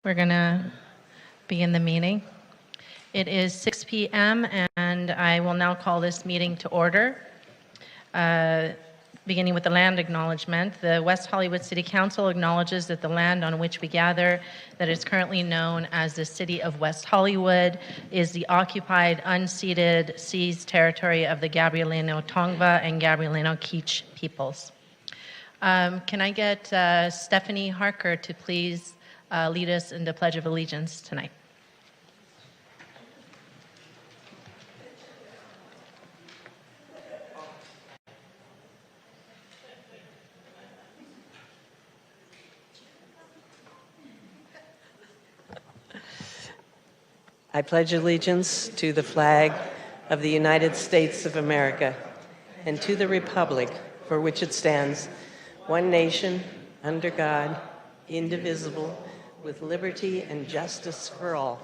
We're going to begin the meeting. It is 6 p.m. and I will now call this meeting to order. Beginning with the land acknowledgement, the West Hollywood City Council acknowledges that the land on which we gather, that is currently known as the City of West Hollywood, is the occupied, unceded, seized territory of the Gabrielino Tongva and Gabrielino Kizh peoples. Can I get Stephanie Harker to please lead us in the Pledge of Allegiance tonight? I pledge allegiance to the flag of the United States of America and to the republic for which it stands, one nation, under God, indivisible, with liberty and justice for all.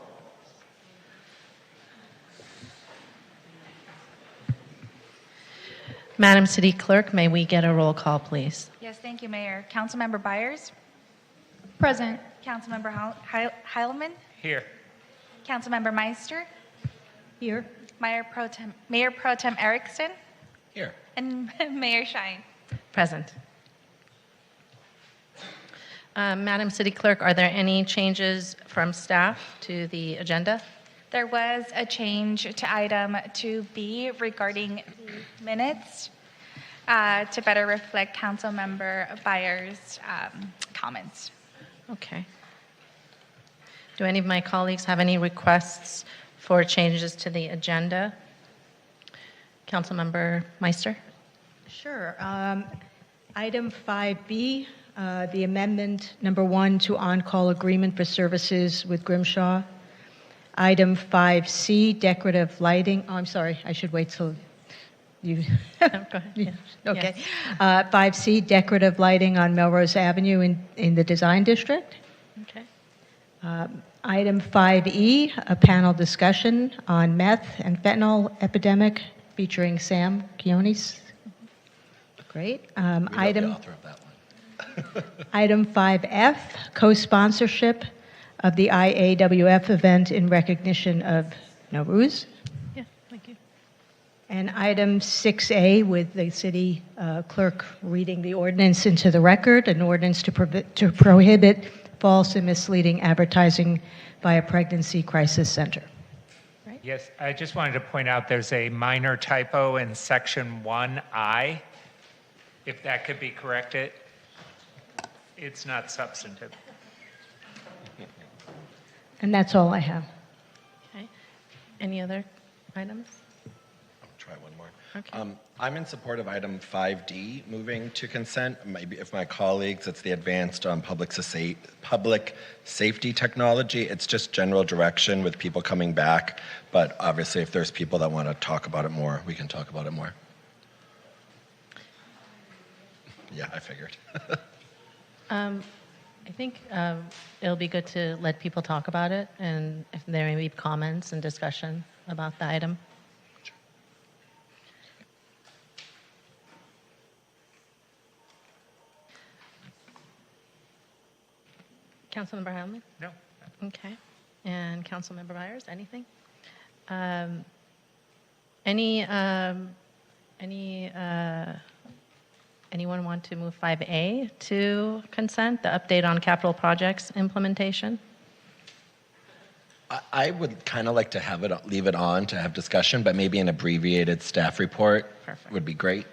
Madam City Clerk, may we get a roll call, please? Yes, thank you, Mayor. Councilmember Byers? Present. Councilmember Heilman? Here. Councilmember Meister? Here. Mayor Pro Tem Erickson? Here. And Mayor Shine? Present. Madam City Clerk, are there any changes from staff to the agenda? There was a change to item 2B regarding the minutes to better reflect Councilmember Byers' comments. Okay. Do any of my colleagues have any requests for changes to the agenda? Councilmember Meister? Sure. Item 5B, the amendment number 1 to on-call agreement for services with Grimshaw. Item 5C, decorative lighting. Oh, I'm sorry. I should wait till you. No, go ahead. Yeah. Okay. Yes. 5C, decorative lighting on Melrose Avenue in the Design District. Okay. Item 5E, a panel discussion on meth and fentanyl epidemic featuring Sam Quiones. Great. Item 5F, co-sponsorship of the IAWF event in recognition of Nowruz. Yeah, thank you. And item 6A, with the city clerk reading the ordinance into the record, an ordinance to prohibit false and misleading advertising by a pregnancy crisis center. Right. Yes, I just wanted to point out there's a minor typo in section 1I. If that could be corrected, it's not substantive. And that's all I have. Okay. Any other items? I'll try one more. Okay. I'm in support of item 5D, moving to consent. Maybe if my colleagues, it's the advanced public safety technology. It's just general direction with people coming back. But obviously, if there's people that want to talk about it more, we can talk about it more. Yeah, I figured. I think it'll be good to let people talk about it, and if there may be comments and discussion about the item. Councilmember Heilman? No. Okay. And Councilmember Byers, anything? Anyone want to move 5A to consent, the update on capital projects implementation? I would kind of like to leave it on to have discussion, but maybe an abbreviated staff report Perfect. would be great.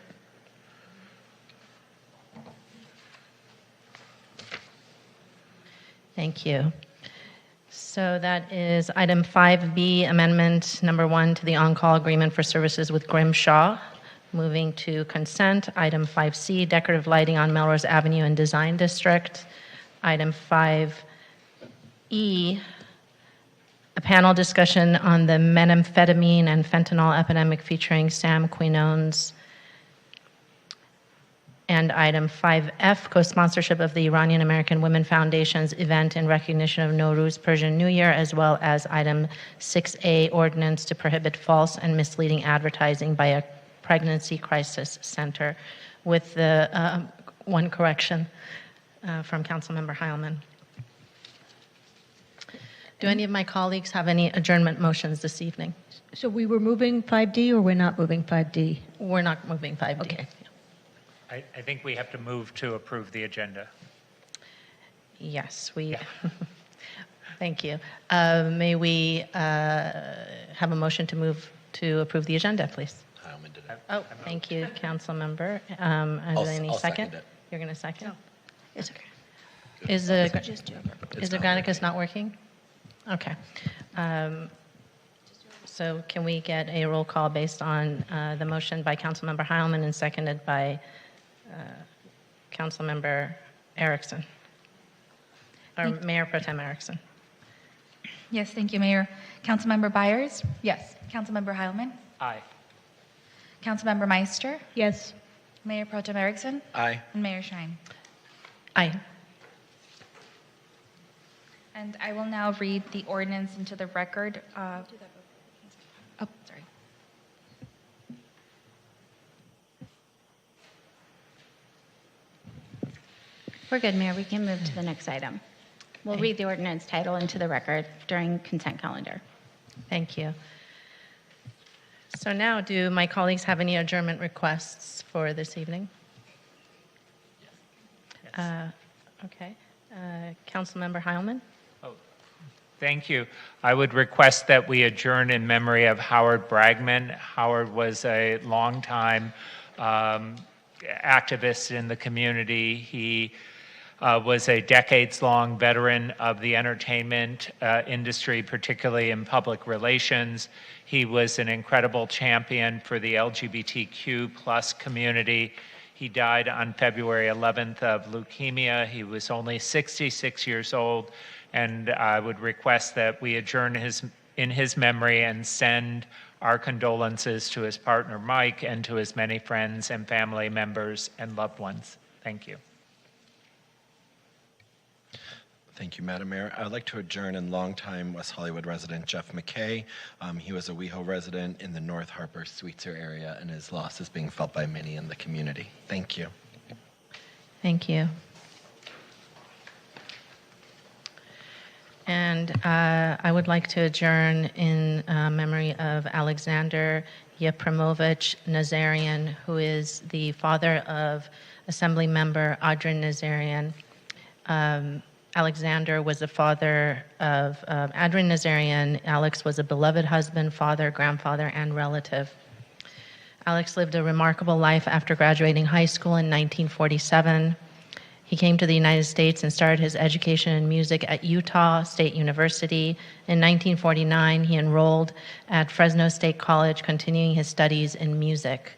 Thank you. So that is item 5B, amendment number 1 to the on-call agreement for services with Grimshaw. Moving to consent, item 5C, decorative lighting on Melrose Avenue and Design District. Item 5E, a panel discussion on the methamphetamine and fentanyl epidemic featuring Sam Quinones. And item 5F, co-sponsorship of the Iranian American Women Foundation's event in recognition of Nowruz Persian New Year, as well as item 6A, ordinance to prohibit false and misleading advertising by a pregnancy crisis center, with the one correction from Councilmember Heilman. Do any of my colleagues have any adjournment motions this evening? So we were moving 5D or we're not moving 5D? We're not moving 5D. Okay. I think we have to move to approve the agenda. Yes, we, thank you. May we have a motion to move to approve the agenda, please? Heilman did it. Oh, thank you, council member. Is there any I'll second? second it. You're going to second? It's okay. Is the It's not Granicus not working? Okay. So can we get a roll call based on the motion by Councilmember Heilman and seconded by Councilmember Erickson? Or Mayor Pro Tem Erickson? Yes, thank you, Mayor. Councilmember Byers? Yes. Councilmember Heilman? Aye. Councilmember Meister? Yes. Mayor Pro Tem Erickson? Aye. And Mayor Schein. Aye. And I will now read the ordinance into the record. Oh, sorry. We're good, Mayor. We can move to the next item. We'll read the ordinance title into the record during consent calendar. Thank you. So now, do my colleagues have any adjournment requests for this evening? Okay. Councilmember Heilman? Thank you. I would request that we adjourn in memory of Howard Bragman. Howard was a longtime activist in the community. He was a decades-long veteran of the entertainment industry, particularly in public relations. He was an incredible champion for the LGBTQ plus community. He died on February 11th of leukemia. He was only 66 years old, and I would request that we adjourn in his memory and send our condolences to his partner, Mike, and to his many friends and family members and loved ones. Thank you. Thank you, Madam Mayor. I would like to adjourn in longtime West Hollywood resident Jeff McKay. He was a WeHo resident in the North Harper Sweetser area, and his loss is being felt by many in the community. Thank you. Thank you. And I would like to adjourn in memory of Alexander Yepremovich Nazarian, who is the father of Assembly Member Adrian Nazarian. Alexander was the father of Adrian Nazarian. Alex was a beloved husband, father, grandfather, and relative. Alex lived a remarkable life after graduating high school in 1947. He came to the United States and started his education in music at Utah State University. In 1949, he enrolled at Fresno State College, continuing his studies in music.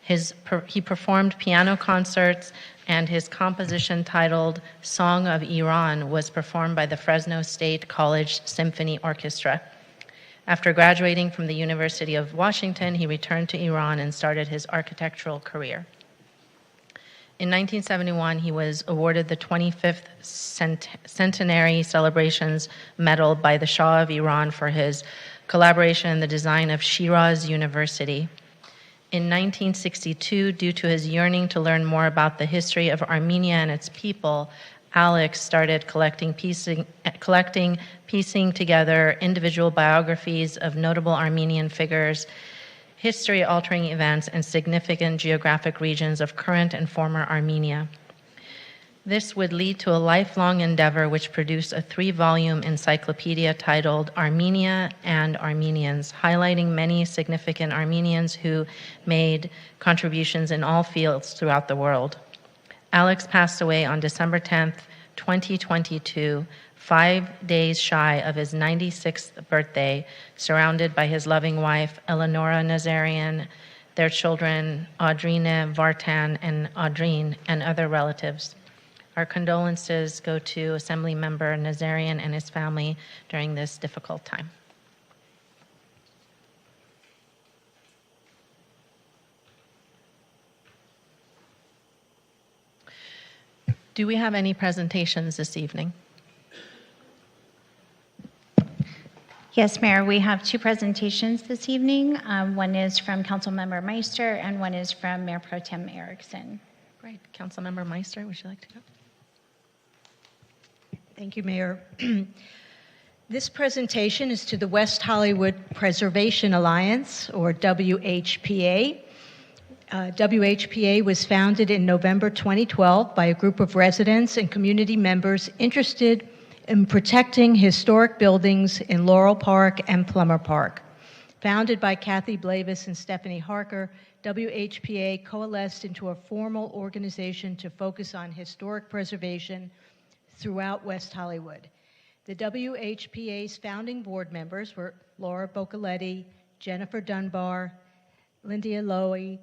He performed piano concerts, and his composition titled Song of Iran was performed by the Fresno State College Symphony Orchestra. After graduating from the University of Washington, he returned to Iran and started his architectural career. In 1971, he was awarded the 25th Centenary Celebrations Medal by the Shah of Iran for his collaboration in the design of Shiraz University. In 1962, due to his yearning to learn more about the history of Armenia and its people, Alex started piecing together individual biographies of notable Armenian figures, history-altering events, and significant geographic regions of current and former Armenia. This would lead to a lifelong endeavor which produced a 3-volume encyclopedia titled Armenia and Armenians, highlighting many significant Armenians who made contributions in all fields throughout the world. Alex passed away on December 10th, 2022, 5 days shy of his 96th birthday, surrounded by his loving wife, Eleonora Nazarian, their children, Audrina, Vartan, and Audrine, and other relatives. Our condolences go to Assembly Member Nazarian and his family during this difficult time. Do we have any presentations this evening? Yes, Mayor, we have 2 presentations this evening. One is from Councilmember Meister and one is from Mayor Pro Tem Erickson. Great. Councilmember Meister, would you like to go? Thank you, Mayor. This presentation is to the West Hollywood Preservation Alliance, or WHPA. WHPA was founded in November 2012 by a group of residents and community members interested in protecting historic buildings in Laurel Park and Plummer Park. Founded by Kathy Blavis and Stephanie Harker, WHPA coalesced into a formal organization to focus on historic preservation throughout West Hollywood. The WHPA's founding board members were Laura Bocoletti, Jennifer Dunbar, Lindia Lowy,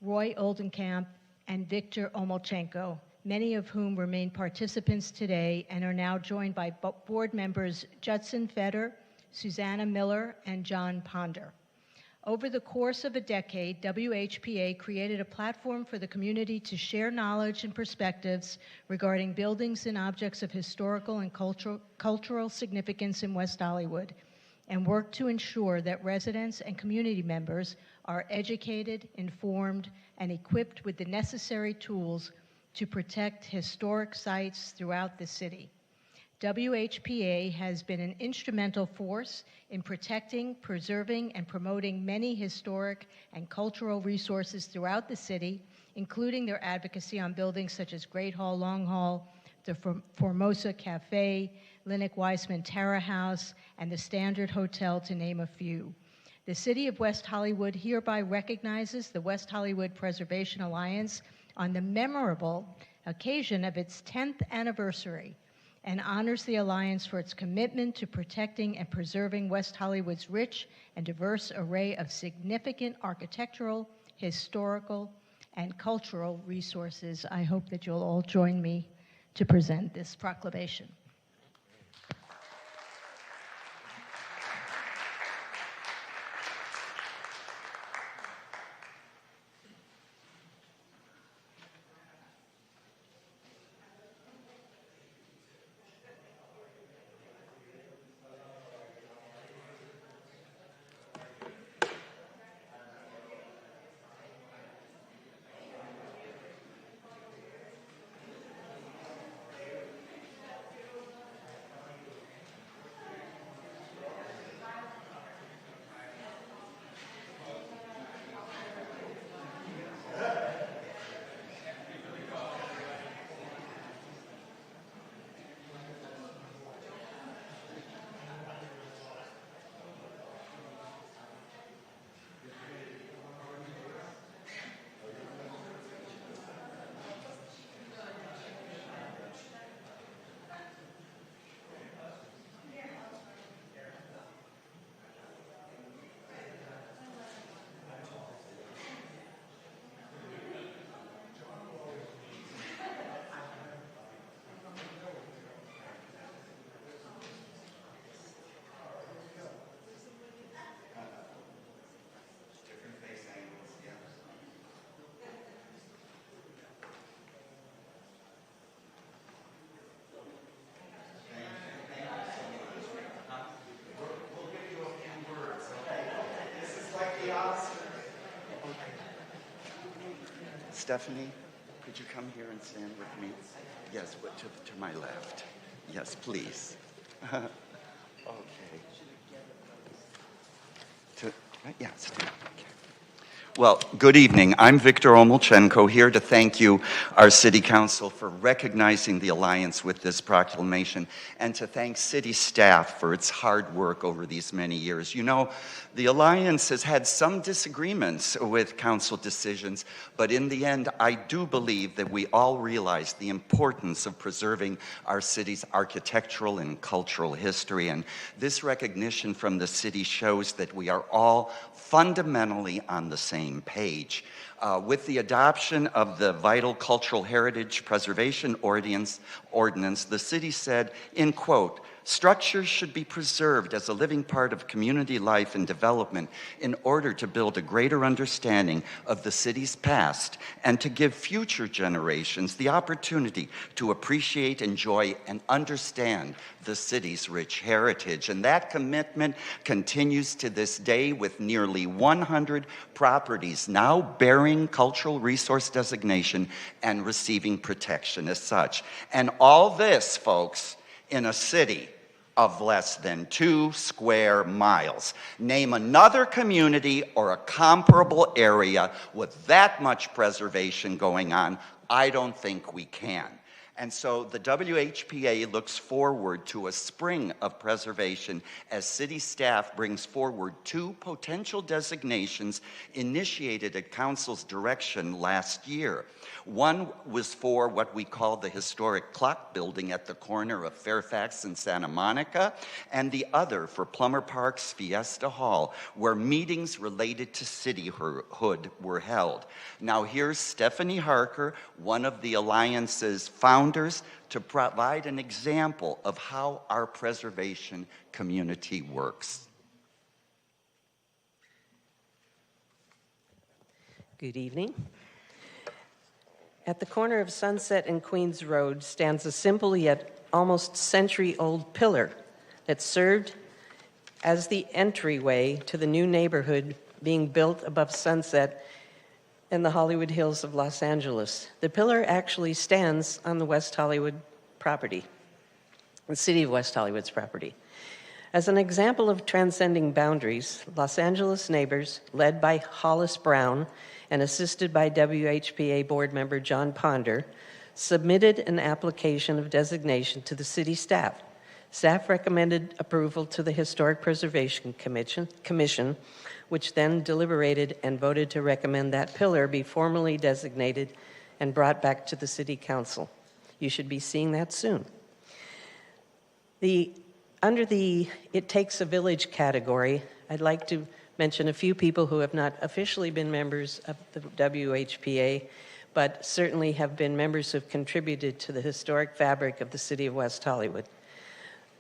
Roy Oldenkamp, and Victor Omolchenko, many of whom remain participants today and are now joined by board members Judson Feder, Susanna Miller, and John Ponder. Over the course of a decade, WHPA created a platform for the community to share knowledge and perspectives regarding buildings and objects of historical and cultural significance in West Hollywood, and work to ensure that residents and community members are educated, informed, and equipped with the necessary tools to protect historic sites throughout the city. WHPA has been an instrumental force in protecting, preserving, and promoting many historic and cultural resources throughout the city, including their advocacy on buildings such as Great Hall, Long Hall, the Formosa Cafe, Linnick Weissman Terra House, and the Standard Hotel, to name a few. The City of West Hollywood hereby recognizes the West Hollywood Preservation Alliance on the memorable occasion of its 10th anniversary, and honors the Alliance for its commitment to protecting and preserving West Hollywood's rich and diverse array of significant architectural, historical, and cultural resources. I hope that you'll all join me to present this proclamation. Stephanie, could you come here and stand with me? Yes, but to my left. Yes, please. Okay. Yeah, stand. Okay. Well, good evening. I'm Victor Omolchenko, here to thank you, our City Council, for recognizing the Alliance with this proclamation, and to thank City staff for its hard work over these many years. You know, the Alliance has had some disagreements with Council decisions, but in the end, I do believe that we all realize the importance of preserving our city's architectural and cultural history, and this recognition from the City shows that we are all fundamentally on the same page. With the adoption of the Vital Cultural Heritage Preservation Ordinance, the City said, in quote, "Structures should be preserved as a living part of community life and development in order to build a greater understanding of the city's past and to give future generations the opportunity to appreciate, enjoy, and understand the city's rich heritage." And that commitment continues to this day, with nearly 100 properties now bearing cultural resource designation and receiving protection as such. And all this, folks, in a city of less than 2 square miles. Name another community or a comparable area with that much preservation going on. I don't think we can. And so the WHPA looks forward to a spring of preservation as city staff brings forward 2 potential designations initiated at council's direction last year. One was for what we call the historic clock building at the corner of Fairfax and Santa Monica, and the other for Plummer Park's Fiesta Hall, where meetings related to cityhood were held. Now here's Stephanie Harker, one of the Alliance's founders, to provide an example of how our preservation community works. Good evening. At the corner of Sunset and Queens Road stands a simple yet almost century-old pillar that served as the entryway to the new neighborhood being built above Sunset and the Hollywood Hills of Los Angeles. The pillar actually stands on the West Hollywood property, the city of West Hollywood's property. As an example of transcending boundaries, Los Angeles neighbors, led by Hollis Brown and assisted by WHPA board member John Ponder, submitted an application of designation to the city staff. Staff recommended approval to the Historic Preservation Commission, which then deliberated and voted to recommend that pillar be formally designated and brought back to the city council. You should be seeing that soon. Under the It Takes a Village category, I'd like to mention a few people who have not officially been members of the WHPA, but certainly have been members who have contributed to the historic fabric of the city of West Hollywood.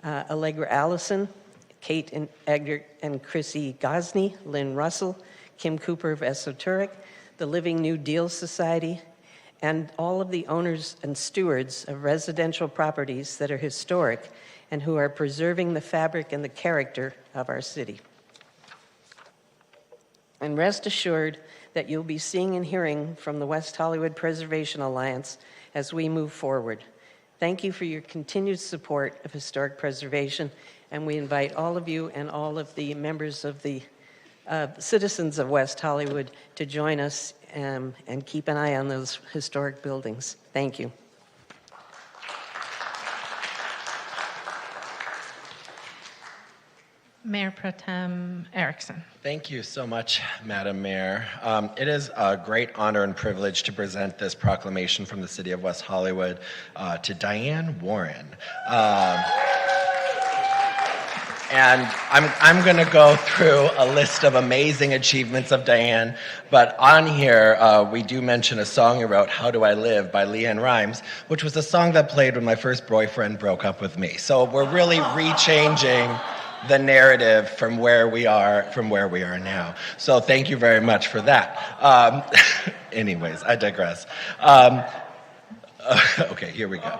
Allegra Allison, Kate and Edgar and Chrissy Gosney, Lynn Russell, Kim Cooper of Esoteric, the Living New Deal Society, and all of the owners and stewards of residential properties that are historic and who are preserving the fabric and the character of our city. And rest assured that you'll be seeing and hearing from the West Hollywood Preservation Alliance as we move forward. Thank you for your continued support of historic preservation, and we invite all of you and all of the members of the citizens of West Hollywood to join us and keep an eye on those historic buildings. Thank you. Mayor Pro Tem Erickson. Thank you so much, Madam Mayor. It is a great honor and privilege to present this proclamation from the City of West Hollywood to Diane Warren. And I'm going to go through a list of amazing achievements of Diane, but on here we do mention a song you wrote, How Do I Live, by Leanne Rimes, which was a song that played when my first boyfriend broke up with me. So we're really rechanging the narrative from where we are now. So thank you very much for that. Anyways, I digress. Okay, here we go.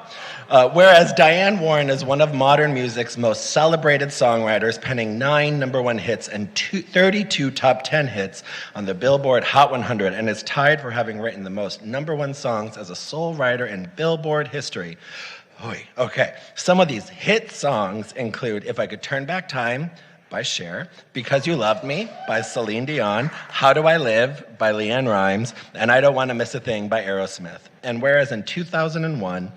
Whereas Diane Warren is one of modern music's most celebrated songwriters, penning 9 #1 hits and 32 top 10 hits on the Billboard Hot 100, and is tied for having written the most #1 songs as a sole writer in Billboard history. Okay, some of these hit songs include If I Could Turn Back Time by Cher, Because You Loved Me by Celine Dion, How Do I Live by Leanne Rimes, and I Don't Want to Miss a Thing by Aerosmith. And whereas in 2001,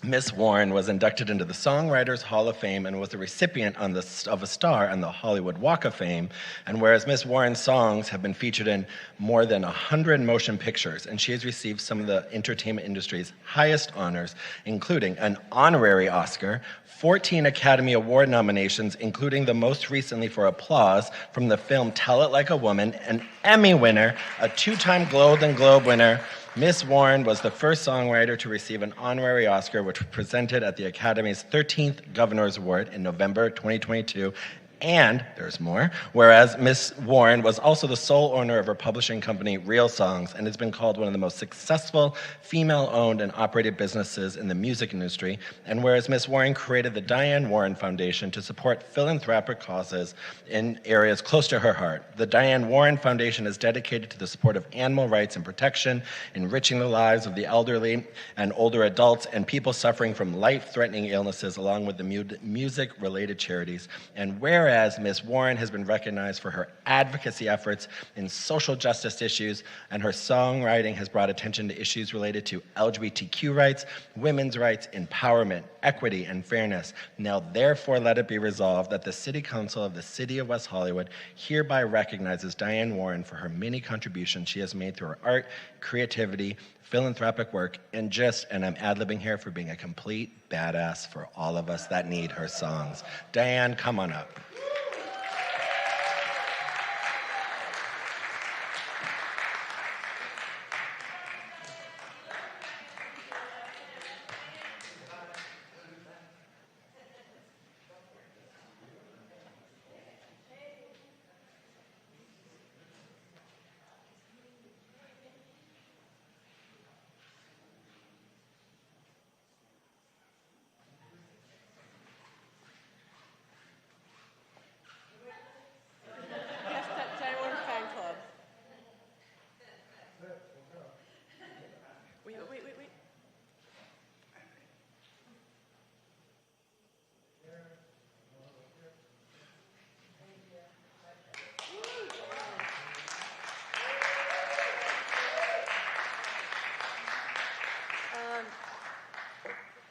Miss Warren was inducted into the Songwriters Hall of Fame and was the recipient of a star on the Hollywood Walk of Fame. And whereas Miss Warren's songs have been featured in more than 100 motion pictures, and she has received some of the entertainment industry's highest honors, including an honorary Oscar, 14 Academy Award nominations, including the most recently for Applause from the film Tell It Like a Woman, an Emmy winner, a 2-time Golden Globe winner. Miss Warren was the first songwriter to receive an honorary Oscar, which was presented at the Academy's 13th Governor's Award in November 2022, And there's more. Whereas Miss Warren was also the sole owner of her publishing company, Real Songs, and has been called one of the most successful female-owned and operated businesses in the music industry. And whereas Miss Warren created the Diane Warren Foundation to support philanthropic causes in areas close to her heart. The Diane Warren Foundation is dedicated to the support of animal rights and protection, enriching the lives of the elderly and older adults and people suffering from life-threatening illnesses, along with the music-related charities. And whereas Ms. Warren has been recognized for her advocacy efforts in social justice issues, and her songwriting has brought attention to issues related to LGBTQ rights, women's rights, empowerment, equity, and fairness. Now, therefore, let it be resolved that the City Council of the City of West Hollywood hereby recognizes Diane Warren for her many contributions she has made through her art, creativity, philanthropic work, and I'm ad-libbing here, for being a complete badass for all of us that need her songs. Diane, come on up.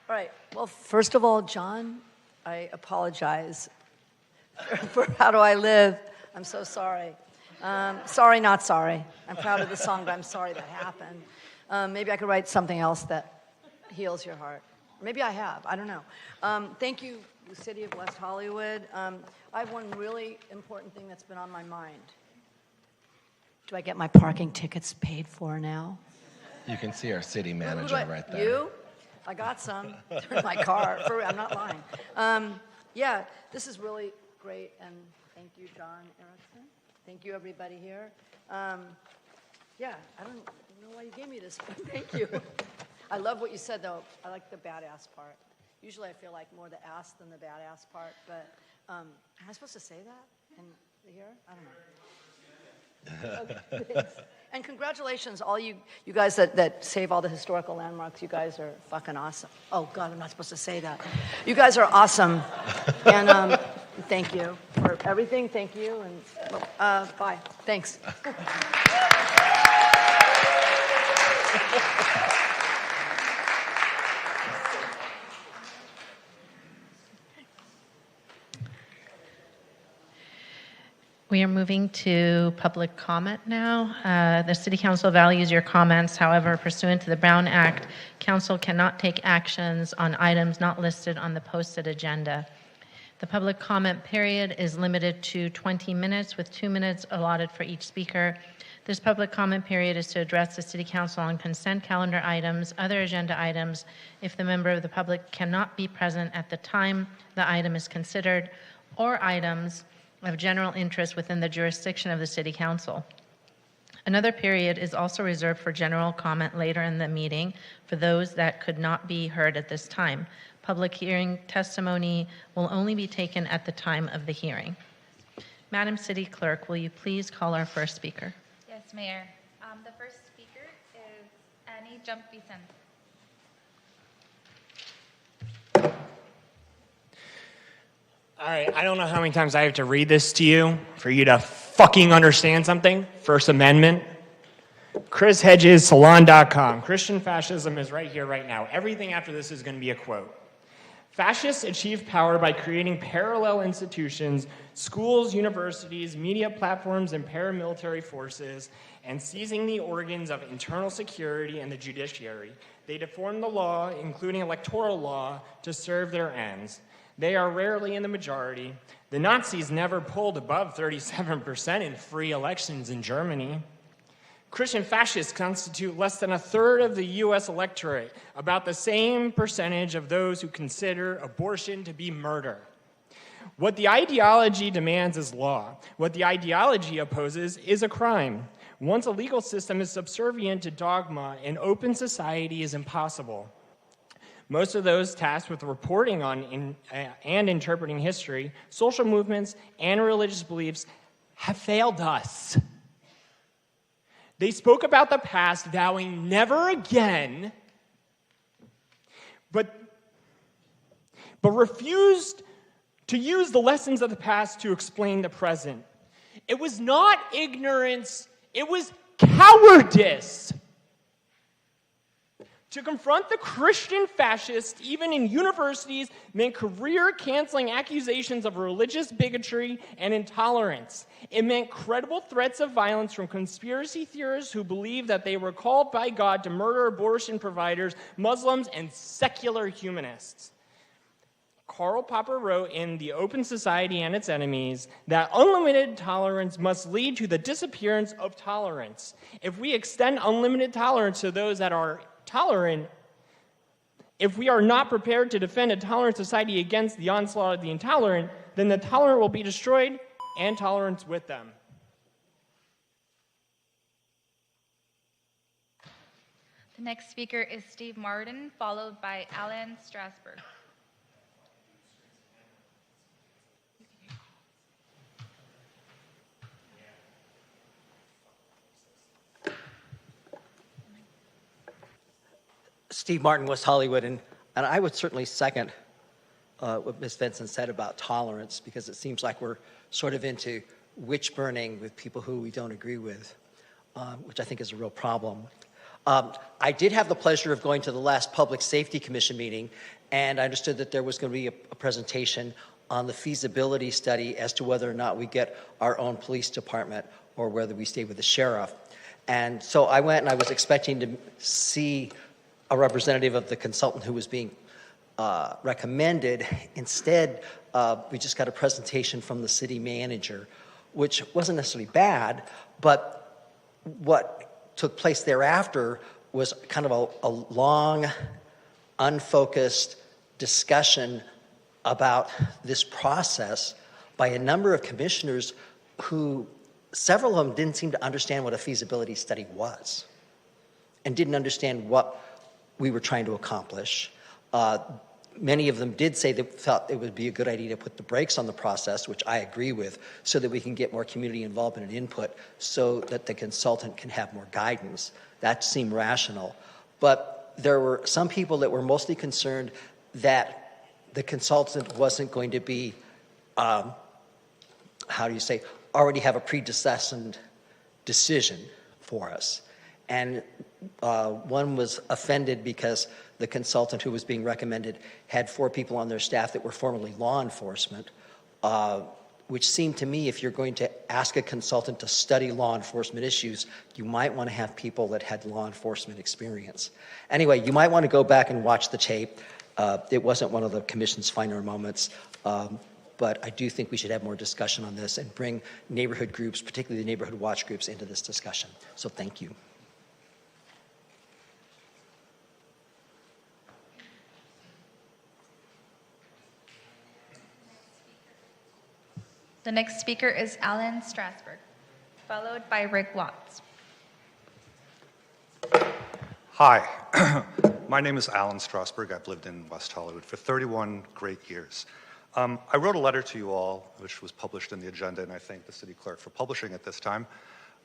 All right. Well, first of all, John, I apologize for How Do I Live. I'm so sorry. Sorry, not sorry. I'm proud of the song, but I'm sorry that happened. Maybe I could write something else that heals your heart. Maybe I have. I don't know. Thank you, the City of West Hollywood. I have one really important thing that's been on my mind. Do I get my parking tickets paid for now? You can see our city manager right there. You? I got some. They're in my car. I'm not lying. Yeah, this is really great, and thank you, John Erickson. Thank you, everybody here. Yeah, I don't know why you gave me this, but thank you. I love what you said, though. I like the badass part. Usually I feel like more the ass than the badass part, but am I supposed to say that in here? I don't know. Okay, thanks. And congratulations, all you guys that save all the historical landmarks. You guys are fucking awesome. Oh, God, I'm not supposed to say that. You guys are awesome. And thank you for everything. Thank you. And bye. Thanks. We are moving to public comment now. The City Council values your comments. However, pursuant to the Brown Act, Council cannot take actions on items not listed on the posted agenda. The public comment period is limited to 20 minutes, with 2 minutes allotted for each speaker. This public comment period is to address the City Council on consent calendar items, other agenda items, if the member of the public cannot be present at the time the item is considered, or items of general interest within the jurisdiction of the City Council. Another period is also reserved for general comment later in the meeting for those that could not be heard at this time. Public hearing testimony will only be taken at the time of the hearing. Madam City Clerk, will you please call our first speaker? Yes, Mayor. The first speaker is Annie Jumpison. All right, I don't know how many times I have to read this to you for you to fucking understand something. First Amendment. Chris Hedges, Salon.com. Christian fascism is right here, right now. Everything after this is going to be a quote. Fascists achieve power by creating parallel institutions, schools, universities, media platforms, and paramilitary forces, and seizing the organs of internal security and the judiciary. They deform the law, including electoral law, to serve their ends. They are rarely in the majority. The Nazis never pulled above 37% in free elections in Germany. Christian fascists constitute less than a third of the U.S. electorate, about the same percentage of those who consider abortion to be murder. What the ideology demands is law. What the ideology opposes is a crime. Once a legal system is subservient to dogma, an open society is impossible. Most of those tasked with reporting on and interpreting history, social movements, and religious beliefs have failed us. They spoke about the past, vowing never again, but refused to use the lessons of the past to explain the present. It was not ignorance, it was cowardice. To confront the Christian fascists, even in universities, meant career-canceling accusations of religious bigotry and intolerance. It meant credible threats of violence from conspiracy theorists who believed that they were called by God to murder abortion providers, Muslims, and secular humanists. Karl Popper wrote in The Open Society and Its Enemies that unlimited tolerance must lead to the disappearance of tolerance. If we extend unlimited tolerance to those that are tolerant, if we are not prepared to defend a tolerant society against the onslaught of the intolerant, then the tolerant will be destroyed and tolerance with them. The next speaker is Steve Martin, followed by Alan Strasberg. Steve Martin, West Hollywood, and I would certainly second what Ms. Vincent said about tolerance, because it seems like we're sort of into witch burning with people who we don't agree with, which I think is a real problem. I did have the pleasure of going to the last Public Safety Commission meeting, and I understood that there was going to be a presentation on the feasibility study as to whether or not we get our own police department or whether we stay with the sheriff. And so I went, and I was expecting to see a representative of the consultant who was being recommended. Instead, we just got a presentation from the city manager, which wasn't necessarily bad, but what took place thereafter was kind of a long, unfocused discussion about this process by a number of commissioners who, several of them didn't seem to understand what a feasibility study was and didn't understand what we were trying to accomplish. Many of them did say they thought it would be a good idea to put the brakes on the process, which I agree with, so that we can get more community involvement and input so that the consultant can have more guidance. That seemed rational. But there were some people that were mostly concerned that the consultant wasn't going to be, already have a predestined decision for us. And one was offended because the consultant who was being recommended had 4 people on their staff that were formerly law enforcement, which seemed to me, if you're going to ask a consultant to study law enforcement issues, you might want to have people that had law enforcement experience. Anyway, you might want to go back and watch the tape. It wasn't one of the commission's finer moments. But I do think we should have more discussion on this and bring neighborhood groups, particularly the neighborhood watch groups, into this discussion. So thank you. The next speaker is Alan Strasberg, followed by Rick Watts. Hi, my name is Alan Strasberg. I've lived in West Hollywood for 31 great years. I wrote a letter to you all, which was published in the agenda, and I thank the city clerk for publishing it this time,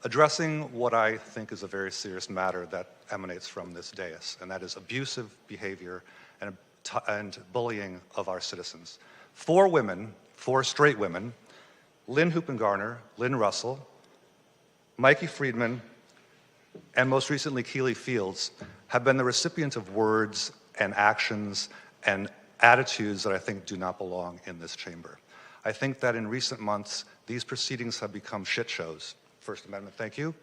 addressing what I think is a very serious matter that emanates from this dais, and that is abusive behavior and bullying of our citizens. 4 women, 4 straight women, Lynn Hoopengarner, Lynn Russell, Mikey Friedman, and most recently Keely Fields, have been the recipient of words and actions and attitudes that I think do not belong in this chamber. I think that in recent months, these proceedings have become shit shows. First Amendment, thank you.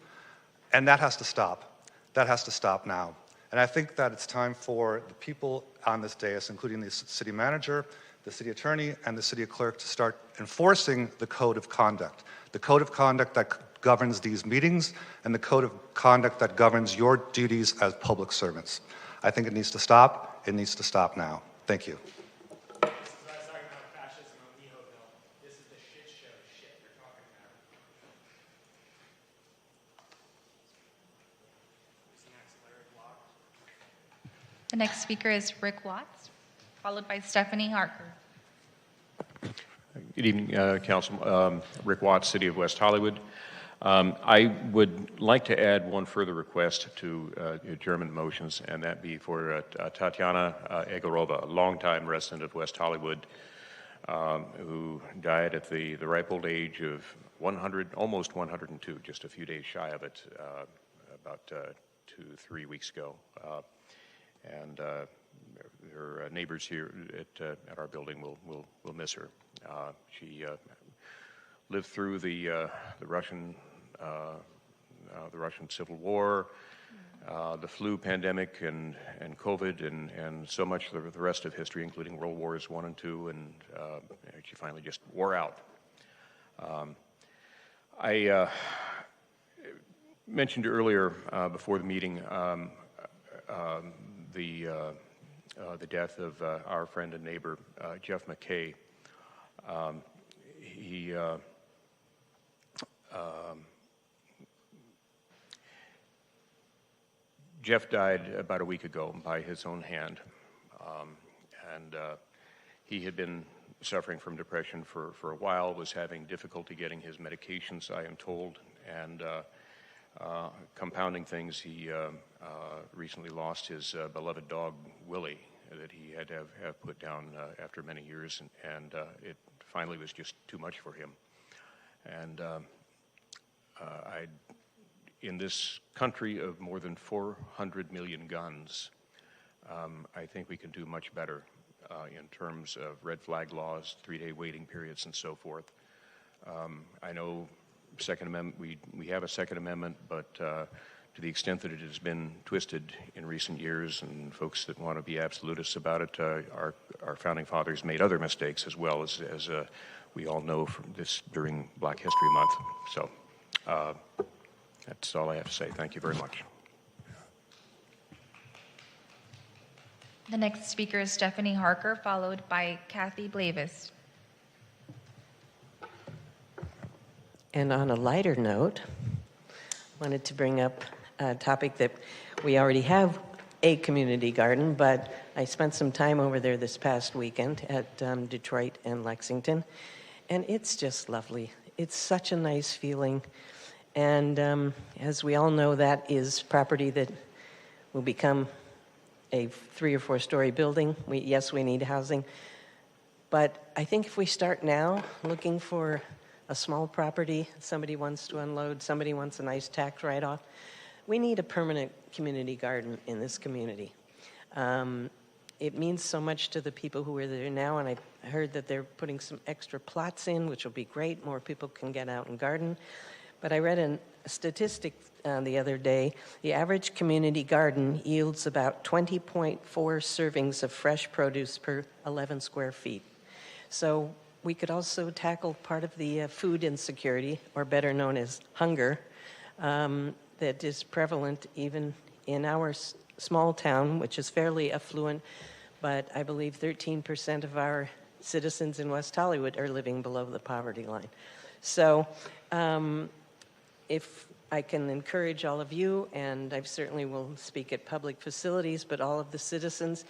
And that has to stop. That has to stop now. And I think that it's time for the people on this dais, including the city manager, the city attorney, and the city clerk, to start enforcing the code of conduct. The code of conduct that governs these meetings and the code of conduct that governs your duties as public servants. I think it needs to stop. It needs to stop now. Thank you. The next speaker is Rick Watts, followed by Stephanie Harker. Good evening, Council. Rick Watts, City of West Hollywood. I would like to add one further request to adjournment motions, and that be for Tatiana Egorova, a longtime resident of West Hollywood, who died at the ripe old age of 100, almost 102, just a few days shy of it, about 2-3 weeks ago. And her neighbors here at our building will miss her. She lived through the Russian Civil War, the flu pandemic, and COVID, and so much of the rest of history, including World Wars I and II, and she finally just wore out. I mentioned earlier before the meeting the death of our friend and neighbor, Jeff McKay. Jeff died about a week ago by his own hand, and he had been suffering from depression for a while, was having difficulty getting his medications, I am told, and compounding things, he recently lost his beloved dog, Willie, that he had to have put down after many years, and it finally was just too much for him. And in this country of more than 400 million guns, I think we can do much better in terms of red flag laws, 3-day waiting periods, and so forth. I know Second Amendment, we have a Second Amendment, but to the extent that it has been twisted in recent years, and folks that want to be absolutists about it, our founding fathers made other mistakes as well, as we all know from this during Black History Month. So that's all I have to say. Thank you very much. The next speaker is Stephanie Harker, followed by Kathy Blavis. And on a lighter note, wanted to bring up a topic that we already have a community garden, but I spent some time over there this past weekend at Detroit and Lexington, and it's just lovely. It's such a nice feeling. And as we all know, that is property that will become a 3- or 4-story building. Yes, we need housing. But I think if we start now looking for a small property, somebody wants to unload, somebody wants a nice tax write-off, we need a permanent community garden in this community. It means so much to the people who are there now, and I heard that they're putting some extra plots in, which will be great. More people can get out and garden. But I read a statistic the other day. The average community garden yields about 20.4 servings of fresh produce per 11 square feet. So we could also tackle part of the food insecurity, or better known as hunger, that is prevalent even in our small town, which is fairly affluent, but I believe 13% of our citizens in West Hollywood are living below the poverty line. So if I can encourage all of you, and I certainly will speak at public facilities, but all of the citizens,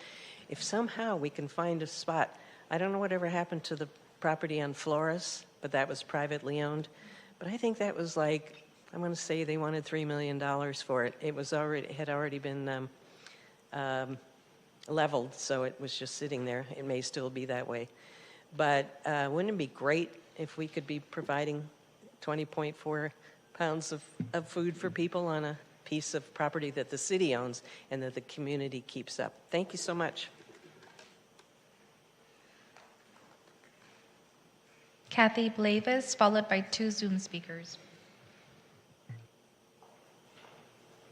if somehow we can find a spot. I don't know whatever happened to the property on Flores, but that was privately owned. But I think that was like, I'm going to say they wanted $3 million for it. It had already been leveled, so it was just sitting there. It may still be that way. But wouldn't it be great if we could be providing 20.4 pounds of food for people on a piece of property that the city owns and that the community keeps up? Thank you so much. Kathy Blavis, followed by 2 Zoom speakers.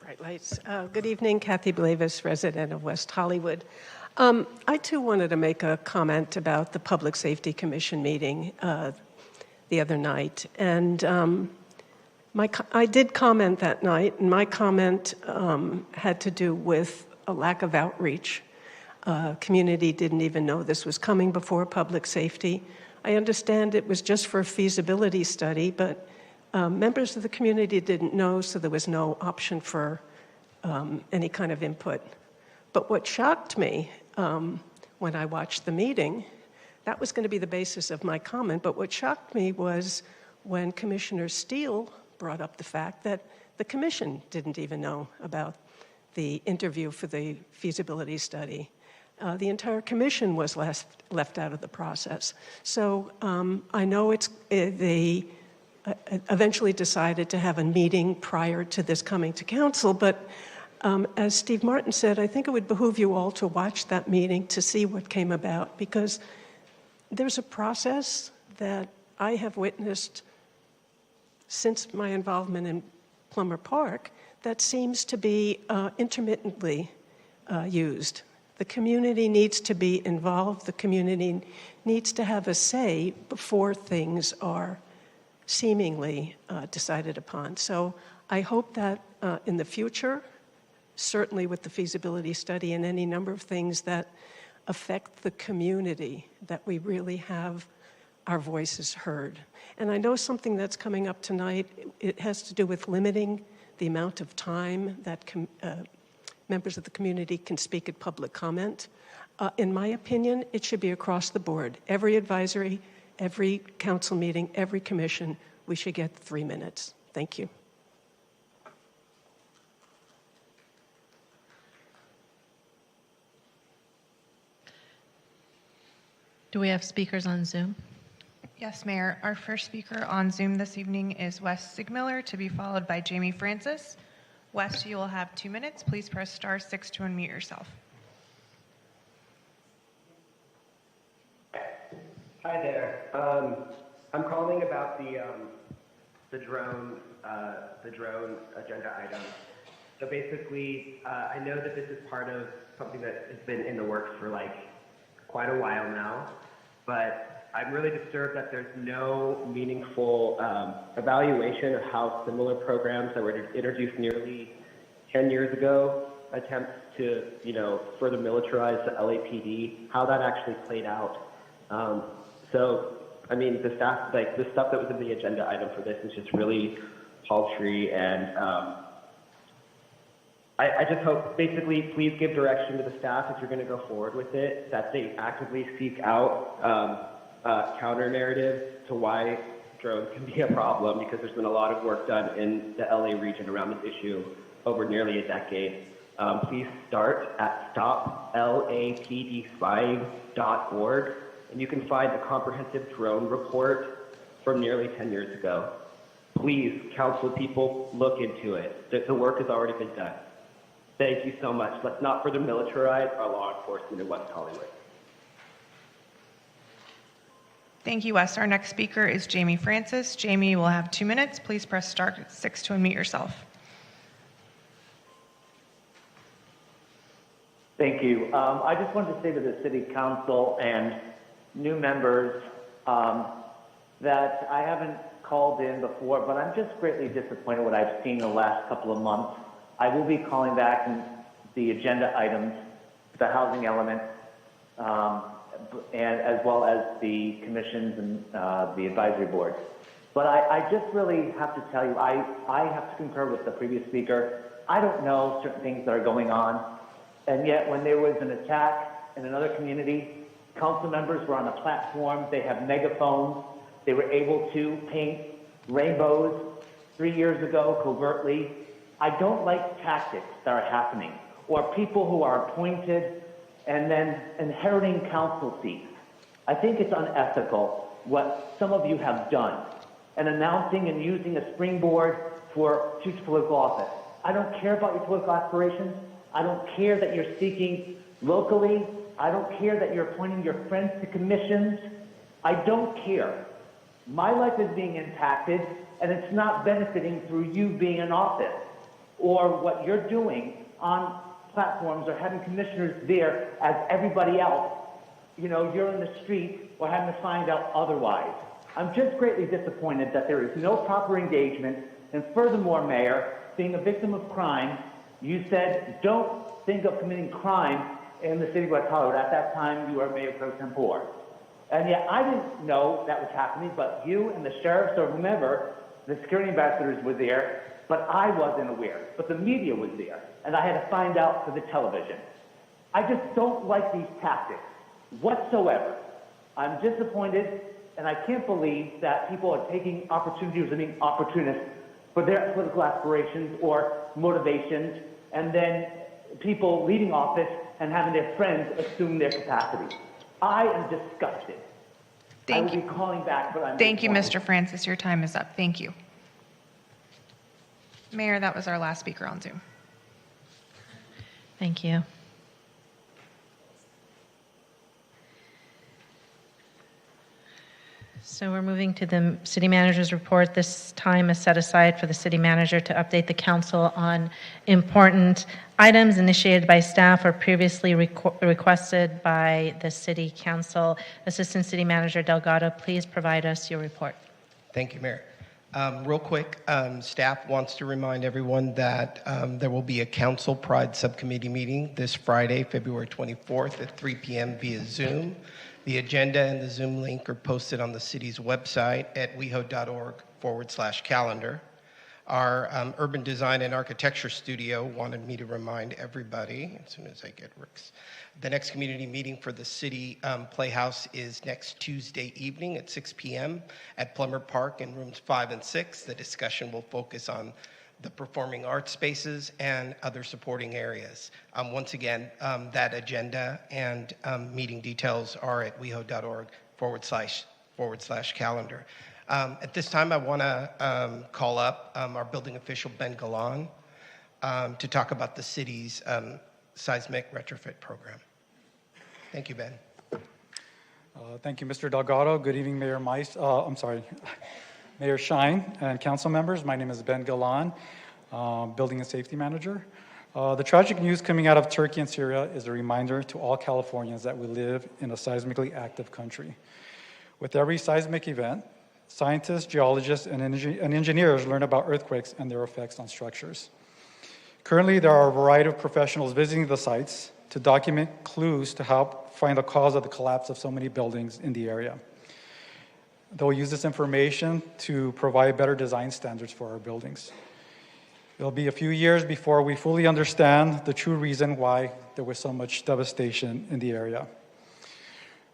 Bright lights. Good evening, Kathy Blavis, resident of West Hollywood. I too wanted to make a comment about the Public Safety Commission meeting the other night. And I did comment that night, and my comment had to do with a lack of outreach. Community didn't even know this was coming before public safety. I understand it was just for a feasibility study, but members of the community didn't know, so there was no option for any kind of input. But what shocked me when I watched the meeting, that was going to be the basis of my comment, but what shocked me was when Commissioner Steele brought up the fact that the commission didn't even know about the interview for the feasibility study. The entire commission was left out of the process. So I know they eventually decided to have a meeting prior to this coming to council, but as Steve Martin said, I think it would behoove you all to watch that meeting to see what came about, because there's a process that I have witnessed since my involvement in Plummer Park that seems to be intermittently used. The community needs to be involved. The community needs to have a say before things are seemingly decided upon. So I hope that in the future, certainly with the feasibility study and any number of things that affect the community, that we really have our voices heard. And I know something that's coming up tonight, it has to do with limiting the amount of time that members of the community can speak at public comment. In my opinion, it should be across the board. Every advisory, every council meeting, every commission, we should get 3 minutes. Thank you. Do we have speakers on Zoom? Yes, Mayor. Our first speaker on Zoom this evening is Wes Sigmiller, to be followed by Jamie Francis. Wes, you will have 2 minutes. Please press *6 to unmute yourself. Hi there. I'm calling about the drone agenda item. So basically, I know that this is part of something that has been in the works for quite a while now, but I'm really disturbed that there's no meaningful evaluation of how similar programs that were introduced nearly 10 years ago, attempts to, further militarize the LAPD, how that actually played out. So, I mean, the stuff that was in the agenda item for this is just really paltry, and I just hope, basically, please give direction to the staff if you're going to go forward with it, that they actively seek out counter narratives to why drones can be a problem, because there's been a lot of work done in the LA region around this issue over nearly a decade. Please start at stoplapdspying.org, and you can find a comprehensive drone report from nearly 10 years ago. Please, council people, look into it. The work has already been done. Thank you so much. Let's not further militarize our law enforcement in West Hollywood. Thank you, Wes. Our next speaker is Jamie Francis. Jamie, you will have 2 minutes. Please press *6 to unmute yourself. Thank you. I just wanted to say to the City Council and new members that I haven't called in before, but I'm just greatly disappointed what I've seen the last couple of months. I will be calling back the agenda items, the housing element, and as well as the commissions and the advisory board. But I just really have to tell you, I have to concur with the previous speaker. I don't know certain things that are going on, and yet when there was an attack in another community, council members were on a platform, they have megaphones, they were able to paint rainbows 3 years ago covertly. I don't like tactics that are happening, or people who are appointed and then inheriting council seats. I think it's unethical what some of you have done, and announcing and using a springboard for future political office. I don't care about your political aspirations. I don't care that you're speaking locally. I don't care that you're appointing your friends to commissions. I don't care. My life is being impacted, and it's not benefiting through you being in office or what you're doing on platforms or having commissioners there as everybody else. You're in the street or having to find out otherwise. I'm just greatly disappointed that there is no proper engagement. And furthermore, Mayor, being a victim of crime, you said don't think of committing crime in the city of West Hollywood. At that time, you were Mayor Pro Tempore. And yet I didn't know that was happening, but you and the sheriffs or whomever, the security ambassadors were there, but I wasn't aware. But the media was there, and I had to find out for the television. I just don't like these tactics whatsoever. I'm disappointed, and I can't believe that people are taking opportunities and being opportunists for their political aspirations or motivations, and then people leaving office and having their friends assume their capacity. I am disgusted. I will be calling back, but I'm Thank you, disappointed. Mr. Francis. Your time is up. Thank you. Mayor, that was our last speaker on Zoom. Thank you. So we're moving to the city manager's report. This time is set aside for the city manager to update the council on important items initiated by staff or previously requested by the city council. Assistant City Manager Delgado, please provide us your report. Thank you, Mayor. Real quick, staff wants to remind everyone that there will be a Council Pride Subcommittee meeting this Friday, February 24th at 3 p.m. via Zoom. The agenda and the Zoom link are posted on the city's website at weho.org/calendar. Our urban design and architecture studio wanted me to remind everybody, as soon as I get Rick's, the next community meeting for the city playhouse is next Tuesday evening at 6 p.m. at Plummer Park in rooms 5 and 6. The discussion will focus on the performing arts spaces and other supporting areas. Once again, that agenda and meeting details are at weho.org/calendar. At this time, I want to call up our building official, Ben Galan, to talk about the city's seismic retrofit program. Thank you, Ben. Thank you, Mr. Delgado. Good evening, Mayor Mayor Shine and council members. My name is Ben Galan, Building and Safety Manager. The tragic news coming out of Turkey and Syria is a reminder to all Californians that we live in a seismically active country. With every seismic event, scientists, geologists, and engineers learn about earthquakes and their effects on structures. Currently, there are a variety of professionals visiting the sites to document clues to help find the cause of the collapse of so many buildings in the area. They'll use this information to provide better design standards for our buildings. It'll be a few years before we fully understand the true reason why there was so much devastation in the area.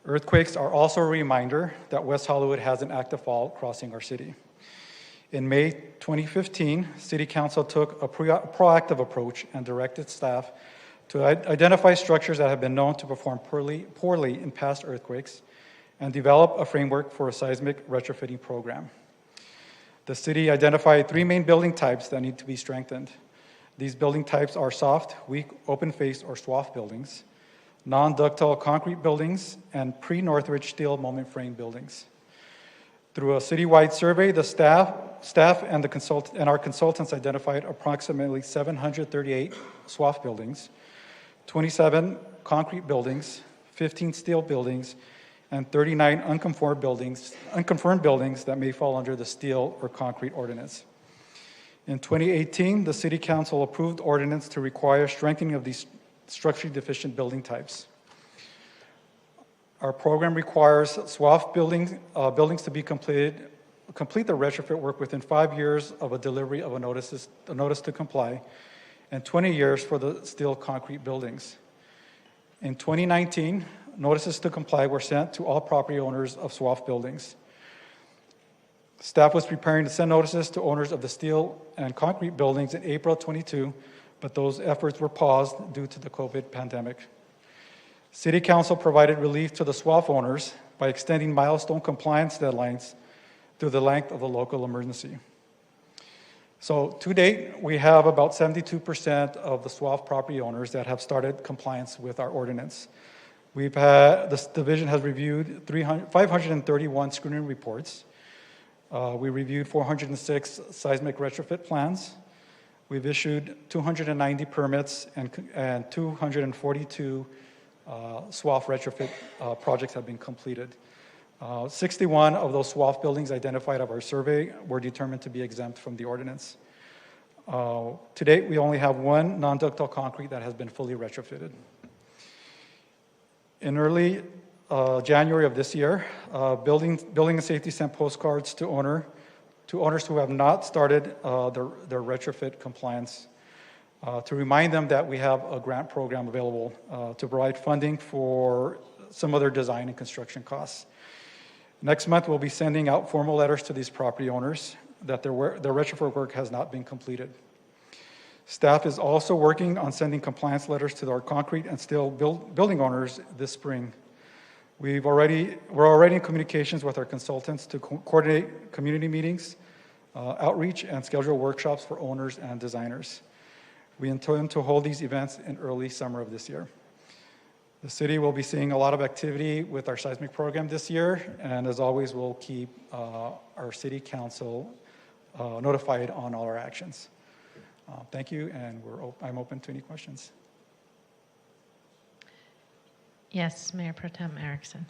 Earthquakes are also a reminder that West Hollywood has an active fault crossing our city. In May 2015, City Council took a proactive approach and directed staff to identify structures that have been known to perform poorly in past earthquakes and develop a framework for a seismic retrofitting program. The city identified 3 main building types that need to be strengthened. These building types are soft, weak, open-faced, or SWAF buildings, non-ductile concrete buildings, and pre-Northridge steel moment frame buildings. Through a citywide survey, the staff and our consultants identified approximately 738 SWAF buildings, 27 concrete buildings, 15 steel buildings, and 39 unconfirmed buildings that may fall under the steel or concrete ordinance. In 2018, the City Council approved ordinance to require strengthening of these structurally deficient building types. Our program requires SWAF buildings to be complete the retrofit work within 5 years of a delivery of a notice to comply, and 20 years for the steel concrete buildings. In 2019, notices to comply were sent to all property owners of SWAF buildings. Staff was preparing to send notices to owners of the steel and concrete buildings in April 22, but those efforts were paused due to the COVID pandemic. City Council provided relief to the SWAF owners by extending milestone compliance deadlines through the length of the local emergency. So to date, we have about 72% of the SWAF property owners that have started compliance with our ordinance. This division has reviewed 531 screening reports. We reviewed 406 seismic retrofit plans. We've issued 290 permits and 242 SWAF retrofit projects have been completed. 61 of those SWAF buildings identified of our survey were determined to be exempt from the ordinance. To date, we only have 1 non-ductile concrete that has been fully retrofitted. In early January of this year, Building and Safety sent postcards to owners who have not started their retrofit compliance. to remind them that we have a grant program available to provide funding for some of their design and construction costs. Next month, we'll be sending out formal letters to these property owners that their retrofit work has not been completed. Staff is also working on sending compliance letters to our concrete and steel building owners this spring. We're already in communications with our consultants to coordinate community meetings, outreach, and schedule workshops for owners and designers. We intend to hold these events in early summer of this year. The city will be seeing a lot of activity with our seismic program this year, and as always, we'll keep our city council notified on all our actions. Thank you, and I'm open to any questions. Yes, Mayor Pro Tem Erickson.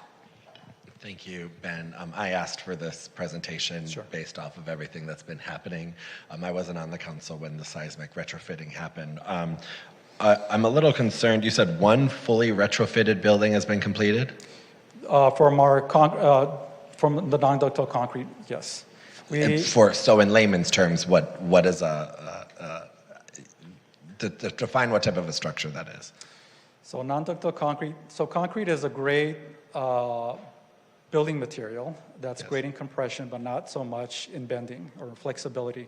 Thank you, Ben. I asked for this presentation based off of everything that's been happening. I wasn't on the council when the seismic retrofitting happened. I'm a little concerned. You said one fully retrofitted building has been completed? From the non-ductile concrete, yes. So in layman's terms, what is define what type of a structure that is? So non-ductile concrete, concrete is a great building material that's great in compression, but not so much in bending or flexibility.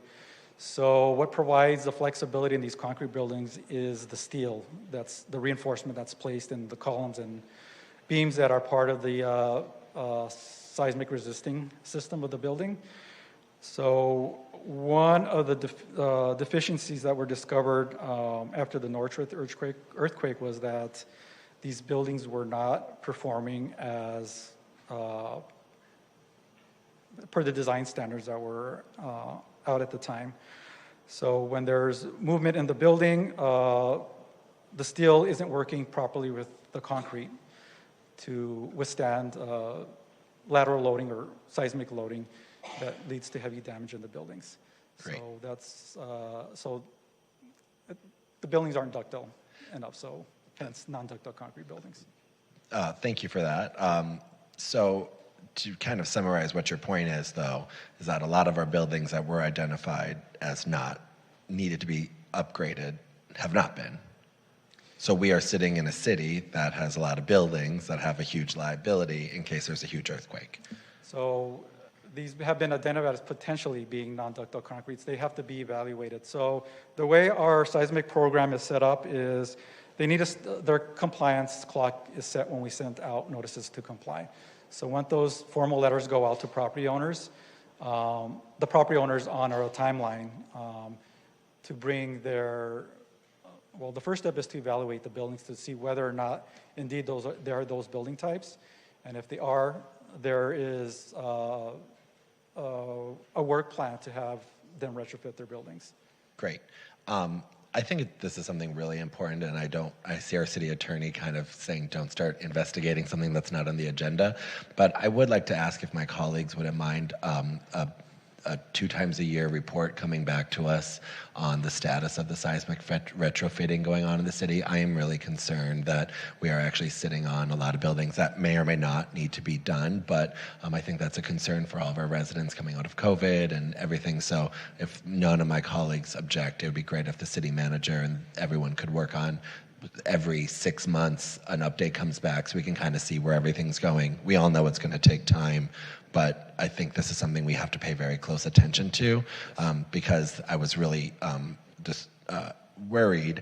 So what provides the flexibility in these concrete buildings is the steel, that's the reinforcement that's placed in the columns and beams that are part of the seismic resisting system of the building. So one of the deficiencies that were discovered after the Northridge earthquake was that these buildings were not performing as per the design standards that were out at the time. So when there's movement in the building, the steel isn't working properly with the concrete to withstand lateral loading or seismic loading that leads to heavy damage in the buildings. Great. So that's the buildings aren't ductile enough, so hence non-ductile concrete buildings. Thank you for that. So to kind of summarize what your point is, though, is that a lot of our buildings that were identified as not needed to be upgraded have not been. So we are sitting in a city that has a lot of buildings that have a huge liability in case there's a huge earthquake. So these have been identified as potentially being non-ductile concretes. They have to be evaluated. So the way our seismic program is set up is they need their compliance clock is set when we send out notices to comply. So once those formal letters go out to property owners, the property owners honor a timeline to bring their, well, the first step is to evaluate the buildings to see whether or not indeed there are those building types. And if they are, there is a work plan to have them retrofit their buildings. Great. I think this is something really important, and I see our city attorney kind of saying don't start investigating something that's not on the agenda. But I would like to ask if my colleagues wouldn't mind a 2 times a year report coming back to us on the status of the seismic retrofitting going on in the city. I am really concerned that we are actually sitting on a lot of buildings that may or may not need to be done, but I think that's a concern for all of our residents coming out of COVID and everything. So if none of my colleagues object, it would be great if the city manager and everyone could work on every 6 months an update comes back so we can kind of see where everything's going. We all know it's going to take time, but I think this is something we have to pay very close attention to because I was really worried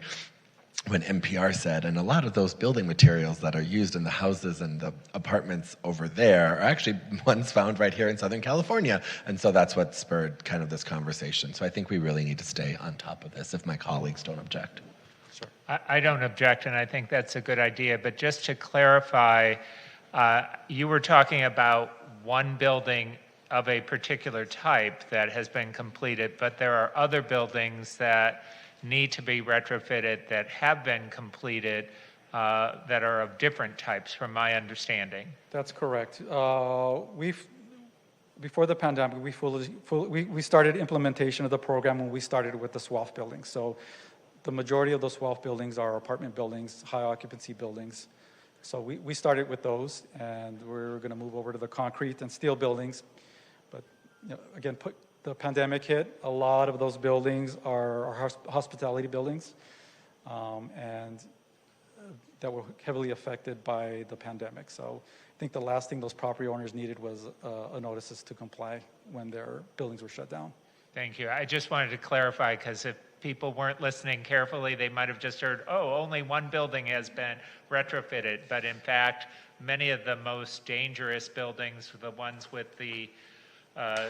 when NPR said, and a lot of those building materials that are used in the houses and the apartments over there are actually ones found right here in Southern California. And so that's what spurred kind of this conversation. So I think we really need to stay on top of this if my colleagues don't object. I don't object, and I think that's a good idea. But just to clarify, you were talking about one building of a particular type that has been completed, but there are other buildings that need to be retrofitted that have been completed that are of different types, from my understanding. That's correct. Before the pandemic, we started implementation of the program when we started with the SWAF buildings. So the majority of those SWAF buildings are apartment buildings, high occupancy buildings. So we started with those, and we're going to move over to the concrete and steel buildings. But again, the pandemic hit. A lot of those buildings are hospitality buildings, and that were heavily affected by the pandemic. So I think the last thing those property owners needed was a notices to comply when their buildings were shut down. Thank you. I just wanted to clarify, because if people weren't listening carefully, they might have just heard, oh, only one building has been retrofitted. But in fact, many of the most dangerous buildings, the ones with the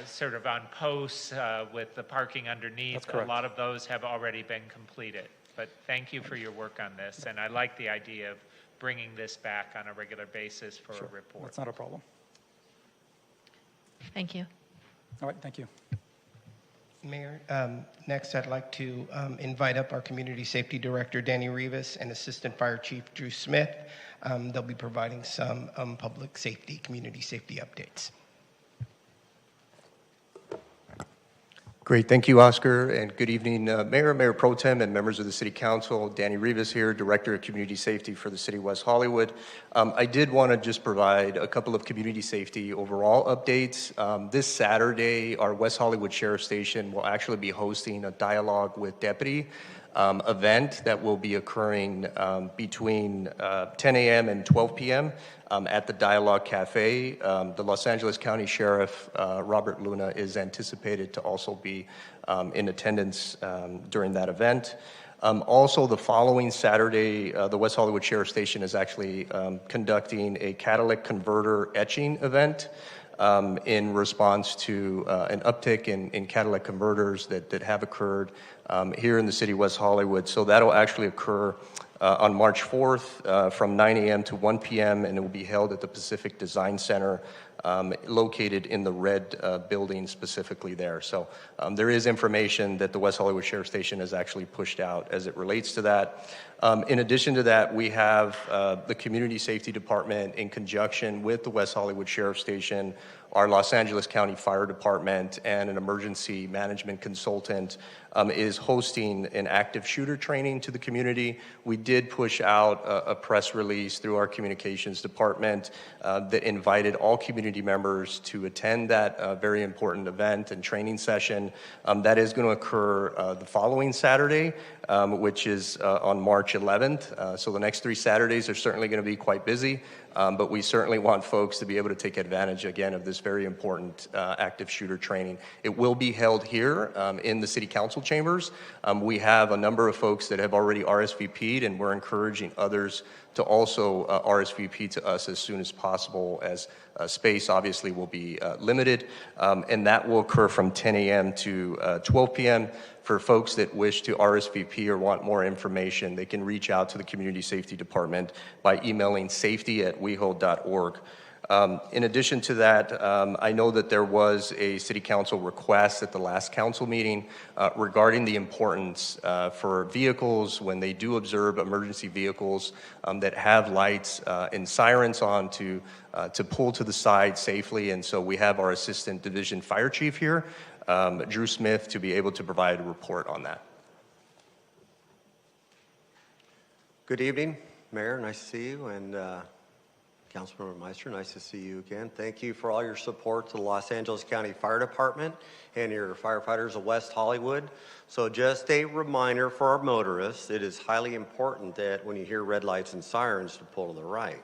sort of on posts with the parking underneath, a lot of those have already been completed. But thank you for your work on this, and I like the idea of bringing this back on a regular basis for a report. That's not a problem. Thank you. All right, thank you. Mayor, next I'd like to invite up our Community Safety Director, Danny Rivas, and Assistant Fire Chief, Drew Smith. They'll be providing some public safety, community safety updates. Great, thank you, Oscar, and good evening, Mayor, Mayor Pro Tem, and members of the City Council. Danny Rivas here, Director of Community Safety for the City of West Hollywood. I did want to just provide a couple of community safety overall updates. This Saturday, our West Hollywood Sheriff Station will actually be hosting a Dialogue with Deputy event that will be occurring between 10 a.m. and 12 p.m. At the Dialogue Cafe. The Los Angeles County Sheriff, Robert Luna, is anticipated to also be in attendance during that event. Also, the following Saturday, the West Hollywood Sheriff Station is actually conducting a catalytic converter etching event in response to an uptick in catalytic converters that have occurred here in the city of West Hollywood. So that'll actually occur on March 4th from 9 a.m. to 1 p.m. and it will be held at the Pacific Design Center located in the red building specifically there. So there is information that the West Hollywood Sheriff Station has actually pushed out as it relates to that. In addition to that, we have the Community Safety Department in conjunction with the West Hollywood Sheriff Station, our Los Angeles County Fire Department, and an emergency management consultant is hosting an active shooter training to the community. We did push out a press release through our communications department that invited all community members to attend that very important event and training session. That is going to occur the following Saturday, which is on March 11th. So the next 3 Saturdays are certainly going to be quite busy. But we certainly want folks to be able to take advantage, again, of this very important active shooter training. It will be held here in the City Council chambers. We have a number of folks that have already RSVP'd, and we're encouraging others to also RSVP to us as soon as possible, as space obviously will be limited. And that will occur from 10 a.m. to 12 p.m. For folks that wish to RSVP or want more information, they can reach out to the Community Safety Department by emailing safety@weho.org. In addition to that, I know that there was a City Council request at the last council meeting regarding the importance for vehicles when they do observe emergency vehicles that have lights and sirens on to pull to the side safely. And so we have our Assistant Division Fire Chief here, Drew Smith, to be able to provide a report on that. Good evening, Mayor. Nice to see you, and Councilmember Meister, nice to see you again. Thank you for all your support to the Los Angeles County Fire Department and your firefighters of West Hollywood. So just a reminder for our motorists, it is highly important that when you hear red lights and sirens to pull to the right.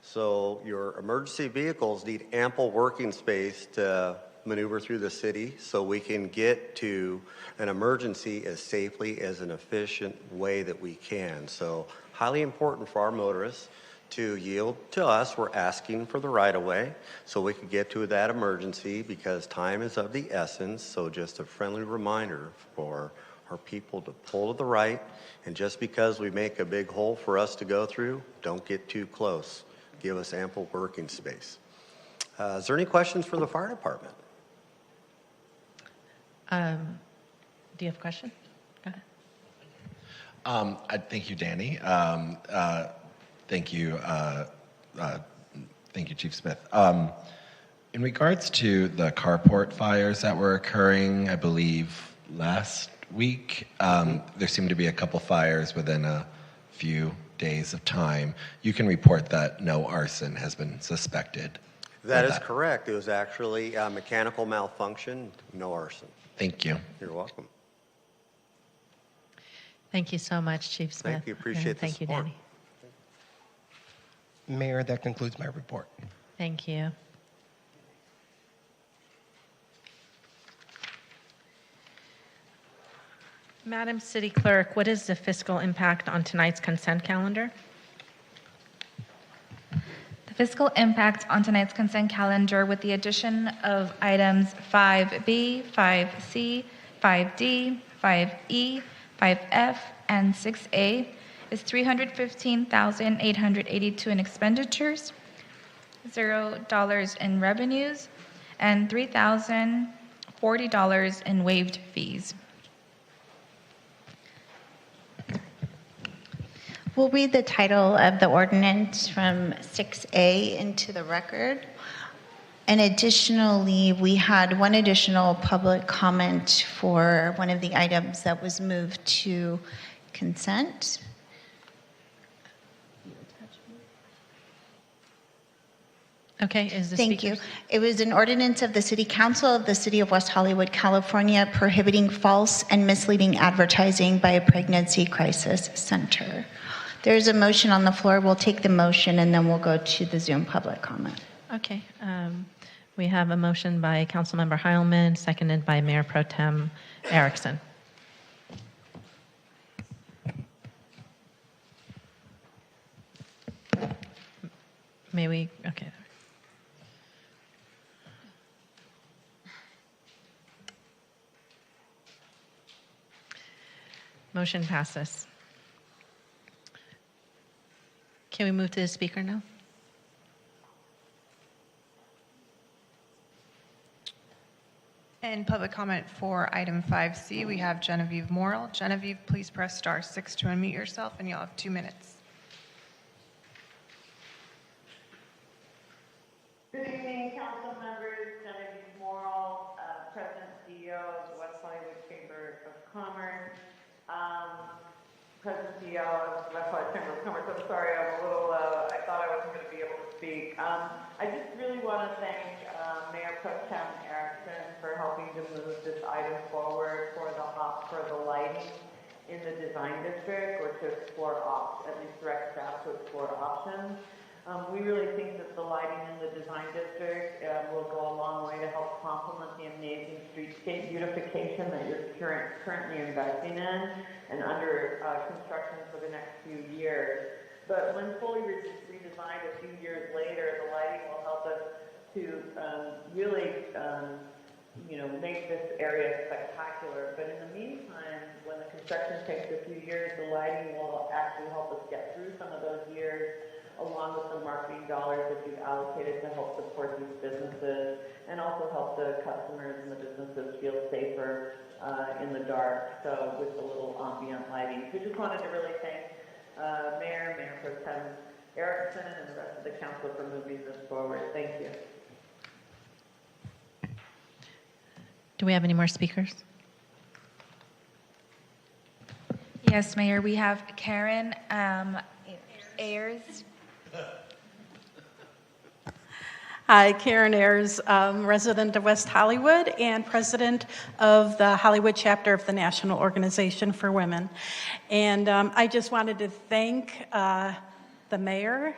So your emergency vehicles need ample working space to maneuver through the city so we can get to an emergency as safely as an efficient way that we can. So highly important for our motorists to yield to us. We're asking for the right-of-way so we can get to that emergency because time is of the essence. So just a friendly reminder for our people to pull to the right, and just because we make a big hole for us to go through, don't get too close. Give us ample working space. Is there any questions for the fire department? Do you have a question? Go ahead. Thank you, Danny. Thank you, Chief Smith. In regards to the carport fires that were occurring, I believe last week, there seemed to be a couple fires within a few days of time. You can report that no arson has been suspected. That is correct. It was actually a mechanical malfunction, no arson. Thank you. You're welcome. Thank you so much, Chief Smith. Thank you. Appreciate the Thank you, support. Danny. Mayor, that concludes my report. Thank you. Madam City Clerk, what is the fiscal impact on tonight's consent calendar? The fiscal impact on tonight's consent calendar with the addition of items 5B, 5C, 5D, 5E, 5F, and 6A is $315,882 in expenditures, $0 in revenues, and $3,040 in waived fees. We'll read the title of the ordinance from 6A into the record. And additionally, we had one additional public comment for one of the items that was moved to consent. Okay, is the Thank speaker? you. It was an ordinance of the City Council of the City of West Hollywood, California, prohibiting false and misleading advertising by a pregnancy crisis center. There's a motion on the floor. We'll take the motion and then we'll go to the Zoom public comment. Okay. We have a motion by Councilmember Heilman, seconded by Mayor Pro Tem Erickson. May we? Okay. Motion passes. Can we move to the speaker now? And public comment for item 5C, we have Genevieve Morrill. Genevieve, please press *6 to unmute yourself, and you'll have 2 minutes. Good evening, council members. Genevieve Morrill, President and CEO of the West Hollywood Chamber of Commerce. President and CEO of the West Hollywood Chamber of Commerce. I'm sorry, I'm a little, I thought I wasn't going to be able to speak. I just really want to thank Mayor Pro Tem Erickson for helping to move this item forward for the lighting in the design district, or to explore at least direct staff to explore options. We really think that the lighting in the design district will go a long way to help complement the amazing streetscape beautification that you're currently investing in and under construction for the next few years. But when fully redesigned a few years later, the lighting will help us to really, make this area spectacular. But in the meantime, when the construction takes a few years, the lighting will actually help us get through some of those years, along with the marketing dollars that you've allocated to help support these businesses and also help the customers and the businesses feel safer in the dark, so with the little ambient lighting. So just wanted to really thank Mayor Pro Tem Erickson and the rest of the council for moving this forward. Thank you. Do we have any more speakers? Yes, Mayor, we have Karen Ayers. Hi, Karen Ayers, resident of West Hollywood and president of the Hollywood chapter of the National Organization for Women. And I just wanted to thank the Mayor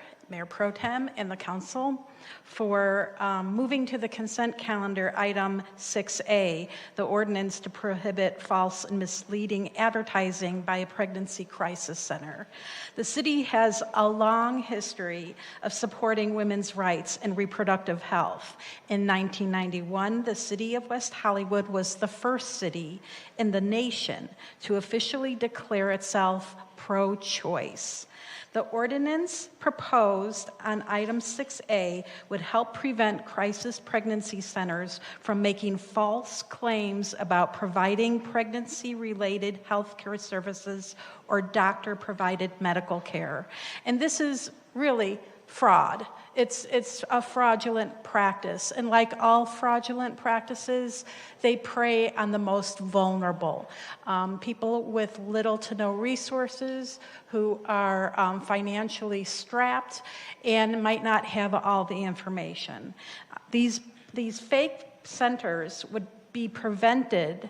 Pro Tem, and the council for moving to the consent calendar item 6A, the ordinance to prohibit false and misleading advertising by a pregnancy crisis center. The city has a long history of supporting women's rights and reproductive health. In 1991, the city of West Hollywood was the first city in the nation to officially declare itself pro-choice. The ordinance proposed on item 6A would help prevent crisis pregnancy centers from making false claims about providing pregnancy-related health care services or doctor-provided medical care. And this is really fraud. It's a fraudulent practice. And like all fraudulent practices, they prey on the most vulnerable. People with little to no resources who are financially strapped and might not have all the information. These fake centers would be prevented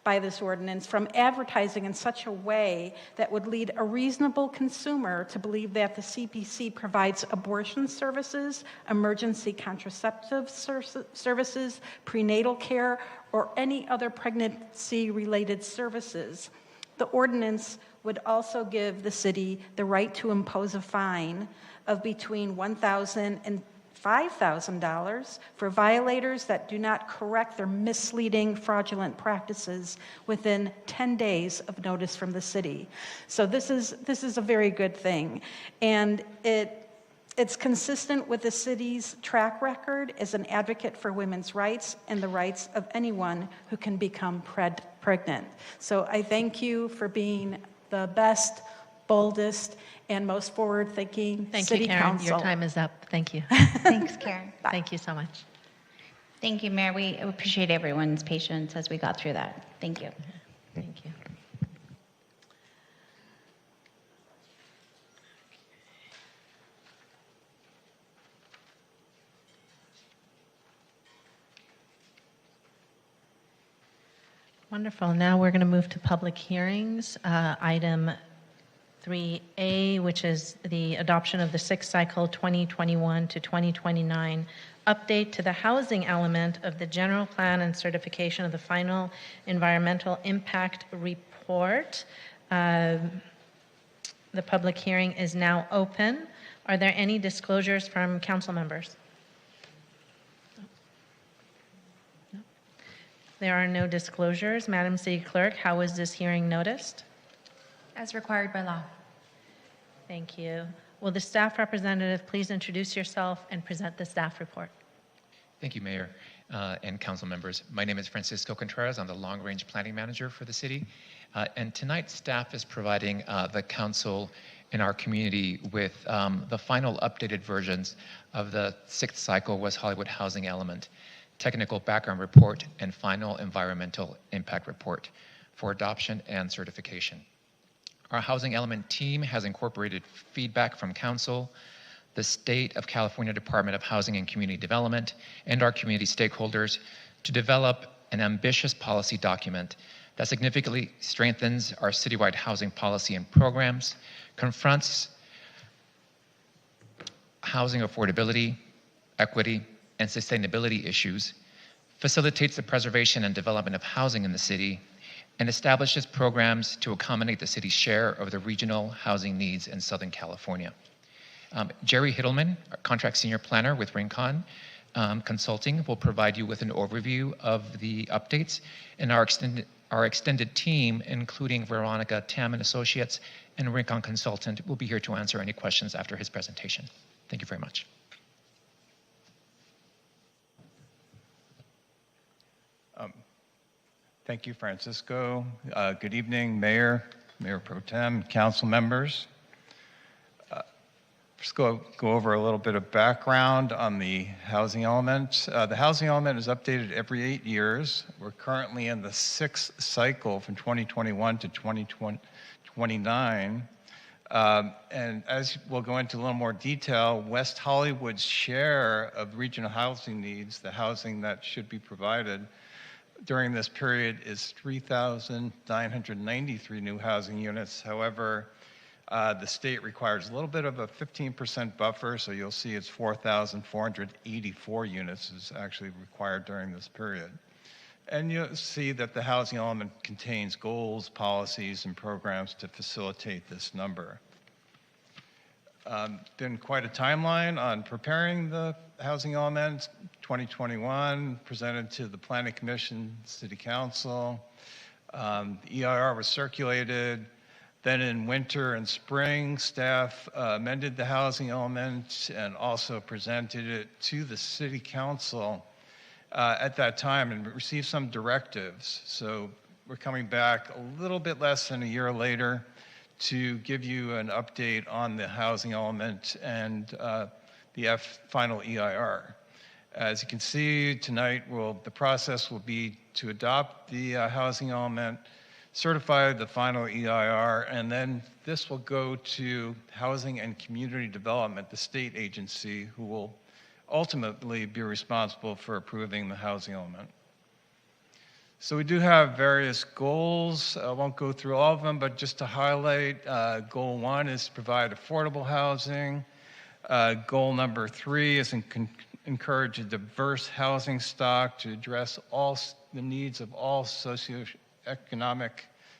by this ordinance from advertising in such a way that would lead a reasonable consumer to believe that the CPC provides abortion services, emergency contraceptive services, prenatal care, or any other pregnancy-related services. The ordinance would also give the city the right to impose a fine of between $1,000 and $5,000 for violators that do not correct their misleading, fraudulent practices within 10 days of notice from the city. So this is a very good thing, and it's consistent with the city's track record as an advocate for women's rights and the rights of anyone who can become pregnant. So I thank you for being the best, boldest, and most forward-thinking city you, Karen. council. Your time is up. Thank you. Thanks, Karen. Thank you so much. Thank you, Mayor. We appreciate everyone's patience as we got through that. Thank you. Thank you. Wonderful. Now we're going to move to public hearings. Item 3A, which is the adoption of the sixth cycle 2021 to 2029 update to the housing element of the general plan and certification of the final environmental impact report. The public hearing is now open. Are there any disclosures from council members? No. There are no disclosures. Madam City Clerk, how was this hearing noticed? As required by law. Thank you. Will the staff representative please introduce yourself and present the staff report? Thank you, Mayor and council members. My name is Francisco Contreras. I'm the long-range planning manager for the city. And tonight, staff is providing the council and our community with the final updated versions of the sixth cycle West Hollywood housing element, technical background report, and final environmental impact report for adoption and certification. Our housing element team has incorporated feedback from council, the State of California Department of Housing and Community Development, and our community stakeholders to develop an ambitious policy document that significantly strengthens our citywide housing policy and programs, confronts housing affordability, equity, and sustainability issues, facilitates the preservation and development of housing in the city, and establishes programs to accommodate the city's share of the regional housing needs in Southern California. Jerry Hittleman, our contract senior planner with Rincon Consulting, will provide you with an overview of the updates, and our extended team, including Veronica Tam and Associates and Rincon Consultant, will be here to answer any questions after his presentation. Thank you very much. Thank you, Francisco. Good evening, Mayor, Mayor Pro Tem, council members. Just go over a little bit of background on the housing element. The housing element is updated every 8 years. We're currently in the sixth cycle from 2021 to 2029. And as we'll go into a little more detail, West Hollywood's share of regional housing needs, the housing that should be provided during this period, is 3,993 new housing units. However, the state requires a little bit of a 15% buffer, so you'll see it's 4,484 units is actually required during this period. And you'll see that the housing element contains goals, policies, and programs to facilitate this number. Been quite a timeline on preparing the housing element. 2021, presented to the Planning Commission, City Council. The EIR was circulated. Then in winter and spring, staff amended the housing element and also presented it to the City Council at that time and received some directives. So we're coming back a little bit less than a year later to give you an update on the housing element and the final EIR. As you can see tonight, the process will be to adopt the housing element, certify the final EIR, and then this will go to Housing and Community Development, the state agency, who will ultimately be responsible for approving the housing element. So we do have various goals. I won't go through all of them, but just to highlight, goal 1 is to provide affordable housing. Goal number 3 is encourage a diverse housing stock to address all the needs of all socioeconomic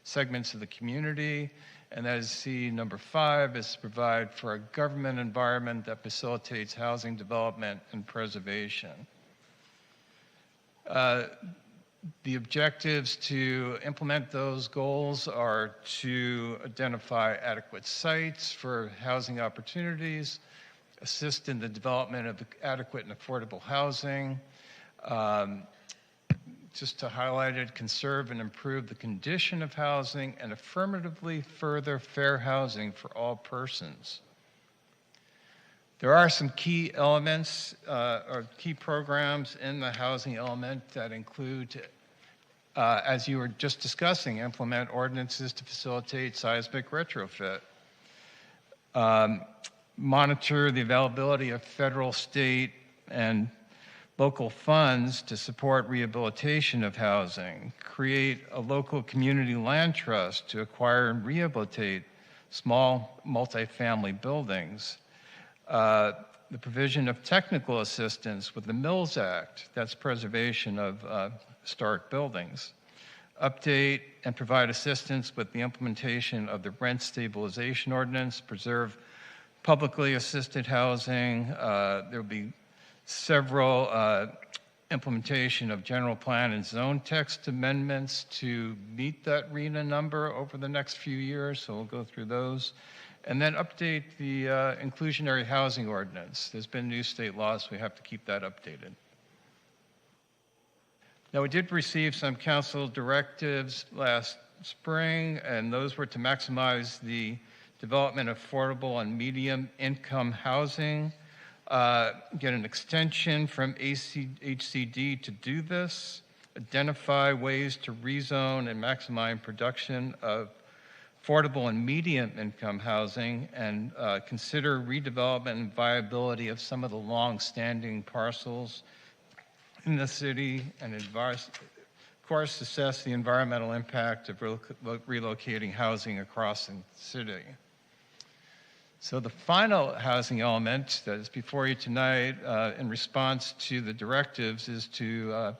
segments of the community. And as C number 5 is to provide for a government environment that facilitates housing development and preservation. The objectives to implement those goals are to identify adequate sites for housing opportunities, assist in the development of adequate and affordable housing, just to highlight it, conserve and improve the condition of housing, and affirmatively further fair housing for all persons. There are some key elements or key programs in the housing element that include, as you were just discussing, implement ordinances to facilitate seismic retrofit, monitor the availability of federal, state, and local funds to support rehabilitation of housing, create a local community land trust to acquire and rehabilitate small multifamily buildings, the provision of technical assistance with the Mills Act, that's preservation of historic buildings, update and provide assistance with the implementation of the rent stabilization ordinance, preserve publicly assisted housing. There will be several implementation of general plan and zone text amendments to meet that RENA number over the next few years, so we'll go through those. And then update the inclusionary housing ordinance. There's been new state laws, so we have to keep that updated. Now, we did receive some council directives last spring, and those were to maximize the development of affordable and medium income housing, get an extension from HCD to do this, identify ways to rezone and maximize production of affordable and medium income housing, and consider redevelopment and viability of some of the long-standing parcels in the city, and advise, of course, assess the environmental impact of relocating housing across the city. So the final housing element that is before you tonight in response to the directives is to,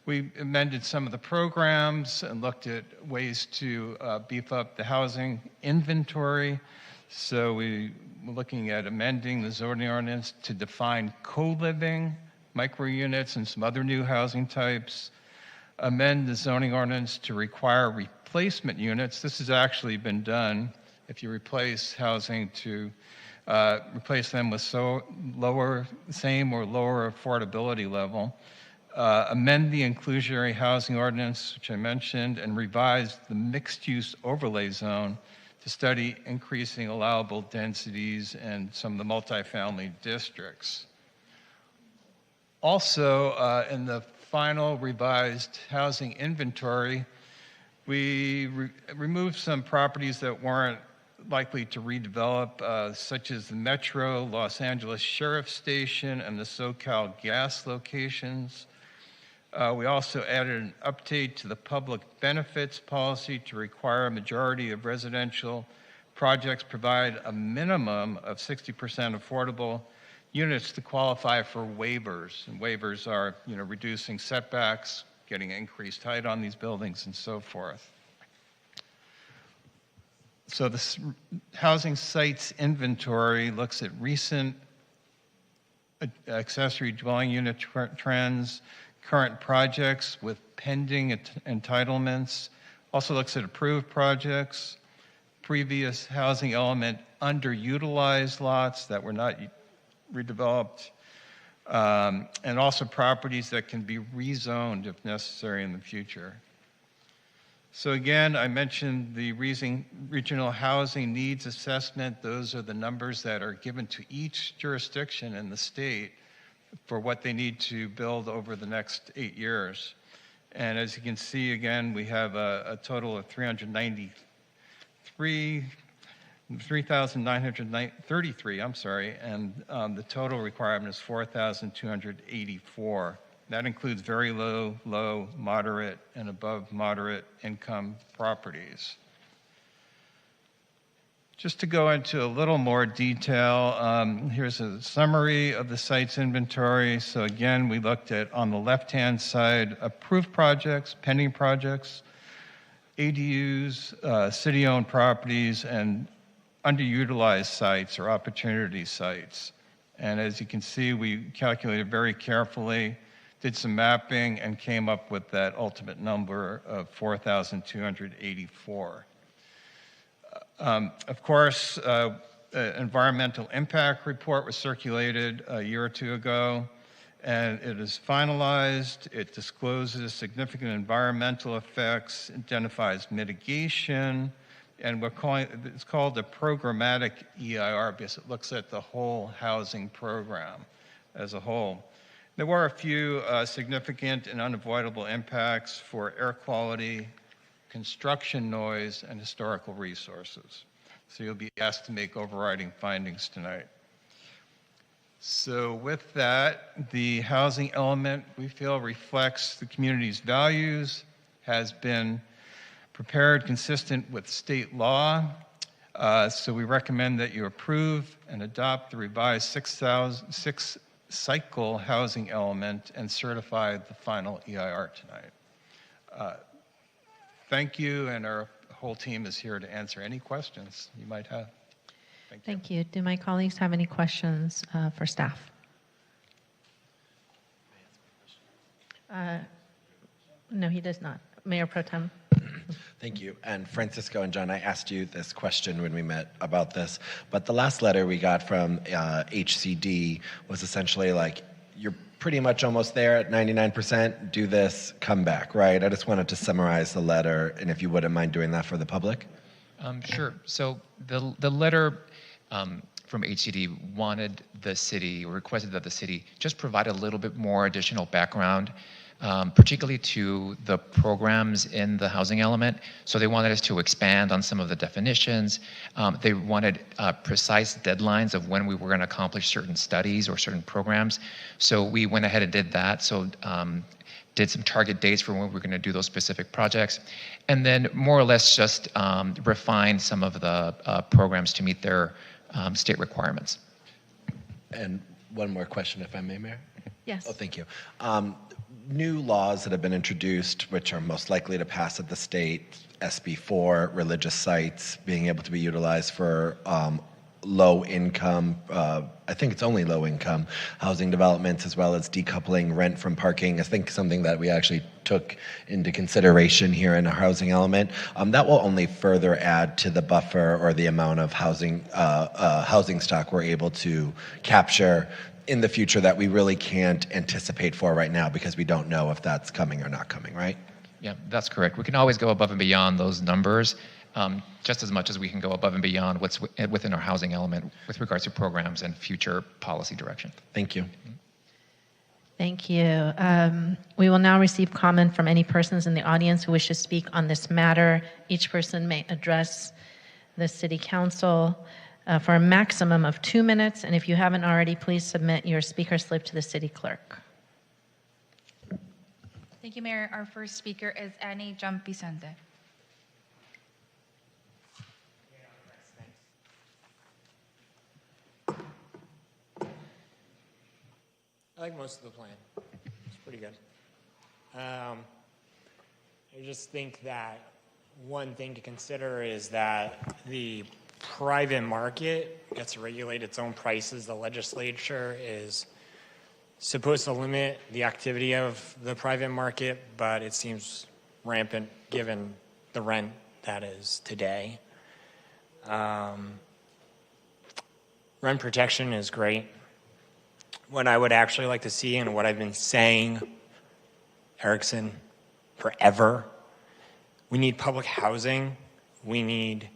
we amended some of the programs and looked at ways to beef up the housing inventory. So we're looking at amending the zoning ordinance to define co-living, micro-units, and some other new housing types. Amend the zoning ordinance to require replacement units. This has actually been done. If you replace housing, to replace them with same or lower affordability level. Amend the inclusionary housing ordinance, which I mentioned, and revise the mixed-use overlay zone to study increasing allowable densities in some of the multifamily districts. Also, in the final revised housing inventory, we removed some properties that weren't likely to redevelop, such as the Metro, Los Angeles Sheriff Station, and the SoCal gas locations. We also added an update to the public benefits policy to require a majority of residential projects provide a minimum of 60% affordable units to qualify for waivers. And waivers are, reducing setbacks, getting increased height on these buildings, and so forth. So this housing sites inventory looks at recent accessory dwelling unit trends, current projects with pending entitlements, also looks at approved projects, previous housing element underutilized lots that were not redeveloped, and also properties that can be rezoned if necessary in the future. So again, I mentioned the regional housing needs assessment. Those are the numbers that are given to each jurisdiction in the state for what they need to build over the next 8 years. And as you can see, again, we have a total of 3,933, I'm sorry, and the total requirement is 4,284. That includes very low, low, moderate, and above moderate income properties. Just to go into a little more detail, here's a summary of the site's inventory. So again, we looked at, on the left-hand side, approved projects, pending projects, ADUs, city-owned properties, and underutilized sites or opportunity sites. And as you can see, we calculated very carefully, did some mapping, and came up with that ultimate number of 4,284. Of course, environmental impact report was circulated a year or two ago, and it is finalized. It discloses significant environmental effects, identifies mitigation, and it's called the programmatic EIR because it looks at the whole housing program as a whole. There were a few significant and unavoidable impacts for air quality, construction noise, and historical resources. So you'll be asked to make overriding findings tonight. So with that, the housing element, we feel, reflects the community's values, has been prepared consistent with state law. So we recommend that you approve and adopt the revised six-cycle housing element and certify the final EIR tonight. Thank you, and our whole team is here to answer any questions you might have. Thank you. Do my colleagues have any questions for staff? No, he does not. Mayor Pro Tem. Thank you. And Francisco and John, I asked you this question when we met about this, but the last letter we got from HCD was essentially like, you're pretty much almost there at 99%, do this, come back, right? I just wanted to summarize the letter, and if you wouldn't mind doing that for the public. Sure. So the letter from HCD wanted the city, or requested that the city just provide a little bit more additional background, particularly to the programs in the housing element. So they wanted us to expand on some of the definitions. They wanted precise deadlines of when we were going to accomplish certain studies or certain programs. So we went ahead and did that. So did some target dates for when we were going to do those specific projects. And then more or less just refine some of the programs to meet their state requirements. And one more question, if I may, Mayor? Yes. Oh, thank you. New laws that have been introduced, which are most likely to pass at the state, SB4, religious sites being able to be utilized for low income, I think it's only low income housing developments, as well as decoupling rent from parking. I think something that we actually took into consideration here in our housing element. That will only further add to the buffer or the amount of housing stock we're able to capture in the future that we really can't anticipate for right now because we don't know if that's coming or not coming, right? Yeah, that's correct. We can always go above and beyond those numbers, just as much as we can go above and beyond what's within our housing element with regards to programs and future policy direction. Thank you. Thank you. We will now receive comment from any persons in the audience who wish to speak on this matter. Each person may address the City Council for a maximum of 2 minutes, and if you haven't already, please submit your speaker slip to the City Clerk. Thank you, Mayor. Our first speaker is Annie Jump Vicente. I like most of the plan. It's pretty good. I just think that one thing to consider is that the private market gets to regulate its own prices. The legislature is supposed to limit the activity of the private market, but it seems rampant given the rent that is today. Rent protection is great. What I would actually like to see, and what I've been saying, Erickson, forever, We need public housing. We need,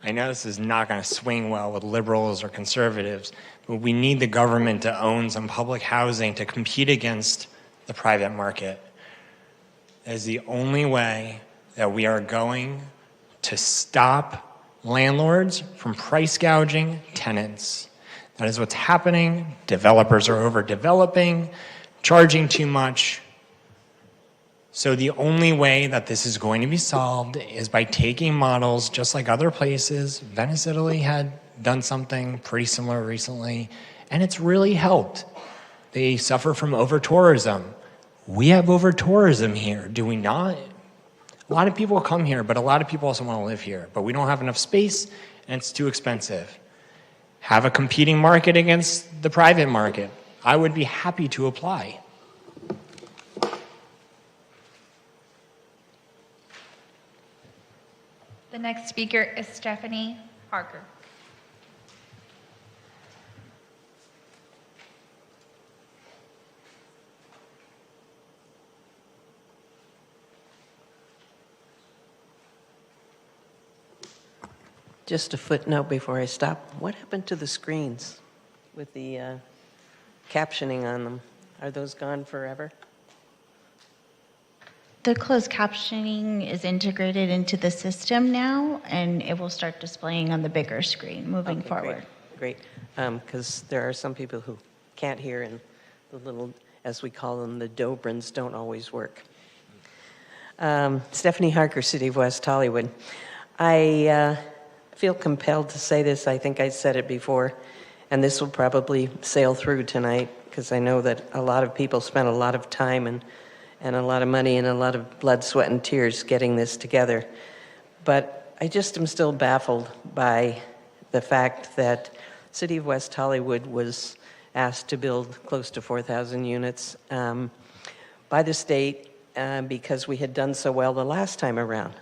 I know this is not going to swing well with liberals or conservatives, but we need the government to own some public housing to compete against the private market. That is the only way that we are going to stop landlords from price gouging tenants. That is what's happening. Developers are overdeveloping, charging too much. So the only way that this is going to be solved is by taking models just like other places. Venice, Italy had done something pretty similar recently, and it's really helped. They suffer from over-tourism. We have over-tourism here, do we not? A lot of people come here, but a lot of people also want to live here. But we don't have enough space, and it's too expensive. Have a competing market against the private market. I would be happy to apply. The next speaker is Stephanie Harker. Just a footnote before I stop. What happened to the screens with the captioning on them? Are those gone forever? The closed captioning is integrated into the system now, and it will start displaying on the bigger screen moving forward. Great, because there are some people who can't hear, and the little, as we call them, the Dobrins don't always work. Stephanie Harker, City of West Hollywood. I feel compelled to say this. I think I said it before, and this will probably sail through tonight, because I know that a lot of people spent a lot of time and a lot of money and a lot of blood, sweat, and tears getting this together. But I just am still baffled by the fact that City of West Hollywood was asked to build close to 4,000 units by the state because we had done so well the last time around.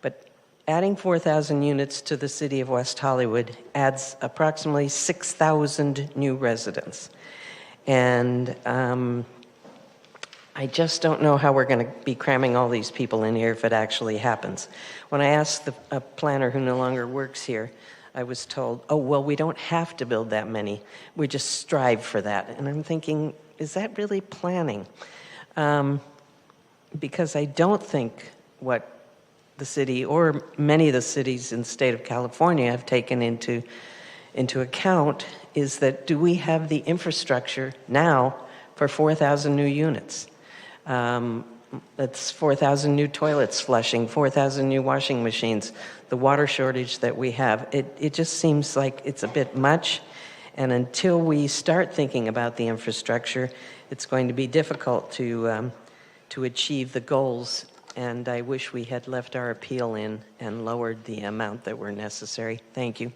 But adding 4,000 units to the City of West Hollywood adds approximately 6,000 new residents. And I just don't know how we're going to be cramming all these people in here if it actually happens. When I asked a planner who no longer works here, I was told, oh, well, we don't have to build that many. We just strive for that. And I'm thinking, is that really planning? Because I don't think what the city or many of the cities in the state of California have taken into account is that do we have the infrastructure now for 4,000 new units? That's 4,000 new toilets flushing, 4,000 new washing machines, the water shortage that we have. It just seems like it's a bit much. And until we start thinking about the infrastructure, it's going to be difficult to achieve the goals. And I wish we had left our appeal in and lowered the amount that were necessary. Thank you.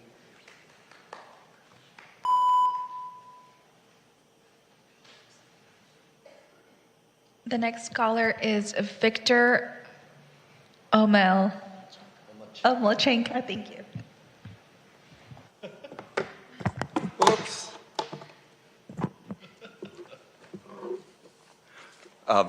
The next scholar is Victor Omelchenko. Thank you. Whoops.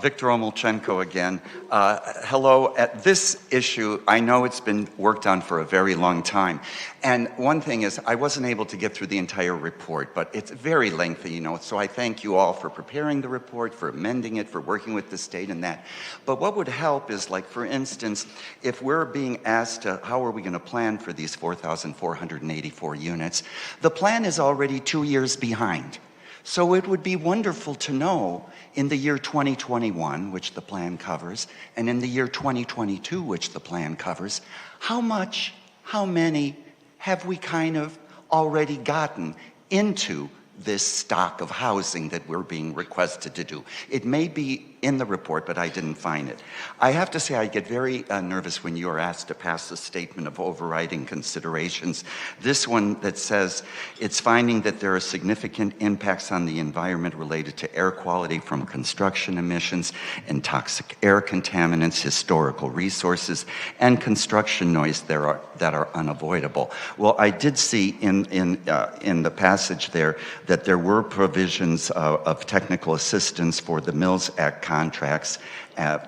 Victor Omelchenko again. Hello. This issue, I know it's been worked on for a very long time. And one thing is, I wasn't able to get through the entire report, but it's very lengthy, you know, so I thank you all for preparing the report, for amending it, for working with the state and that. But what would help is, like, for instance, if we're being asked to, how are we going to plan for these 4,484 units, the plan is already 2 years behind. So it would be wonderful to know in the year 2021, which the plan covers, and in the year 2022, which the plan covers, how much, how many have we kind of already gotten into this stock of housing that we're being requested to do. It may be in the report, but I didn't find it. I have to say I get very nervous when you're asked to pass a statement of overriding considerations. This one that says it's finding that there are significant impacts on the environment related to air quality from construction emissions and toxic air contaminants, historical resources, and construction noise that are unavoidable. Well, I did see in the passage there that there were provisions of technical assistance for the Mills Act contracts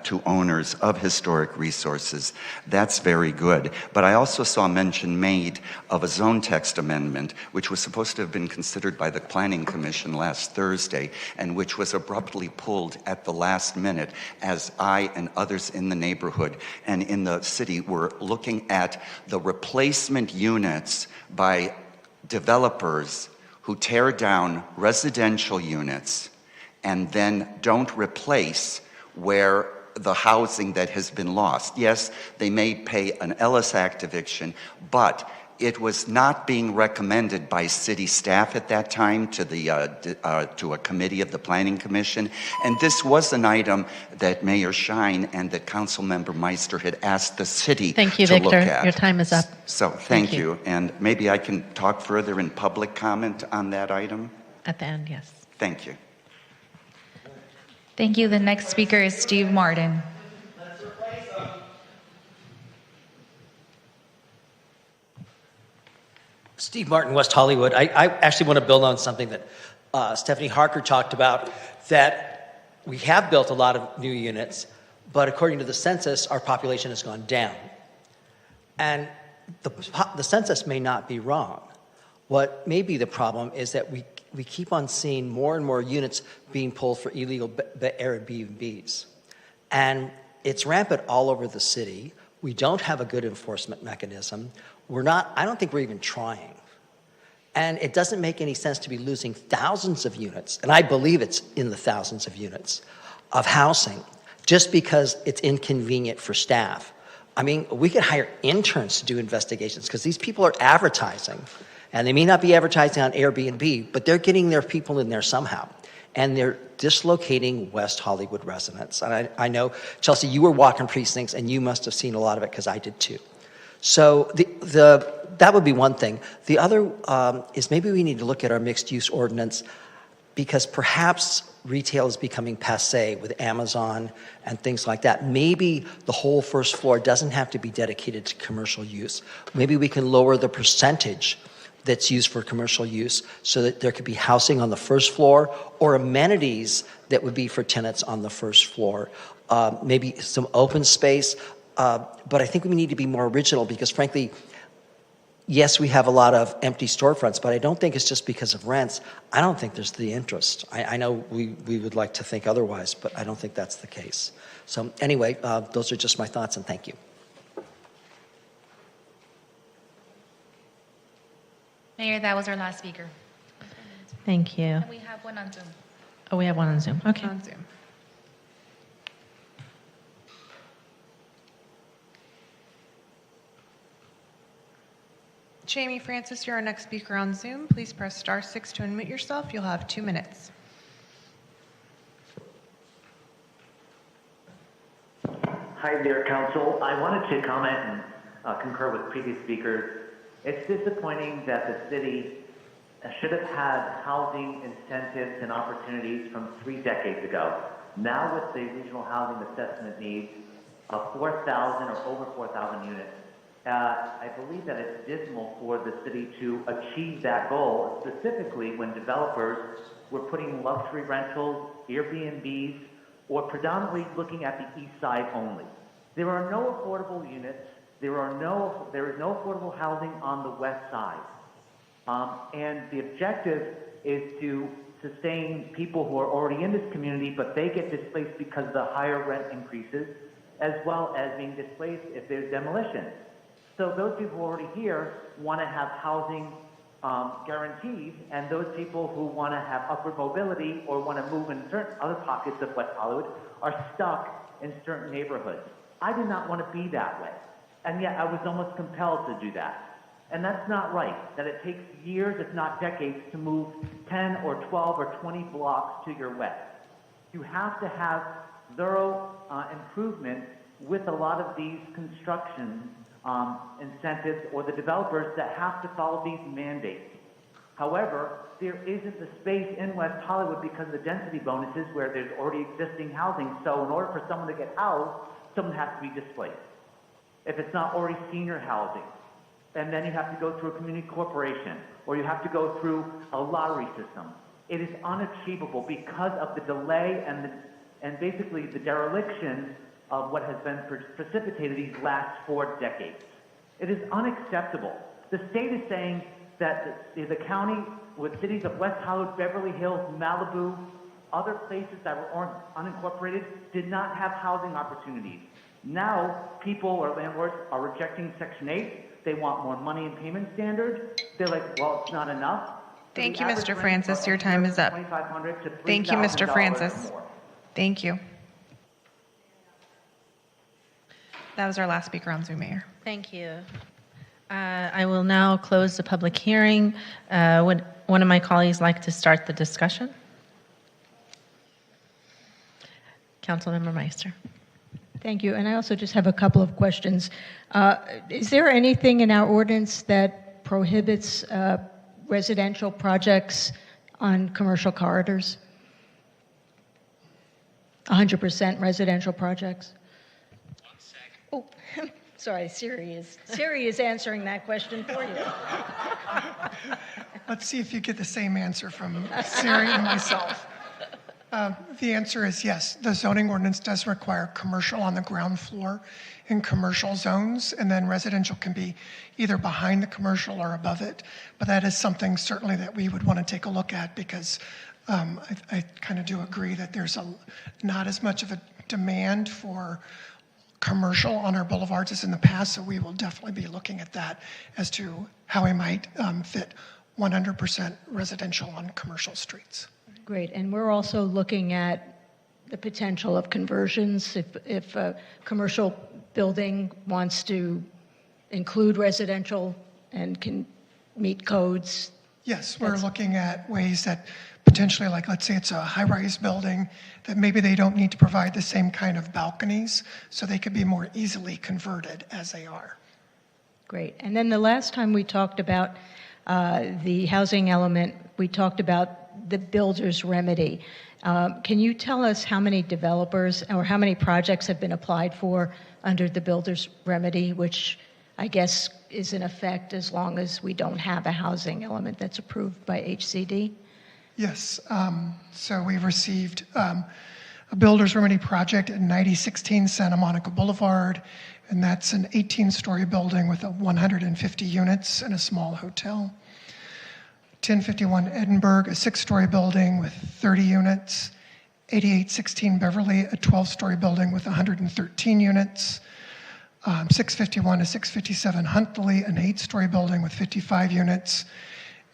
to owners of historic resources. That's very good. But I also saw mention made of a zone text amendment, which was supposed to have been considered by the Planning Commission last Thursday, and which was abruptly pulled at the last minute as I and others in the neighborhood and in the city were looking at the replacement units by developers who tear down residential units and then don't replace where the housing that has been lost. Yes, they may pay an Ellis Act eviction, but it was not being recommended by city staff at that time to a committee of the Planning Commission. And this was an item that Mayor Shine and that Councilmember Meister had asked the city to Thank you, look Victor. at. Your time is up. So thank you. And maybe I can talk further in public comment on that item? At the end, yes. Thank you. Thank you. The next speaker is Steve Martin. Steve Martin, West Hollywood. I actually want to build on something that Stephanie Harker talked about, that we have built a lot of new units, but according to the census, our population has gone down. And the census may not be wrong. What may be the problem is that we keep on seeing more and more units being pulled for illegal Airbnbs. And it's rampant all over the city. We don't have a good enforcement mechanism. I don't think we're even trying. And it doesn't make any sense to be losing thousands of units, and I believe it's in the thousands of units of housing, just because it's inconvenient for staff. I mean, we could hire interns to do investigations because these people are advertising, and they may not be advertising on Airbnb, but they're getting their people in there somehow. And they're dislocating West Hollywood residents. And I know, Chelsea, you were walking precincts, and you must have seen a lot of it because I did too. So that would be one thing. The other is maybe we need to look at our mixed-use ordinance, because perhaps retail is becoming passé with Amazon and things like that. Maybe the whole first floor doesn't have to be dedicated to commercial use. Maybe we can lower the percentage that's used for commercial use so that there could be housing on the first floor or amenities that would be for tenants on the first floor. Maybe some open space. But I think we need to be more original because, frankly, yes, we have a lot of empty storefronts, but I don't think it's just because of rents. I don't think there's the interest. I know we would like to think otherwise, but I don't think that's the case. So anyway, those are just my thoughts, and thank you. Mayor, that was our last speaker. Thank you. And we have one on Zoom. Oh, we have one on Zoom. Okay. On Zoom. Jamie Francis, you're our next speaker on Zoom. Please press *6 to unmute yourself. You'll have 2 minutes. Hi there, Council. I wanted to comment and concur with previous speakers. It's disappointing that the city should have had housing incentives and opportunities from 3 decades ago. Now with the regional housing assessment needs of 4,000 or over 4,000 units, I believe that it's dismal for the city to achieve that goal, specifically when developers were putting luxury rentals, Airbnbs, or predominantly looking at the east side only. There are no affordable units. There is no affordable housing on the west side. And the objective is to sustain people who are already in this community, but they get displaced because of the higher rent increases, as well as being displaced if there's demolition. So those people who are already here want to have housing guarantees, and those people who want to have upward mobility or want to move in certain other pockets of West Hollywood are stuck in certain neighborhoods. I did not want to be that way, and yet I was almost compelled to do that. And that's not right, that it takes years, if not decades, to move 10 or 12 or 20 blocks to your west. You have to have thorough improvement with a lot of these construction incentives or the developers that have to follow these mandates. However, there isn't the space in West Hollywood because of the density bonuses where there's already existing housing. So in order for someone to get housed, someone has to be displaced. If it's not already senior housing, and then you have to go through a community corporation, or you have to go through a lottery system. It is unachievable because of the delay and and basically the dereliction of what has been precipitated these last 4 decades. It is unacceptable. The state is saying that the county with cities of West Hollywood, Beverly Hills, Malibu, other places that were unincorporated did not have housing opportunities. Now, people or landlords are rejecting Section 8. They want more money in payment standards. They're like, well, it's not enough. Thank you, Mr. Francis. Your time is up. Thank you, Mr. Francis. Thank you. That was our last speaker on Zoom, Mayor. Thank you. I will now close the public hearing. Would one of my colleagues like to start the discussion? Councilmember Meister. Thank you. And I also just have a couple of questions. Is there anything in our ordinance that prohibits residential projects on commercial corridors? 100% residential projects? Oh, sorry, Siri is answering that question for you. Let's see if you get the same answer from Siri and myself. The answer is yes. The zoning ordinance does require commercial on the ground floor in commercial zones, and then residential can be either behind the commercial or above it. But that is something certainly that we would want to take a look at, because I kind of do agree that there's not as much of a demand for commercial on our boulevards as in the past, so we will definitely be looking at that as to how we might fit 100% residential on commercial streets. Great. And we're also looking at the potential of conversions if a commercial building wants to include residential and can meet codes. Yes, we're looking at ways that potentially, like let's say it's a high-rise building, that maybe they don't need to provide the same kind of balconies, so they could be more easily converted as they are. Great. And then the last time we talked about the housing element, we talked about the builder's remedy. Can you tell us how many developers or how many projects have been applied for under the builder's remedy, which I guess is in effect as long as we don't have a housing element that's approved by HCD? Yes, so we've received a builder's remedy project at 9016 Santa Monica Boulevard, and that's an 18-story building with 150 units and a small hotel. 1051 Edinburgh, a 6-story building with 30 units. 8816 Beverly, a 12-story building with 113 units. 651 to 657 Huntley, an 8-story building with 55 units.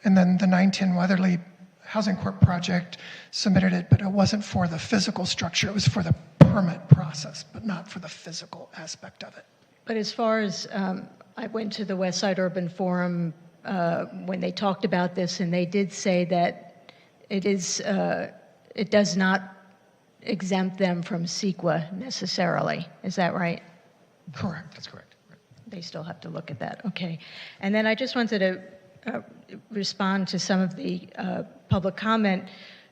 And then the 910 Weatherly Housing Corp project submitted it, but it wasn't for the physical structure, it was for the permit process, but not for the physical aspect of it. But as far as, I went to the West Side Urban Forum when they talked about this, and they did say that it does not exempt them from CEQA necessarily. Is that right? Correct. That's correct. They still have to look at that. Okay. And then I just wanted to respond to some of the public comment.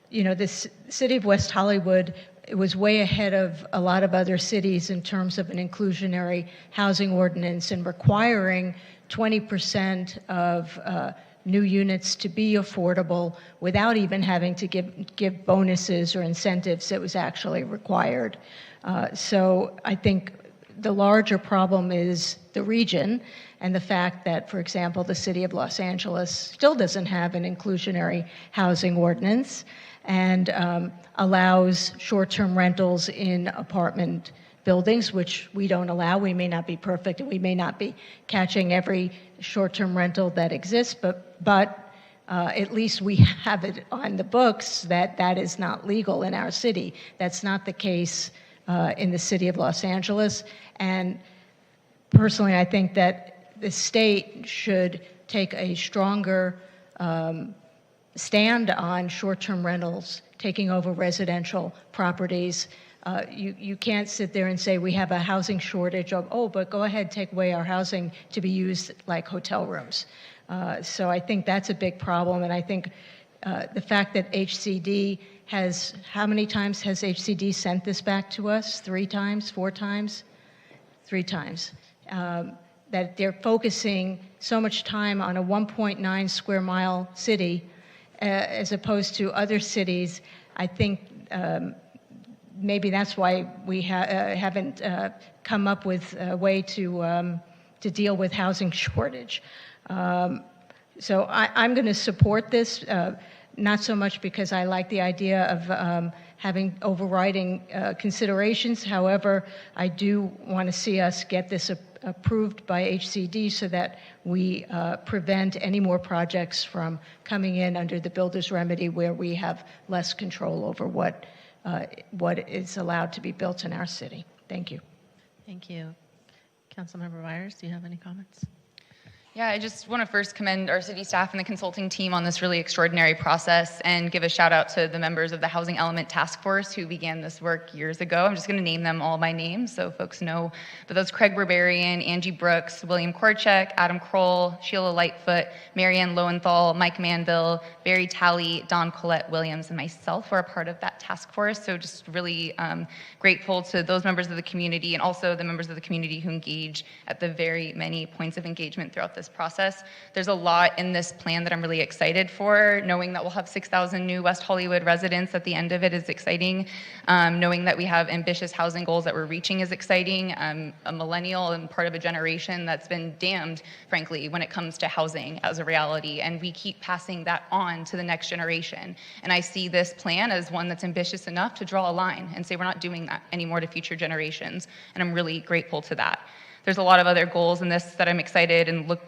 You know, this city of West Hollywood, it was way ahead of a lot of other cities in terms of an inclusionary housing ordinance and requiring 20% of new units to be affordable without even having to give bonuses or incentives that was actually required. So I think the larger problem is the region and the fact that, for example, the city of Los Angeles still doesn't have an inclusionary housing ordinance and allows short-term rentals in apartment buildings, which we don't allow. We may not be perfect and we may not be catching every short-term rental that exists, but at least we have it on the books that that is not legal in our city. That's not the case in the city of Los Angeles. And personally, I think that the state should take a stronger stand on short-term rentals, taking over residential properties. You can't sit there and say we have a housing shortage of, oh, but go ahead, take away our housing to be used like hotel rooms. So I think that's a big problem. And I think the fact that HCD has, how many times has HCD sent this back to us? 3 times, 4 times? 3 times. That they're focusing so much time on a 1.9 square mile city as opposed to other cities. I think maybe that's why we haven't come up with a way to deal with housing shortage. So I'm going to support this, not so much because I like the idea of having overriding considerations. However, I do want to see us get this approved by HCD so that we prevent any more projects from coming in under the builder's remedy where we have less control over what is allowed to be built in our city. Thank you. Thank you. Councilmember Myers, do you have any comments? Yeah, I just want to first commend our city staff and the consulting team on this really extraordinary process and give a shout out to the members of the Housing Element Task Force who began this work years ago. I'm just going to name them all by name so folks know. But those Craig Berberian, Angie Brooks, William Korchek, Adam Kroll, Sheila Lightfoot, Marianne Lowenthal, Mike Manville, Barry Talley, Don Collette Williams, and myself were a part of that task force. So just really grateful to those members of the community and also the members of the community who engage at the very many points of engagement throughout this process. There's a lot in this plan that I'm really excited for. Knowing that we'll have 6,000 new West Hollywood residents at the end of it is exciting. Knowing that we have ambitious housing goals that we're reaching is exciting. I'm a millennial and part of a generation that's been damned, frankly, when it comes to housing as a reality, and we keep passing that on to the next generation. And I see this plan as one that's ambitious enough to draw a line and say we're not doing that anymore to future generations, and I'm really grateful to that. There's a lot of other goals in this that I'm excited and look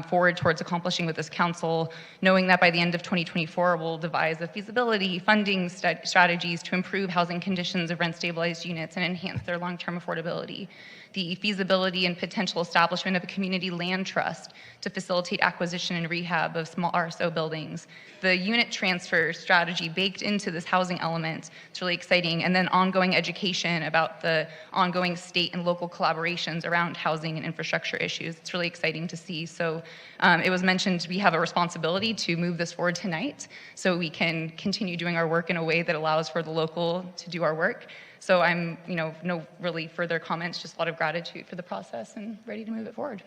forward towards accomplishing with this council, knowing that by the end of 2024, we'll devise a feasibility, funding strategies to improve housing conditions of rent-stabilized units and enhance their long-term affordability. The feasibility and potential establishment of a community land trust to facilitate acquisition and rehab of small RSO buildings. The unit transfer strategy baked into this housing element, it's really exciting. And then ongoing education about the ongoing state and local collaborations around housing and infrastructure issues. It's really exciting to see. So it was mentioned we have a responsibility to move this forward tonight so we can continue doing our work in a way that allows for the local to do our work. So I'm, no really further comments, just a lot of gratitude for the process and ready to move it forward.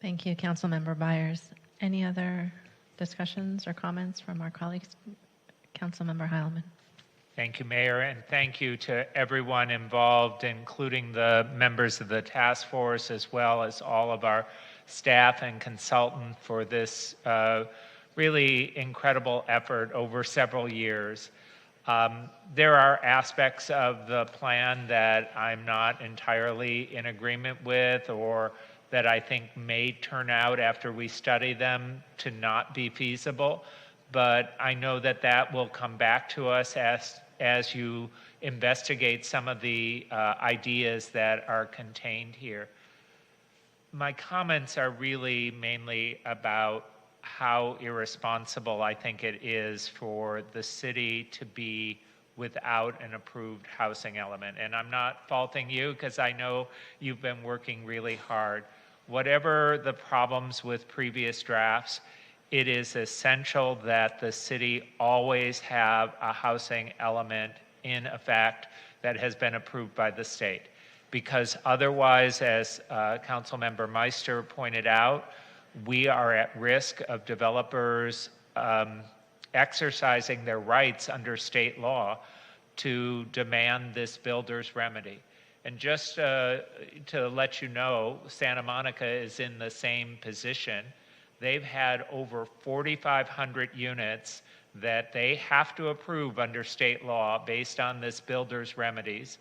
Thank you, Councilmember Byers. Any other discussions or comments from our colleagues? Councilmember Heilman. Thank you, Mayor, and thank you to everyone involved, including the members of the task force, as well as all of our staff and consultant for this really incredible effort over several years. There are aspects of the plan that I'm not entirely in agreement with or that I think may turn out after we study them to not be feasible, but I know that that will come back to us as you investigate some of the ideas that are contained here. My comments are really mainly about how irresponsible I think it is for the city to be without an approved housing element. And I'm not faulting you because I know you've been working really hard. Whatever the problems with previous drafts, it is essential that the city always have a housing element in effect that has been approved by the state. Because otherwise, as Councilmember Meister pointed out, we are at risk of developers exercising their rights under state law to demand this builder's remedy. And just to let you know, Santa Monica is in the same position. They've had over 4,500 units that they have to approve under state law based on this builder's remedies.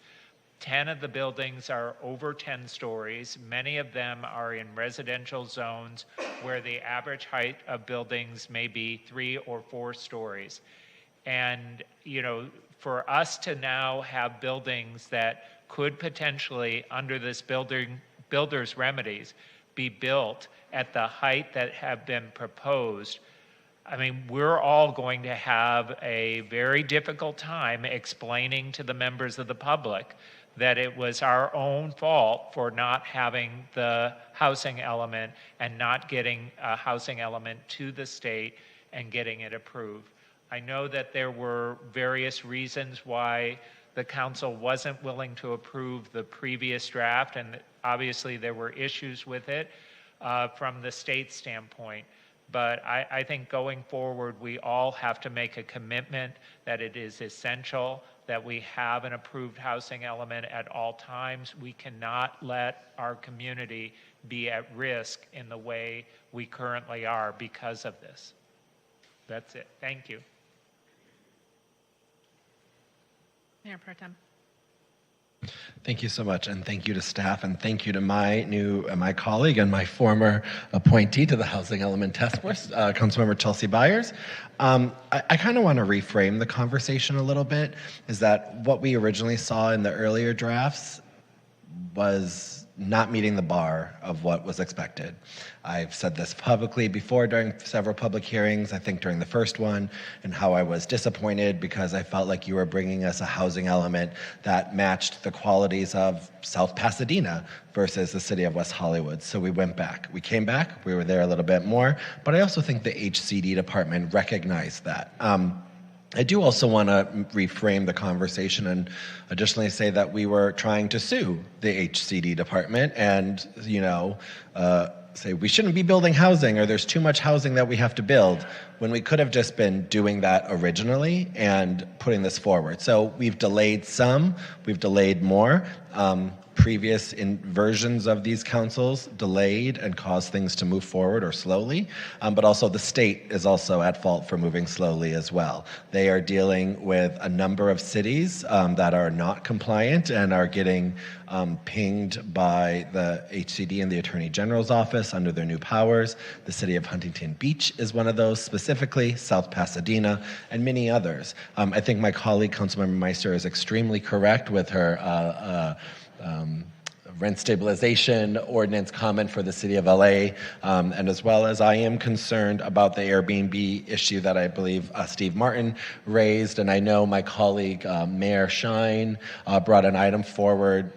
10 of the buildings are over 10 stories. Many of them are in residential zones where the average height of buildings may be 3 or 4 stories. And, for us to now have buildings that could potentially, under this builder's remedies, be built at the height that have been proposed, I mean, we're all going to have a very difficult time explaining to the members of the public that it was our own fault for not having the housing element and not getting a housing element to the state and getting it approved. I know that there were various reasons why the council wasn't willing to approve the previous draft, and obviously there were issues with it from the state standpoint. But I think going forward, we all have to make a commitment that it is essential that we have an approved housing element at all times. We cannot let our community be at risk in the way we currently are because of this. That's it. Thank you. Mayor Pro Tem. Thank you so much, and thank you to staff, and thank you to my colleague and my former appointee to the Housing Element Task Force, Councilmember Chelsea Byers. I kind of want to reframe the conversation a little bit, is that what we originally saw in the earlier drafts was not meeting the bar of what was expected. I've said this publicly before during several public hearings, I think during the first one, and how I was disappointed because I felt like you were bringing us a housing element that matched the qualities of South Pasadena versus the city of West Hollywood. So we went back. We came back, we were there a little bit more, but I also think the HCD department recognized that. I do also want to reframe the conversation and additionally say that we were trying to sue the HCD department and, say we shouldn't be building housing or there's too much housing that we have to build when we could have just been doing that originally and putting this forward. So we've delayed some, we've delayed more. Previous versions of these councils delayed and caused things to move forward or slowly, but also the state is also at fault for moving slowly as well. They are dealing with a number of cities that are not compliant and are getting pinged by the HCD and the Attorney General's office under their new powers. The city of Huntington Beach is one of those specifically, South Pasadena, and many others. I think my colleague, Councilmember Meister, is extremely correct with her rent stabilization ordinance comment for the city of LA, and as well as I am concerned about the Airbnb issue that I believe Steve Martin raised, and I know my colleague Mayor Shine brought an item forward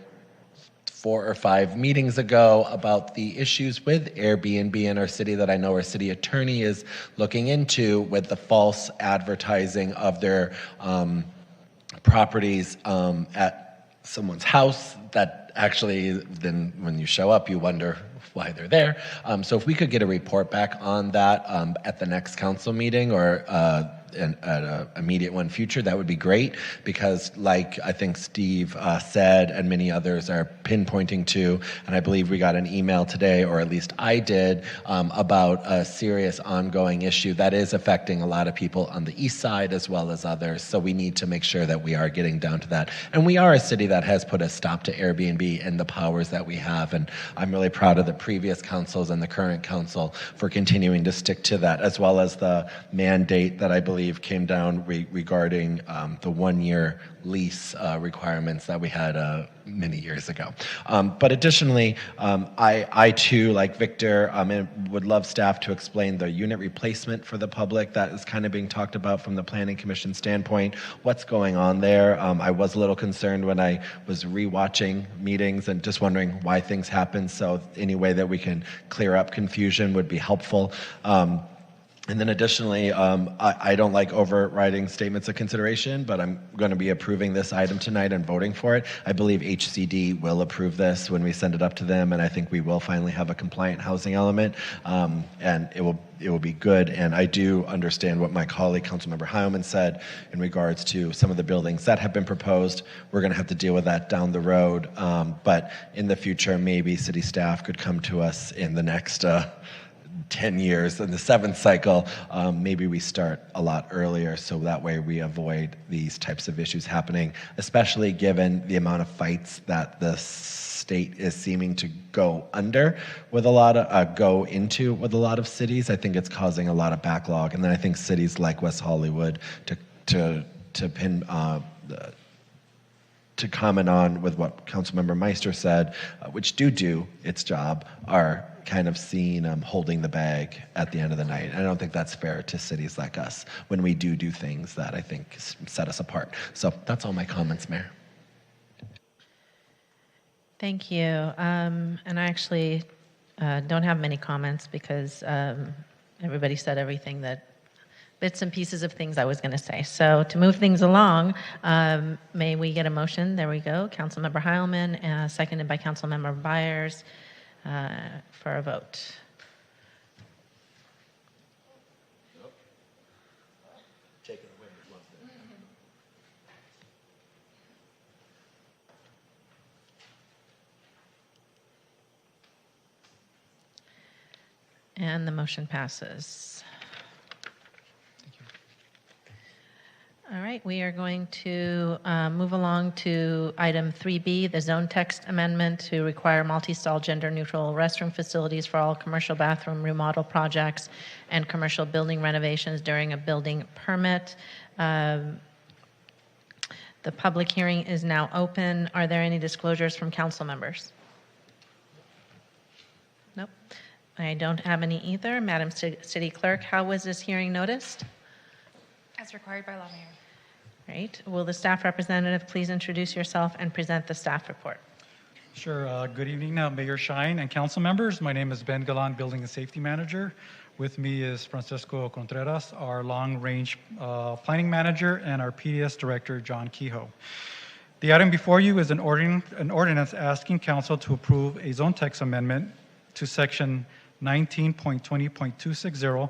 4 or 5 meetings ago about the issues with Airbnb in our city that I know our city attorney is looking into with the false advertising of their properties at someone's house that actually then when you show up you wonder why they're there. So if we could get a report back on that at the next council meeting or at an immediate one future, that would be great, because like I think Steve said and many others are pinpointing to, and I believe we got an email today, or at least I did, about a serious ongoing issue that is affecting a lot of people on the east side as well as others. So we need to make sure that we are getting down to that. And we are a city that has put a stop to Airbnb and the powers that we have, and I'm really proud of the previous councils and the current council for continuing to stick to that, as well as the mandate that I believe came down regarding the 1-year lease requirements that we had many years ago. But additionally, I too, like Victor, would love staff to explain the unit replacement for the public that is kind of being talked about from the Planning Commission standpoint. What's going on there? I was a little concerned when I was rewatching meetings and just wondering why things happen. So any way that we can clear up confusion would be helpful. And then additionally, I don't like overriding statements of consideration, but I'm going to be approving this item tonight and voting for it. I believe HCD will approve this when we send it up to them, and I think we will finally have a compliant housing element, and it will be good. And I do understand what my colleague, Councilmember Heilman, said in regards to some of the buildings that have been proposed. We're going to have to deal with that down the road, but in the future, maybe city staff could come to us in the next 10 years in the 7th cycle, maybe we start a lot earlier so that way we avoid these types of issues happening, especially given the amount of fights that the state is seeming to go under with a lot of with a lot of cities. I think it's causing a lot of backlog, and then I think cities like West Hollywood to comment on with what Councilmember Meister said, which do its job, are kind of seen holding the bag at the end of the night. I don't think that's fair to cities like us when we do things that I think set us apart. So that's all my comments, Mayor. Thank you. And I actually don't have many comments because everybody said everything that bits and pieces of things I was going to say. So to move things along, may we get a motion? There we go. Councilmember Heilman, seconded by Councilmember Byers for a vote. And the motion passes. All right, we are going to move along to item 3B, the zone text amendment to require multi-stall gender-neutral restroom facilities for all commercial bathroom remodel projects and commercial building renovations during a building permit. The public hearing is now open. Are there any disclosures from council members? Nope. I don't have any either. Madam City Clerk, how was this hearing noticed? As required by law, Mayor. Great. Will the staff representative please introduce yourself and present the staff report? Sure. Good evening, Mayor Shine and council members. My name is Ben Galan, Building and Safety Manager. With me is Francisco Contreras, our long-range planning manager, and our PDS director, John Kehoe. The item before you is an ordinance asking council to approve a zone text amendment to section 19.20.260,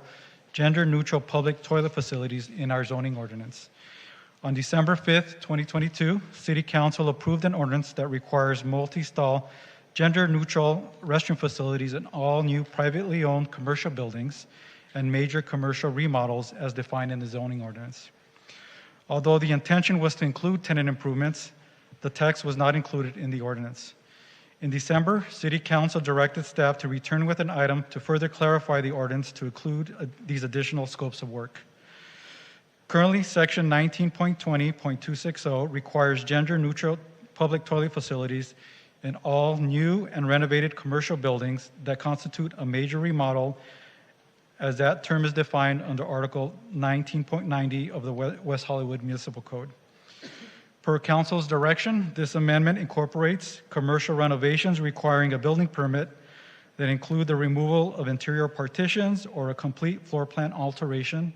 gender-neutral public toilet facilities in our zoning ordinance. On December 5th, 2022, City Council approved an ordinance that requires multi-stall, gender-neutral restroom facilities in all new privately owned commercial buildings and major commercial remodels as defined in the zoning ordinance. Although the intention was to include tenant improvements, the text was not included in the ordinance. In December, City Council directed staff to return with an item to further clarify the ordinance to include these additional scopes of work. Currently, section 19.20.260 requires gender-neutral public toilet facilities in all new and renovated commercial buildings that constitute a major remodel, as that term is defined under Article 19.90 of the West Hollywood Municipal Code. Per Council's direction, this amendment incorporates commercial renovations requiring a building permit that include the removal of interior partitions or a complete floor plan alteration,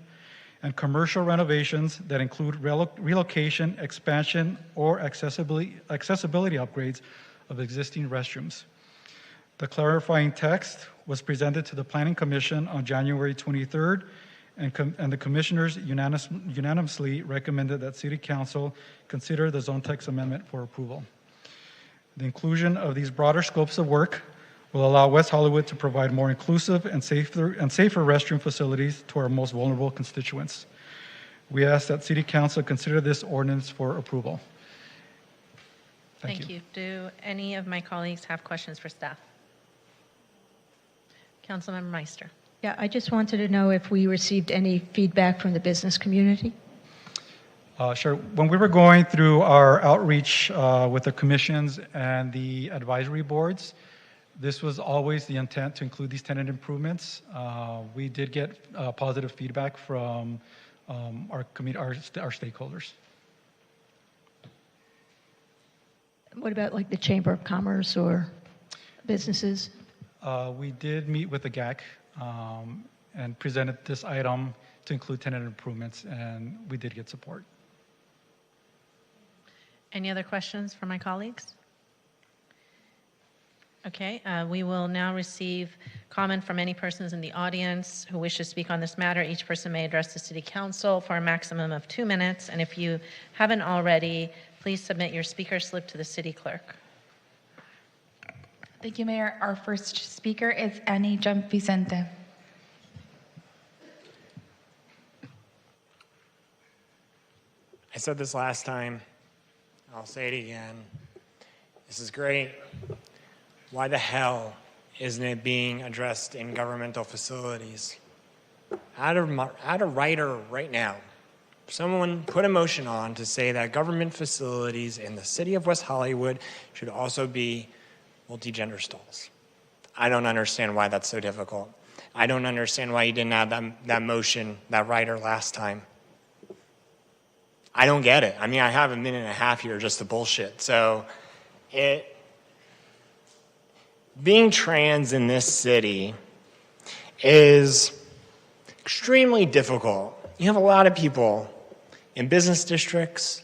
and commercial renovations that include relocation, expansion, or accessibility upgrades of existing restrooms. The clarifying text was presented to the Planning Commission on January 23rd, and the commissioners unanimously recommended that City Council consider the zone text amendment for approval. The inclusion of these broader scopes of work will allow West Hollywood to provide more inclusive and safer restroom facilities to our most vulnerable constituents. We ask that City Council consider this ordinance for approval. Thank you. Do any of my colleagues have questions for staff? Councilmember Meister. Yeah, I just wanted to know if we received any feedback from the business community. Sure. When we were going through our outreach with the commissions and the advisory boards, this was always the intent to include these tenant improvements. We did get positive feedback from our stakeholders. What about like the Chamber of Commerce or businesses? We did meet with the GAC and presented this item to include tenant improvements, and we did get support. Any other questions from my colleagues? Okay, we will now receive comment from any persons in the audience who wish to speak on this matter. Each person may address the City Council for a maximum of 2 minutes, and if you haven't already, please submit your speaker slip to the City Clerk. Thank you, Mayor. Our first speaker is Annie Jump Vicente. I said this last time, I'll say it again. This is great. Why the hell isn't it being addressed in governmental facilities? Add a writer right now. Someone put a motion on to say that government facilities in the city of West Hollywood should also be multi-gender stalls. I don't understand why that's so difficult. I don't understand why you didn't add that motion, that writer last time. I don't get it. I mean, I have a minute and a half here just to bullshit. So being trans in this city is extremely difficult. You have a lot of people in business districts,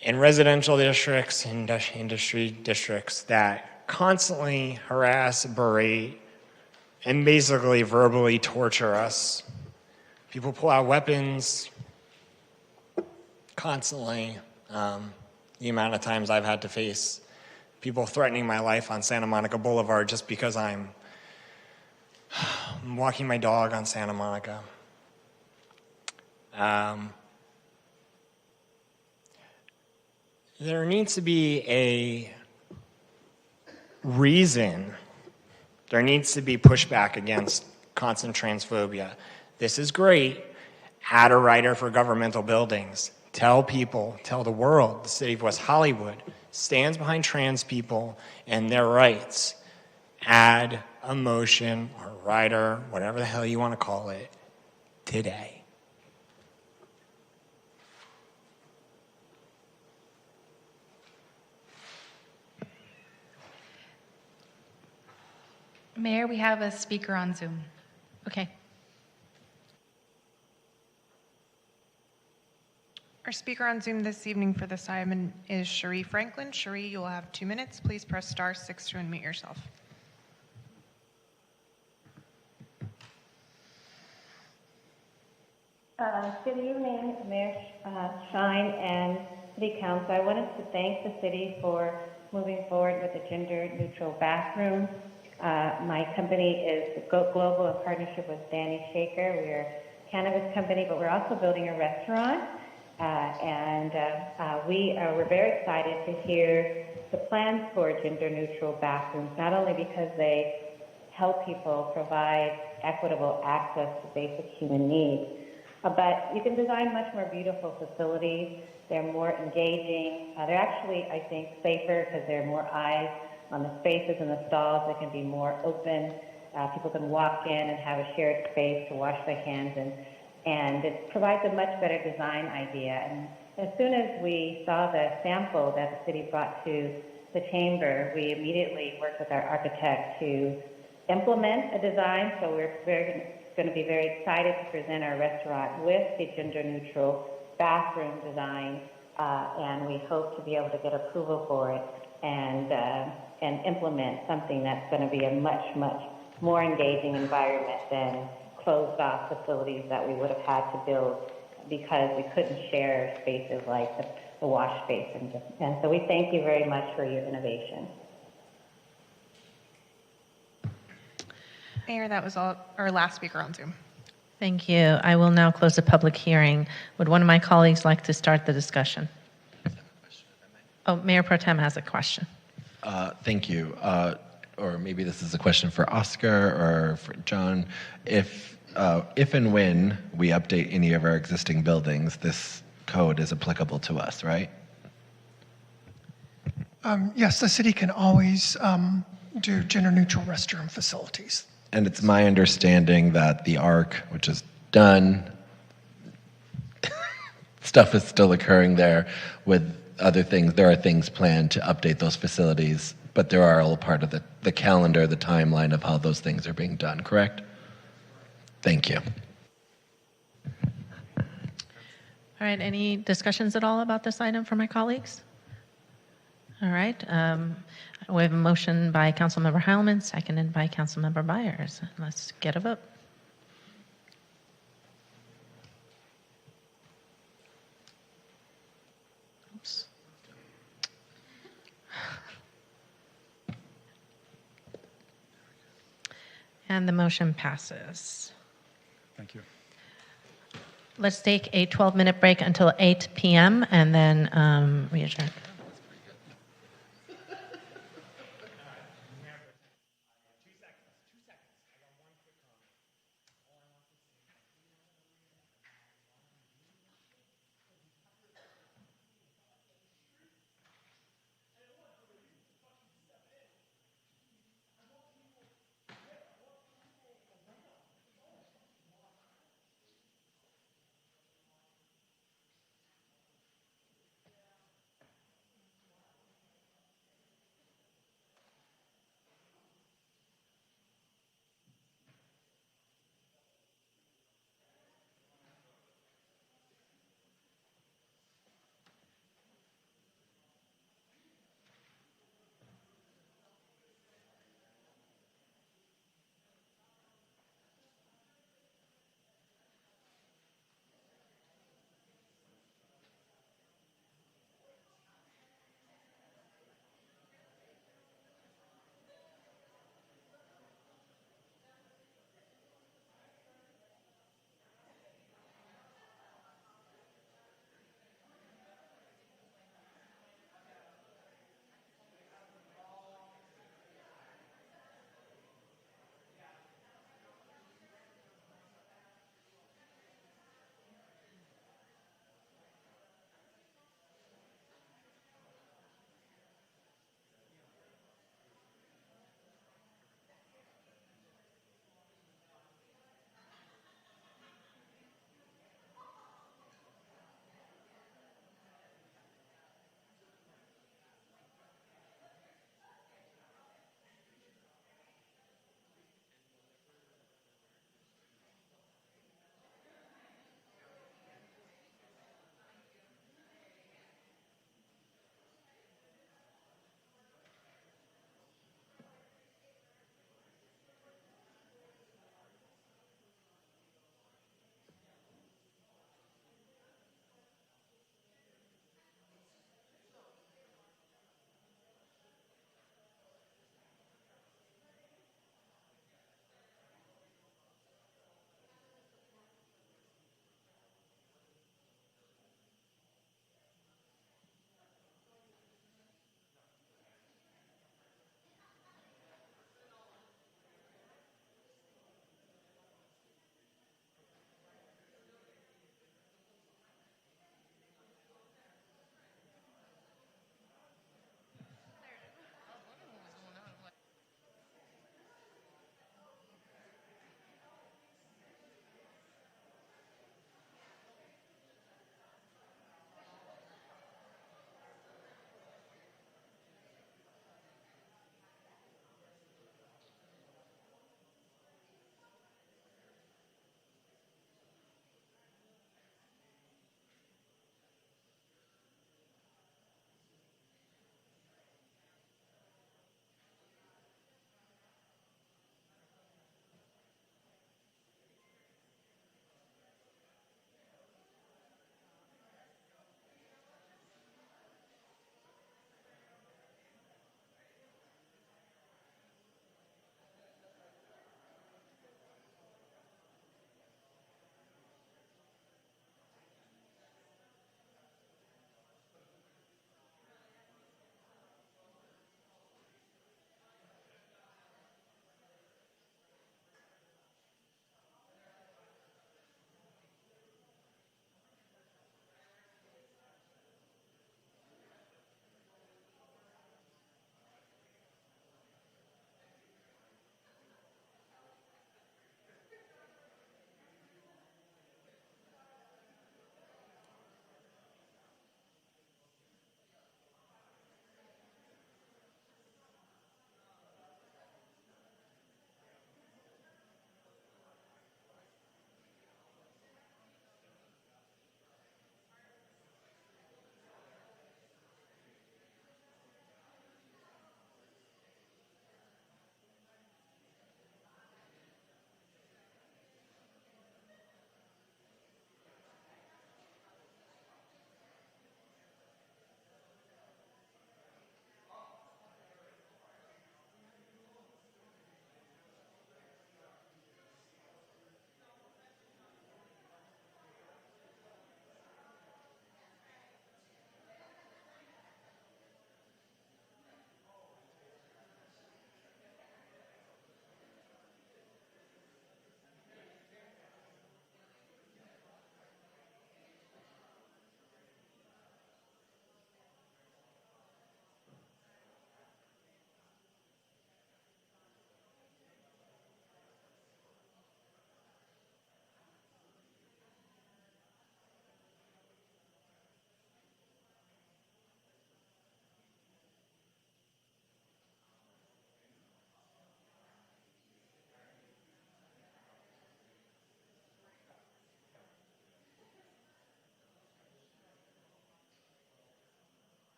in residential districts, in industry districts that constantly harass, berate, and basically verbally torture us. People pull out weapons constantly. The amount of times I've had to face people threatening my life on Santa Monica Boulevard just because I'm I'm walking my dog on Santa Monica. There needs to be a reason. There needs to be pushback against constant transphobia. This is great. Add a writer for governmental buildings. Tell people, tell the world, the city of West Hollywood stands behind trans people and their rights. Add a motion or a writer, whatever the hell you want to call it, today. Mayor, we have a speaker on Zoom. Okay. Our speaker on Zoom this evening for this item is Cherie Franklin. Cherie, you will have 2 minutes. Please press *6 to unmute yourself. Good evening, Mayor Shine and City Council. I wanted to thank the city for moving forward with a gender-neutral bathroom. My company is Global in partnership with Danny Shaker. We're a cannabis company, but we're also building a restaurant. We're very excited to hear the plans for gender-neutral bathrooms, not only because they help people provide equitable access to basic human needs, but you can design much more beautiful facilities. They're more engaging. They're actually, I think, safer because there are more eyes on the spaces and the stalls. They can be more open. People can walk in and have a shared space to wash their hands, and it provides a much better design idea. And as soon as we saw the sample that the city brought to the chamber, we immediately worked with our architect to implement a design. So we're going to be very excited to present our restaurant with the gender-neutral bathroom design, and we hope to be able to get approval for it and implement something that's going to be a much, much more engaging environment than closed-off facilities that we would have had to build because we couldn't share spaces like the wash basin. And so we thank you very much for your innovation. Mayor, that was our last speaker on Zoom. Thank you. I will now close the public hearing. Would one of my colleagues like to start the discussion? Oh, Mayor Pro Tem has a question. Thank you. Or maybe this is a question for Oscar or for John. If and when we update any of our existing buildings, this code is applicable to us, right? Yes, the city can always do gender-neutral restroom facilities. And it's my understanding that the ARC, which is done, stuff is still occurring there with other things. There are things planned to update those facilities, but there are all part of the calendar, the timeline of how those things are being done, correct? Thank you. All right, any discussions at all about this item from my colleagues? All right, we have a motion by Councilmember Heilman, seconded by Councilmember Byers. Let's get a vote. Oops. And the motion passes. Thank you. Let's take a 12-minute break until 8 p.m. and then we adjourn.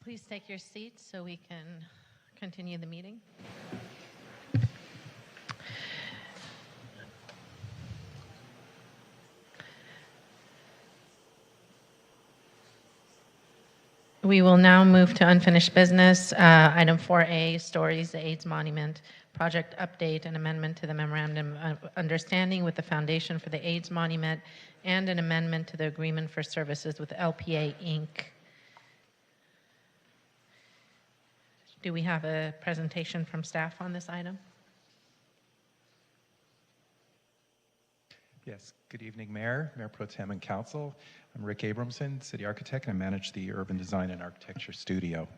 Please take your seats so we can continue the meeting. We will now move to unfinished business. Item 4A, Stories, the AIDS Monument Project Update and Amendment to the Memorandum of Understanding with the Foundation for the AIDS Monument and an amendment to the Agreement for Services with LPA, Inc. Do we have a presentation from staff on this item? Yes, good evening, Mayor, Mayor Pro Tem and Council. I'm Rick Abramson, City Architect, and I manage the Urban Design and Architecture Studio.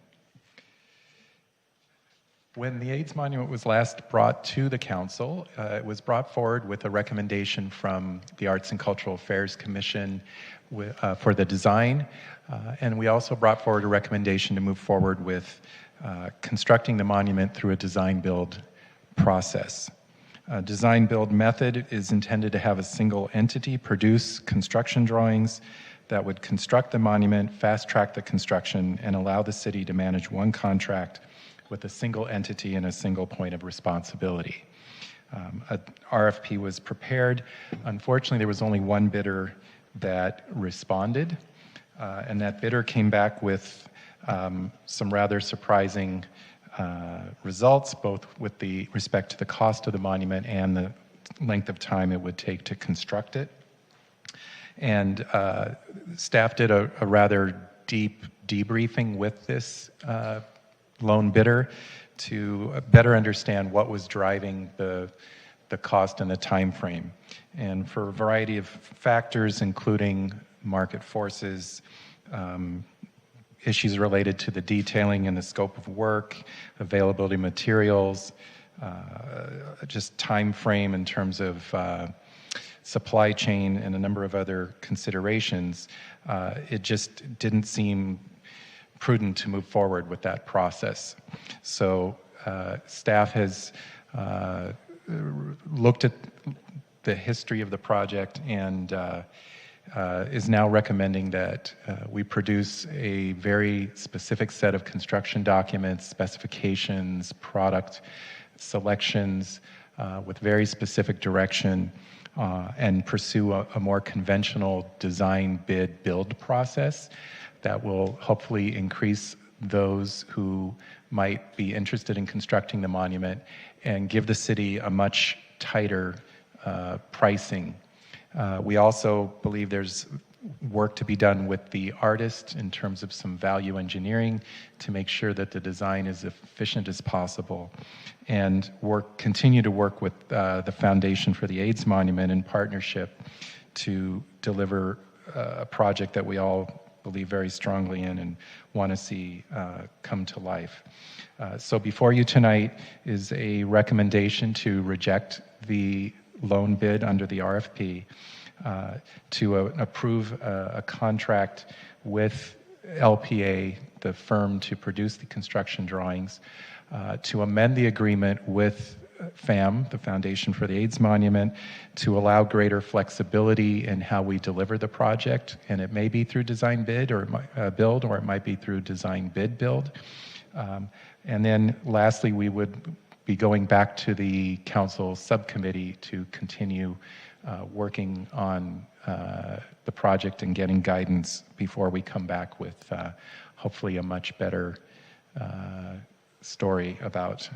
When the AIDS Monument was last brought to the Council, it was brought forward with a recommendation from the Arts and Cultural Affairs Commission for the design, and we also brought forward a recommendation to move forward with constructing the monument through a design-build process. A design-build method is intended to have a single entity produce construction drawings that would construct the monument, fast-track the construction, and allow the city to manage one contract with a single entity and a single point of responsibility. A RFP was prepared. Unfortunately, there was only one bidder that responded, and that bidder came back with some rather surprising results, both with the respect to the cost of the monument and the length of time it would take to construct it. And staff did a rather deep debriefing with this lone bidder to better understand what was driving the cost and the time frame. And for a variety of factors, including market forces, issues related to the detailing and the scope of work, availability of materials, just time frame in terms of supply chain and a number of other considerations, it just didn't seem prudent to move forward with that process. So staff has looked at the history of the project and is now recommending that we produce a very specific set of construction documents, specifications, product selections with very specific direction and pursue a more conventional design, bid, build process that will hopefully increase those who might be interested in constructing the monument and give the city a much tighter pricing. We also believe there's work to be done with the artist in terms of some value engineering to make sure that the design is efficient as possible, and continue to work with the Foundation for the AIDS Monument in partnership to deliver a project that we all believe very strongly in and want to see come to life. So before you tonight is a recommendation to reject the loan bid under the RFP, to approve a contract with LPA, the firm to produce the construction drawings, to amend the agreement with FAM, the Foundation for the AIDS Monument, to allow greater flexibility in how we deliver the project, and it may be through design bid or build, or it might be through design bid build. And then lastly, we would be going back to the council subcommittee to continue working on the project and getting guidance before we come back with hopefully a much better story about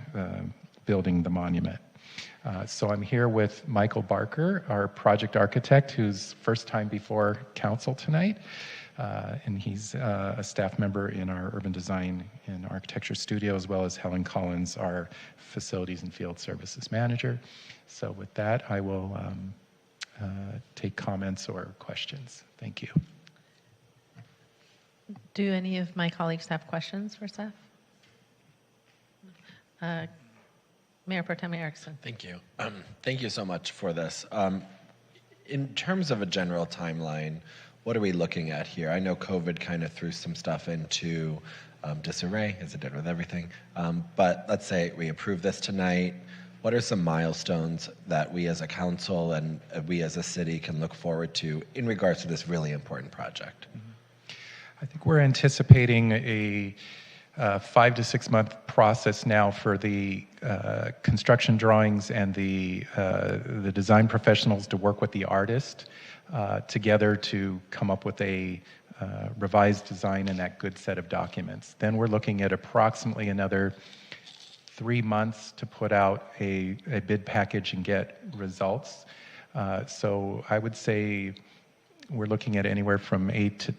building the monument. So I'm here with Michael Barker, our project architect, who's first time before council tonight. And he's a staff member in our urban design and architecture studio, as well as Helen Collins, our facilities and field services manager. So with that, I will take comments or questions. Thank you. Do any of my colleagues have questions for staff? Mayor Pro Tem Erickson. Thank you. Thank you so much for this. In terms of a general timeline, what are we looking at here? I know COVID kind of threw some stuff into disarray, as it did with everything. But let's say we approve this tonight. What are some milestones that we as a council and we as a city can look forward to in regards to this really important project? I think we're anticipating a 5 to 6 month process now for the construction drawings and the design professionals to work with the artist together to come up with a revised design and that good set of documents. Then we're looking at approximately another 3 months to put out a bid package and get results. So I would say we're looking at anywhere from 8 to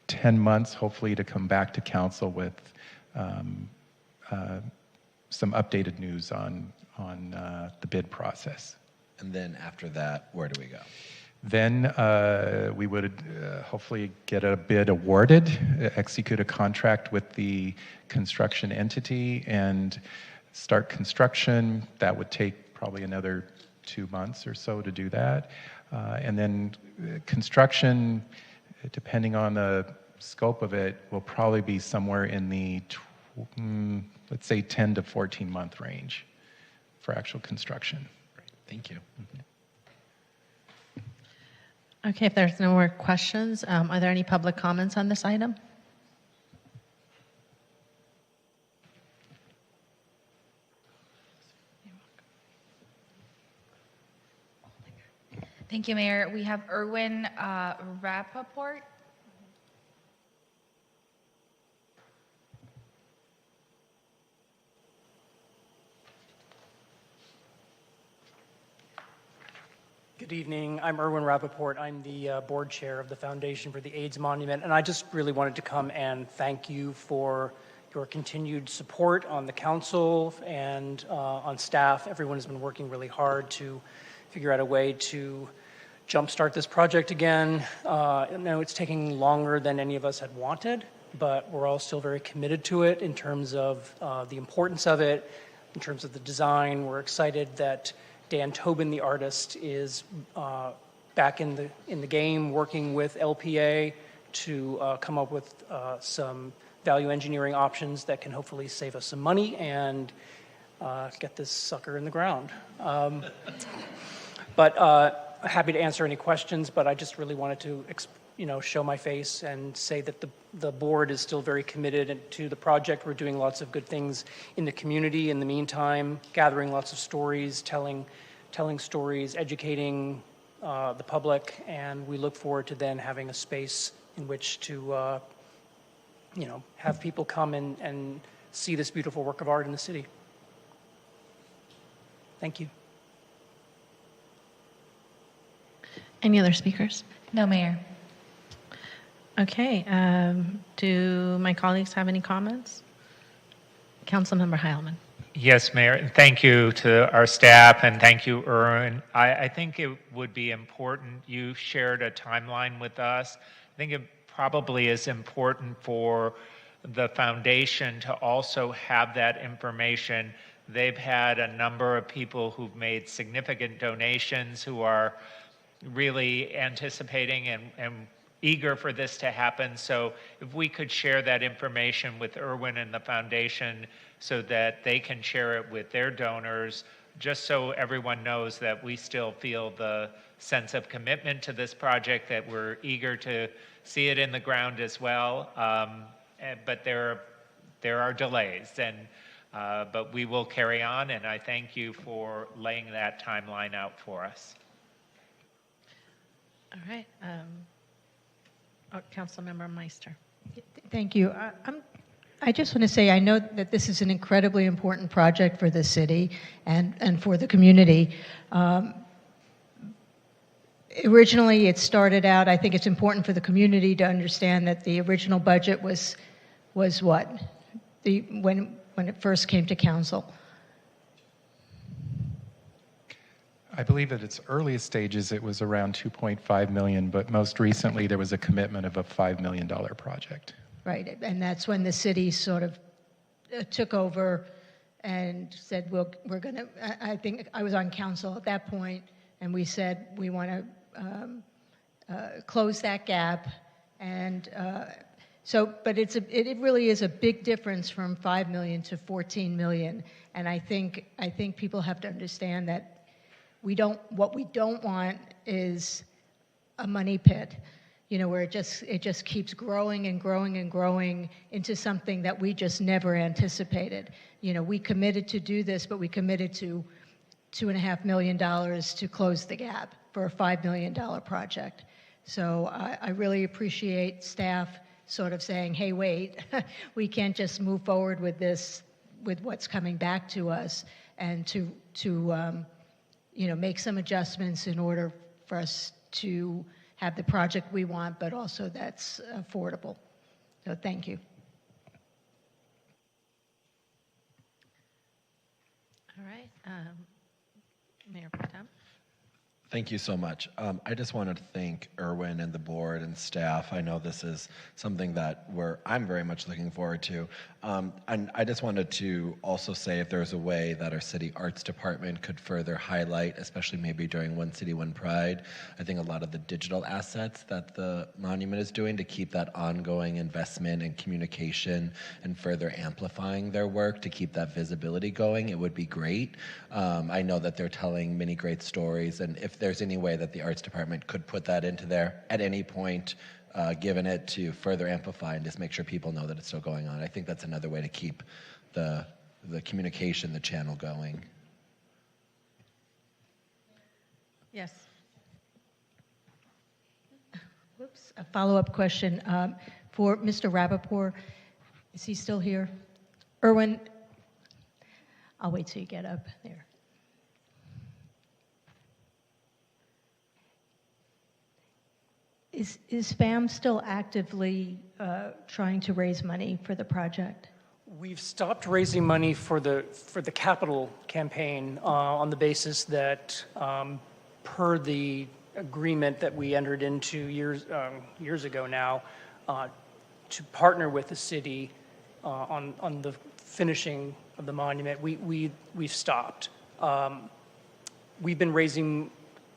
10 months, hopefully, to come back to council with some updated news on the bid process. And then after that, where do we go? Then we would hopefully get a bid awarded, execute a contract with the construction entity, and start construction. That would take probably another 2 months or so to do that. And then construction, depending on the scope of it, will probably be somewhere in the, let's say, 10 to 14 month range for actual construction. Great. Thank you. Okay, if there's no more questions, are there any public comments on this item? Thank you, Mayor. We have Erwin Rappaport. Good evening. I'm Erwin Rappaport. I'm the board chair of the Foundation for the AIDS Monument, and I just really wanted to come and thank you for your continued support on the council and on staff. Everyone has been working really hard to figure out a way to jumpstart this project again. I know it's taking longer than any of us had wanted, but we're all still very committed to it in terms of the importance of it, in terms of the design. We're excited that Dan Tobin, the artist, is back in the game, working with LPA to come up with some value engineering options that can hopefully save us some money and get this sucker in the ground. But happy to answer any questions, but I just really wanted to show my face and say that the board is still very committed to the project. We're doing lots of good things in the community in the meantime, gathering lots of stories, telling stories, educating the public, and we look forward to then having a space in which to have people come and see this beautiful work of art in the city. Thank you. Any other speakers? No, Mayor. Okay, do my colleagues have any comments? Councilmember Heilman. Yes, Mayor, and thank you to our staff, and thank you, Erwin. I think it would be important, you shared a timeline with us. I think it probably is important for the foundation to also have that information. They've had a number of people who've made significant donations who are really anticipating and eager for this to happen. So if we could share that information with Erwin and the foundation so that they can share it with their donors, just so everyone knows that we still feel the sense of commitment to this project, that we're eager to see it in the ground as well. But there are delays, but we will carry on, and I thank you for laying that timeline out for us. All right. Councilmember Meister. Thank you. I just want to say I know that this is an incredibly important project for the city and for the community. Originally, it started out, I think it's important for the community to understand that the original budget was what? When it first came to council? I believe at its earliest stages it was around 2.5 million, but most recently there was a commitment of a $5 million project. Right, and that's when the city sort of took over and said, we're going to, I think I was on council at that point, and we said we want to close that gap. And but it really is a big difference from 5 million to 14 million. And I think people have to understand that what we don't want is a money pit. where it just keeps growing and growing and growing into something that we just never anticipated. We committed to do this, but we committed to $2.5 million to close the gap for a $5 million project. So I really appreciate staff sort of saying, hey, wait, we can't just move forward with this, with what's coming back to us, and to make some adjustments in order for us to have the project we want, but also that's affordable. So thank you. All right. Mayor Pro Tem. Thank you so much. I just wanted to thank Erwin and the board and staff. I know this is something that I'm very much looking forward to. And I just wanted to also say if there's a way that our city arts department could further highlight, especially maybe during One City, One Pride, I think a lot of the digital assets that the monument is doing to keep that ongoing investment in communication and further amplifying their work to keep that visibility going, it would be great. I know that they're telling many great stories, and if there's any way that the arts department could put that into there at any point, given it to further amplify and just make sure people know that it's still going on. I think that's another way to keep the communication, the channel going. Yes. Whoops, a follow-up question for Mr. Rappaport. Is he still here? Erwin, I'll wait till you get up there. Is FAM still actively trying to raise money for the project? We've stopped raising money for the capital campaign on the basis that per the agreement that we entered into years ago now to partner with the city on the finishing of the monument, we've stopped. We've been raising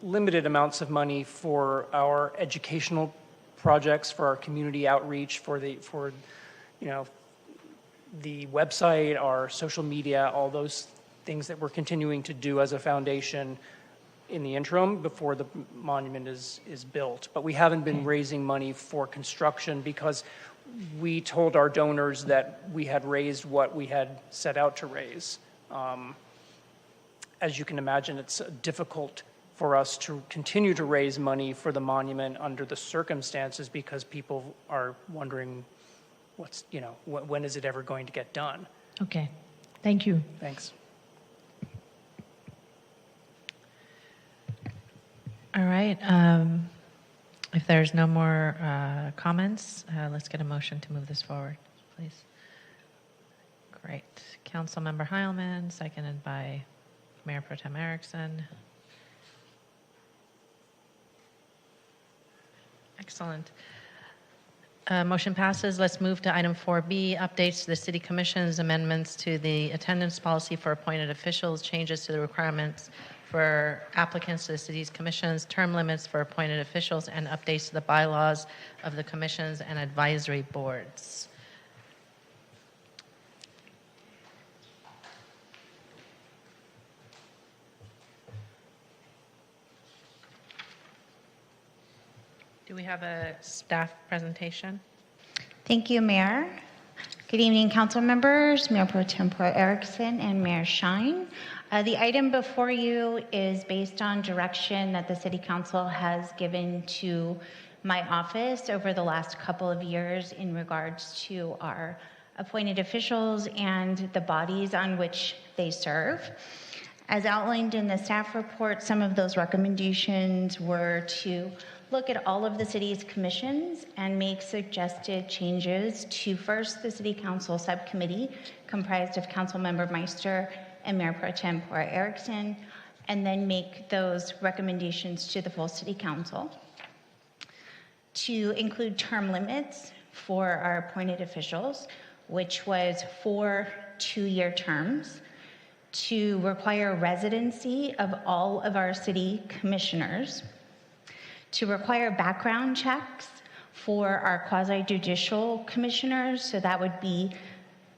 limited amounts of money for our educational projects, for our community outreach, for the website, our social media, all those things that we're continuing to do as a foundation in the interim before the monument is built. But we haven't been raising money for construction because we told our donors that we had raised what we had set out to raise. As you can imagine, it's difficult for us to continue to raise money for the monument under the circumstances because people are wondering when is it ever going to get done? Okay, thank you. Thanks. All right. If there's no more comments, let's get a motion to move this forward, please. Great. Councilmember Heilman, seconded by Mayor Pro Tem Erickson. Excellent. Motion passes. Let's move to item 4B, updates to the City Commission's amendments to the attendance policy for appointed officials, changes to the requirements for applicants to the city's commissions, term limits for appointed officials, and updates to the bylaws of the commissions and advisory boards. Do we have a staff presentation? Thank you, Mayor. Good evening, council members, Mayor Pro Tempore Erickson and Mayor Shine. The item before you is based on direction that the City Council has given to my office over the last couple of years in regards to our appointed officials and the bodies on which they serve. As outlined in the staff report, some of those recommendations were to look at all of the city's commissions and make suggested changes to first the City Council subcommittee comprised of Councilmember Meister and Mayor Pro Tempore Erickson, and then make those recommendations to the full City Council. To include term limits for our appointed officials, which was 4 2-year terms, to require residency of all of our city commissioners, to require background checks for our quasi-judicial commissioners, so that would be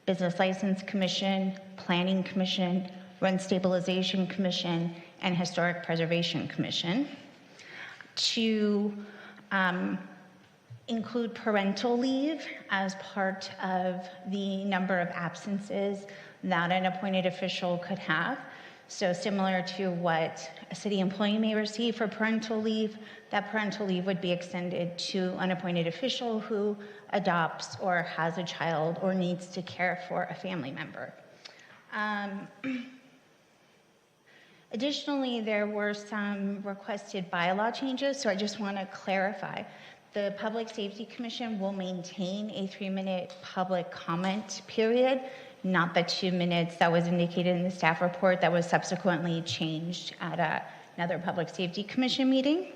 Business License Commission, Planning Commission, Rent Stabilization Commission, and Historic Preservation Commission, to include parental leave as part of the number of absences that an appointed official could have. So similar to what a city employee may receive for parental leave, that parental leave would be extended to an appointed official who adopts or has a child or needs to care for a family member. Additionally, there were some requested bylaw changes, so I just want to clarify. The Public Safety Commission will maintain a 3-minute public comment period, not the 2 minutes that was indicated in the staff report that was subsequently changed at another Public Safety Commission meeting.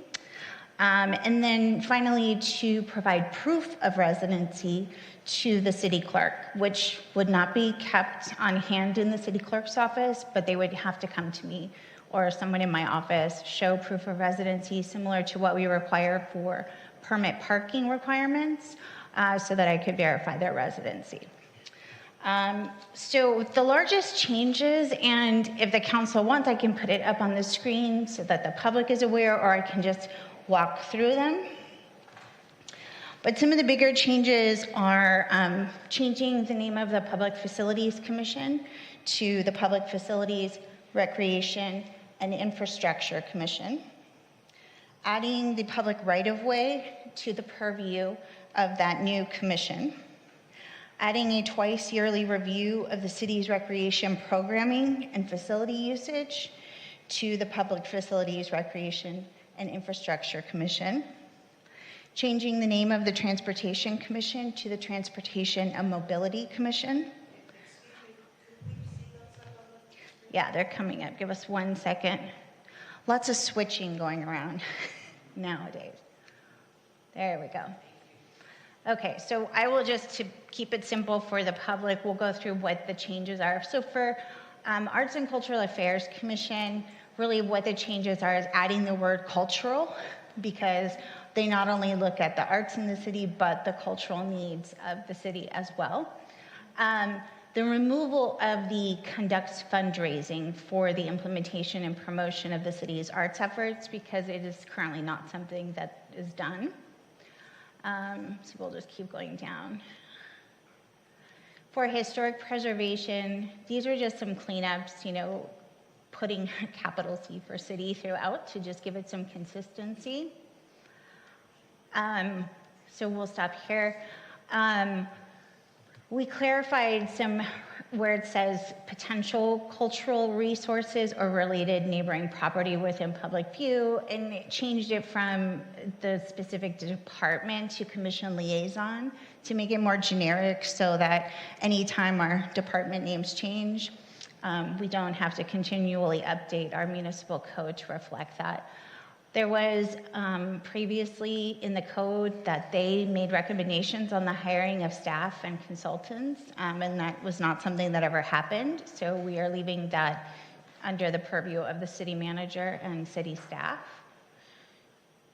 And then finally, to provide proof of residency to the city clerk, which would not be kept on hand in the city clerk's office, but they would have to come to me or someone in my office, show proof of residency similar to what we require for permit parking requirements, so that I could verify their residency. So the largest changes, and if the council wants, I can put it up on the screen so that the public is aware, or I can just walk through them. But some of the bigger changes are changing the name of the Public Facilities Commission to the Public Facilities, Recreation, and Infrastructure Commission, adding the public right-of-way to the purview of that new commission, adding a twice-yearly review of the city's recreation programming and facility usage to the Public Facilities, Recreation, and Infrastructure Commission, changing the name of the Transportation Commission to the Transportation and Mobility Commission. Yeah, they're coming up. Give us 1 second. Lots of switching going around nowadays. There we go. Okay, so I will just, to keep it simple for the public, we'll go through what the changes are. So for Arts and Cultural Affairs Commission, really what the changes are is adding the word cultural, because they not only look at the arts in the city, but the cultural needs of the city as well. The removal of the conducts fundraising for the implementation and promotion of the city's arts efforts, because it is currently not something that is done. So we'll just keep going down. For historic preservation, these are just some cleanups, you know, putting capital C for city throughout to just give it some consistency. So we'll stop here. We clarified some where it says potential cultural resources or related neighboring property within public view, and it changed it from the specific department to commission liaison to make it more generic, so that anytime our department names change, we don't have to continually update our municipal code to reflect that. There was previously in the code that they made recommendations on the hiring of staff and consultants, and that was not something that ever happened. So we are leaving that under the purview of the city manager and city staff.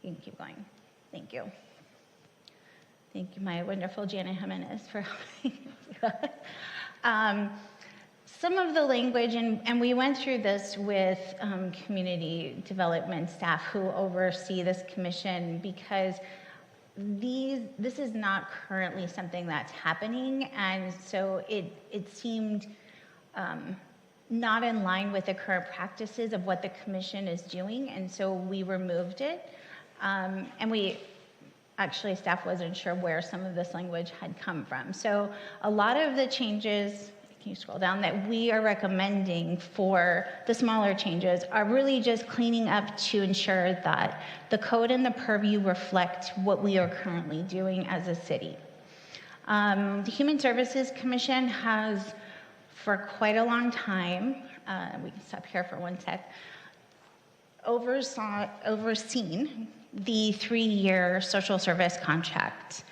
You can keep going. Thank you. Thank you, my wonderful Janet Jimenez, for helping. Some of the language, and we went through this with community development staff who oversee this commission, because this is not currently something that's happening, and so it seemed not in line with the current practices of what the commission is doing, and so we removed it. And we actually, staff wasn't sure where some of this language had come from. So a lot of the changes, can you scroll down, that we are recommending for the smaller changes are really just cleaning up to ensure that the code and the purview reflect what we are currently doing as a city. The Human Services Commission has, for quite a long time, we can stop here for 1 sec, overseen the 3-year social service contract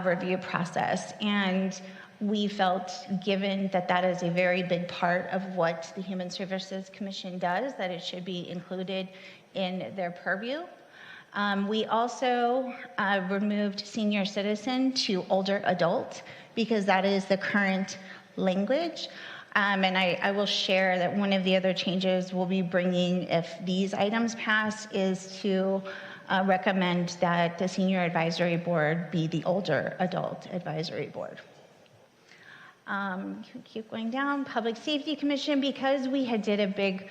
review process. And we felt, given that that is a very big part of what the Human Services Commission does, that it should be included in their purview. We also removed senior citizen to older adult, because that is the current language. And I will share that one of the other changes we'll be bringing, if these items pass, is to recommend that the Senior Advisory Board be the Older Adult Advisory Board. Keep going down. Public Safety Commission, because we had did a big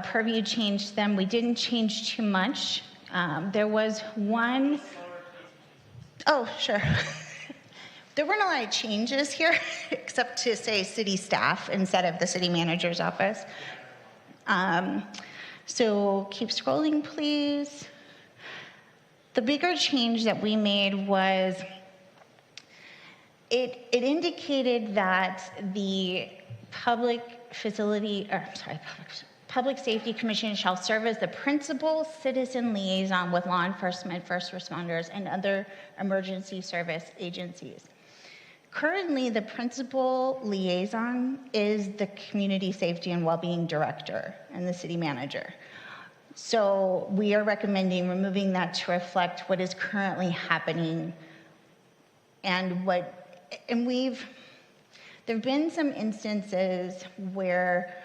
purview change to them, we didn't change too much. There was one, oh, sure. There weren't a lot of changes here, except to say city staff instead of the city manager's office. So keep scrolling, please. The bigger change that we made was it indicated that the Public Safety Commission shall serve as the principal citizen liaison with law enforcement, first responders, and other emergency service agencies. Currently, the principal liaison is the Community Safety and Wellbeing Director and the city manager. So we are recommending removing that to reflect what is currently happening and there have been some instances where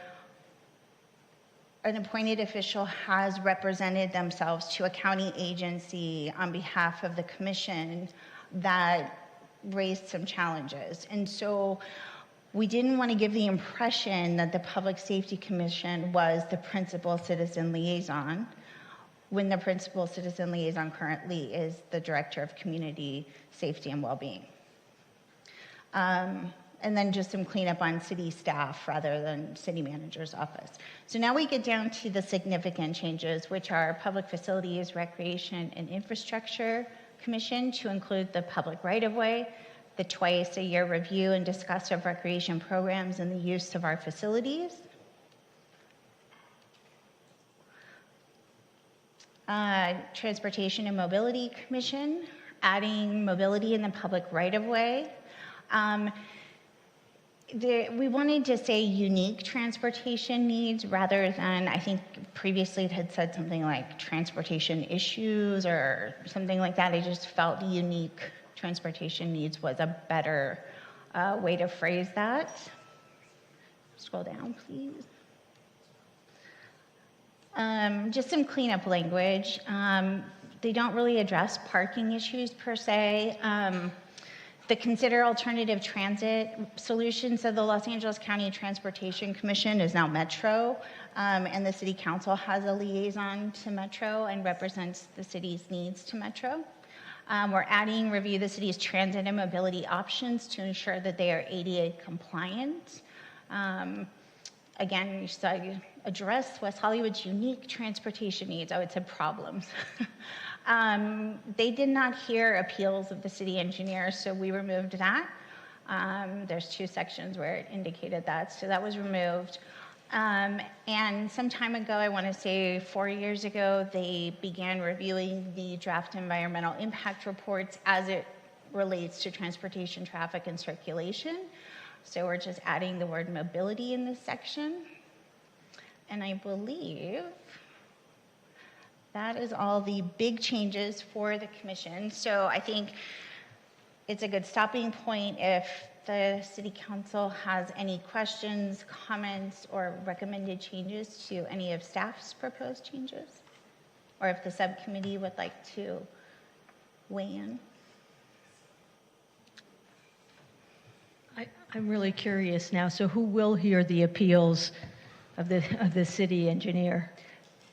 an appointed official has represented themselves to a county agency on behalf of the commission that raised some challenges. And so we didn't want to give the impression that the Public Safety Commission was the principal citizen liaison, when the principal citizen liaison currently is the Director of Community Safety and Wellbeing. And then just some cleanup on city staff rather than city manager's office. So now we get down to the significant changes, which are Public Facilities, Recreation, and Infrastructure Commission to include the public right-of-way, the twice-a-year review and discuss of recreation programs and the use of our facilities. Transportation and Mobility Commission, adding mobility in the public right-of-way. We wanted to say unique transportation needs rather than, I think previously it had said something like transportation issues or something like that. I just felt unique transportation needs was a better way to phrase that. Scroll down, please. Just some cleanup language. They don't really address parking issues per se. The consider alternative transit solutions of the Los Angeles County Transportation Commission is now Metro, and the City Council has a liaison to Metro and represents the city's needs to Metro. We're adding review the city's transit and mobility options to ensure that they are ADA compliant. Again, you saw address West Hollywood's unique transportation needs. I would say problems. They did not hear appeals of the city engineer, so we removed that. There's two sections where it indicated that, so that was removed. And some time ago, I want to say 4 years ago, they began reviewing the draft environmental impact reports as it relates to transportation, traffic, and circulation. So we're just adding the word mobility in this section. And I believe that is all the big changes for the commission. So I think it's a good stopping point if the city council has any questions, comments, or recommended changes to any of staff's proposed changes, or if the subcommittee would like to weigh in. I'm really curious now. So who will hear the appeals of the city engineer?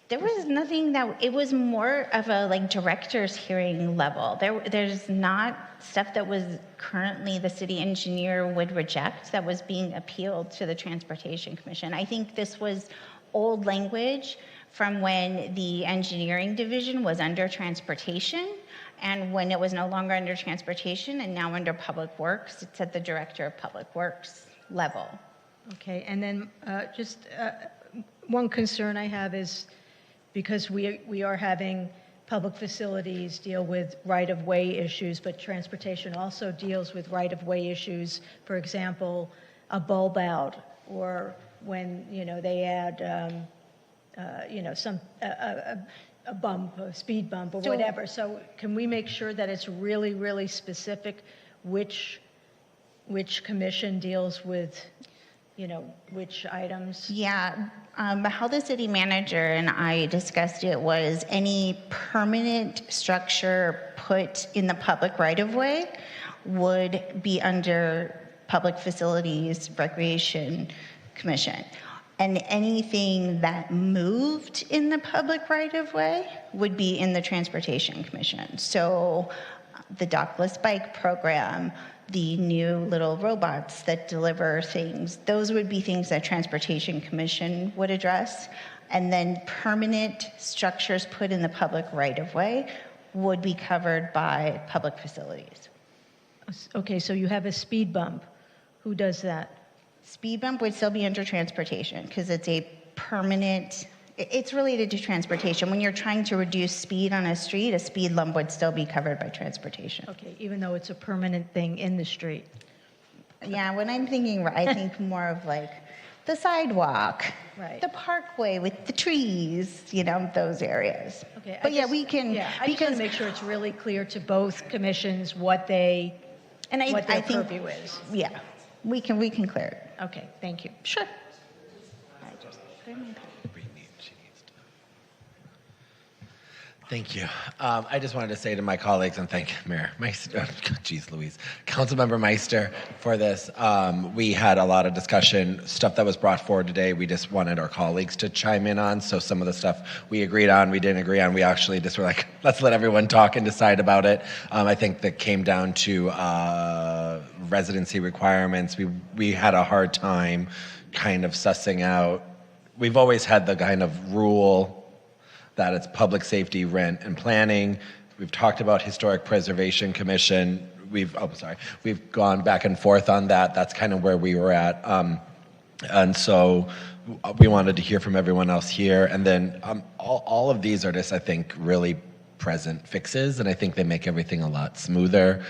There was nothing that, it was more of a like director's hearing level. There's not stuff that was currently the city engineer would reject that was being appealed to the Transportation Commission. I think this was old language from when the engineering division was under transportation, and when it was no longer under transportation and now under public works, it's at the director of public works level. Okay, and then one concern I have is because we are having public facilities deal with right-of-way issues, but transportation also deals with right-of-way issues. For example, a bulb out, or when they add a bump, a speed bump, or whatever. So can we make sure that it's really, really specific which commission deals with which items? Yeah, how the city manager and I discussed it was any permanent structure put in the public right-of-way would be under Public Facilities Recreation Commission. And anything that moved in the public right-of-way would be in the Transportation Commission. So the dockless bike program, the new little robots that deliver things, those would be things that Transportation Commission would address. And then permanent structures put in the public right-of-way would be covered by public facilities. Okay, so you have a speed bump. Who does that? Speed bump would still be under transportation because it's a permanent, it's related to transportation. When you're trying to reduce speed on a street, a speed bump would still be covered by transportation. Okay, even though it's a permanent thing in the street. Yeah, when I'm thinking, I think more of like the sidewalk, right, the parkway with the trees, those areas. Okay, but yeah, we can, I just want to make sure it's really clear to both commissions what their purview is. Yeah, we can clear it. Okay, thank you. Sure. Thank you. I just wanted to say to my colleagues and thank Mayor Meister, geez Louise, Councilmember Meister for this. We had a lot of discussion, stuff that was brought forward today. We just wanted our colleagues to chime in on. So some of the stuff we agreed on, we didn't agree on. We actually just were like, let's let everyone talk and decide about it. I think that came down to residency requirements. We had a hard time kind of sussing out. We've always had the kind of rule that it's public safety, rent, and planning. We've talked about Historic Preservation Commission. We've gone back and forth on that. That's kind of where we were at. And so we wanted to hear from everyone else here. And then all of these are just, I think, really present fixes, and I think they make everything a lot smoother.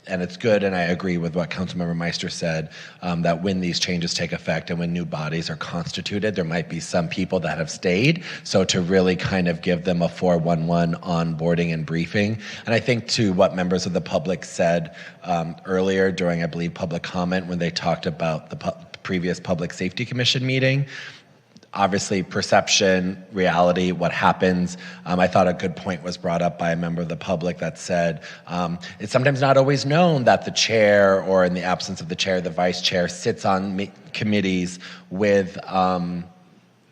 And it's good, and I agree with what Councilmember Meister said, that when these changes take effect and when new bodies are constituted, there might be some people that have stayed. So to really kind of give them a 411 onboarding and briefing. And I think to what members of the public said earlier during, I believe, public comment when they talked about the previous Public Safety Commission meeting, obviously perception, reality, what happens. I thought a good point was brought up by a member of the public that said it's sometimes not always known that the chair, or in the absence of the chair, the vice chair, sits on committees with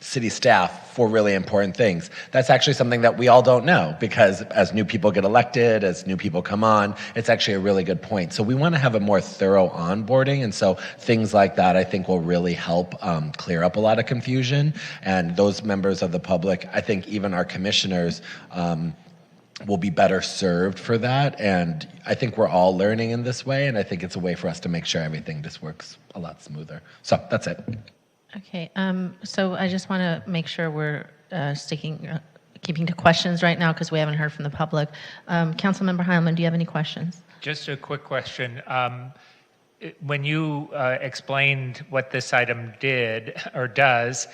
city staff for really important things. That's actually something that we all don't know, because as new people get elected, as new people come on, it's actually a really good point. So we want to have a more thorough onboarding, and so things like that I think will really help clear up a lot of confusion. And those members of the public, I think even our commissioners, will be better served for that. And I think we're all learning in this way, and I think it's a way for us to make sure everything just works a lot smoother. So that's it. Okay, so I just want to make sure we're keeping to questions right now, because we haven't heard from the public. Councilmember Heilman, do you have any questions? Just a quick question. When you explained what this item did or does,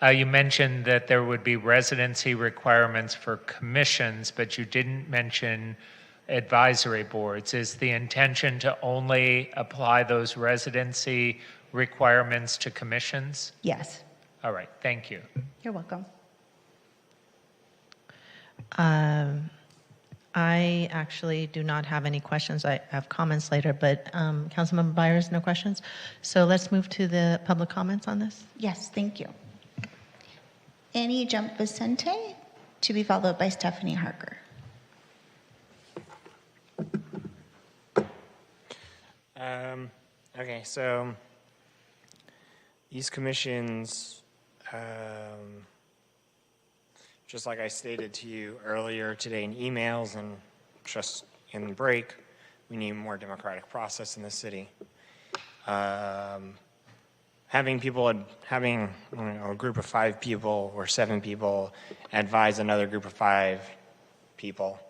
you mentioned that there would be residency requirements for commissions, but you didn't mention advisory boards. Is the intention to only apply those residency requirements to commissions? Yes. All right, thank you. You're welcome. I actually do not have any questions. I have comments later, but Councilmember Byers, no questions. So let's move to the public comments on this. Yes, thank you. Annie Jump Vicente, to be followed by Stephanie Harker. Okay, so these commissions, just like I stated to you earlier today in emails and just in the break, we need a more democratic process in the city. Having a group of 5 people or 7 people advise another group of 5 people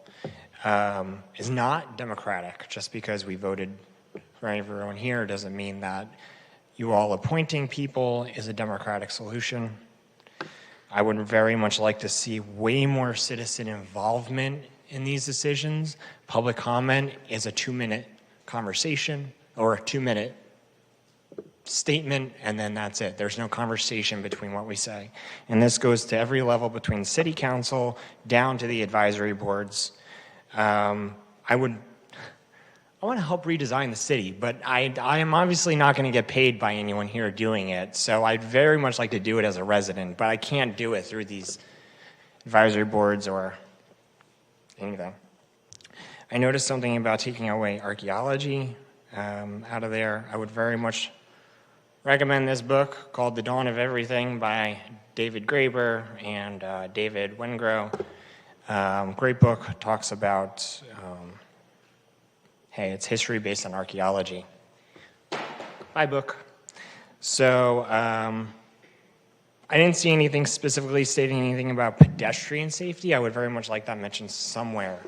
is not democratic. Just because we voted for everyone here doesn't mean that you all appointing people is a democratic solution. I would very much like to see way more citizen involvement in these decisions. Public comment is a 2-minute conversation or a 2-minute statement, and then that's it. There's no conversation between what we say. And this goes to every level between city council down to the advisory boards. I want to help redesign the city, but I am obviously not going to get paid by anyone here doing it. So I'd very much like to do it as a resident, but I can't do it through these advisory boards or anything. I noticed something about taking away archaeology out of there. I would very much recommend this book called The Dawn of Everything by David Graeber and David Wengrow. Great book, talks about hey, it's history based on archaeology. My book. So I didn't see anything specifically stating anything about pedestrian safety. I would very much like that mentioned somewhere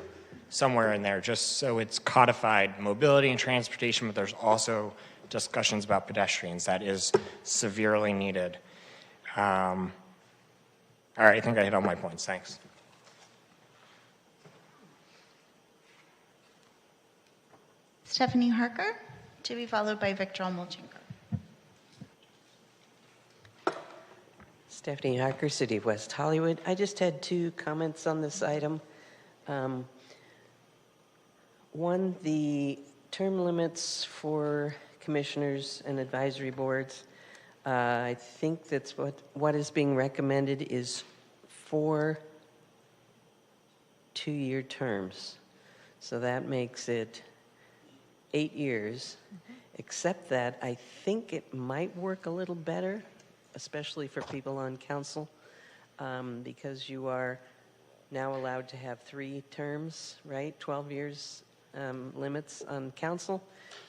in there, just so it's codified mobility and transportation, but there's also discussions about pedestrians. That is severely needed. All right, I think I hit all my points. Thanks. Stephanie Harker, to be followed by Victor Omolchenko. Stephanie Harker, City of West Hollywood. I just had 2 comments on this item. One, the term limits for commissioners and advisory boards. I think that's what is being recommended is 4 2-year terms. So that makes it 8 years, except that I think it might work a little better, especially for people on council, because you are now allowed to have 3 terms, right? 12 years limits on council.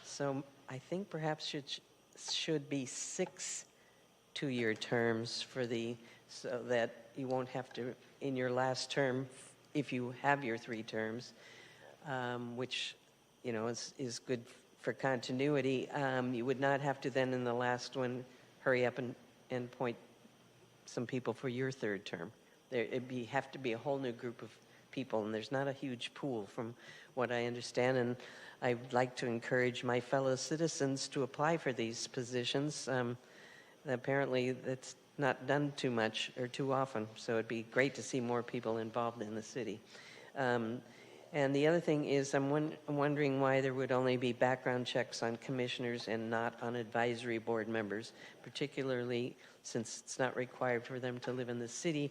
So I think perhaps should be 6 2-year terms so that you won't have to, in your last term, if you have your 3 terms, which is good for continuity. You would not have to then in the last one hurry up and appoint some people for your 3rd term. It'd have to be a whole new group of people, and there's not a huge pool from what I understand. And I'd like to encourage my fellow citizens to apply for these positions. Apparently, that's not done too much or too often, so it'd be great to see more people involved in the city. And the other thing is, I'm wondering why there would only be background checks on commissioners and not on advisory board members, particularly since it's not required for them to live in the city.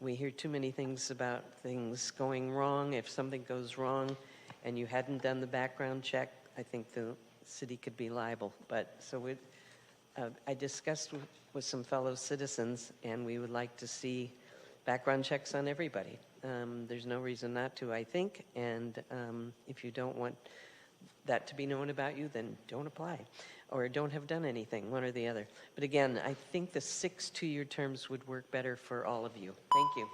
We hear too many things about things going wrong. If something goes wrong and you hadn't done the background check, I think the city could be liable. But so I discussed with some fellow citizens, and we would like to see background checks on everybody. There's no reason not to, I think, and if you don't want that to be known about you, then don't apply, or don't have done anything, one or the other. But again, I think the 6 2-year terms would work better for all of you. Thank you.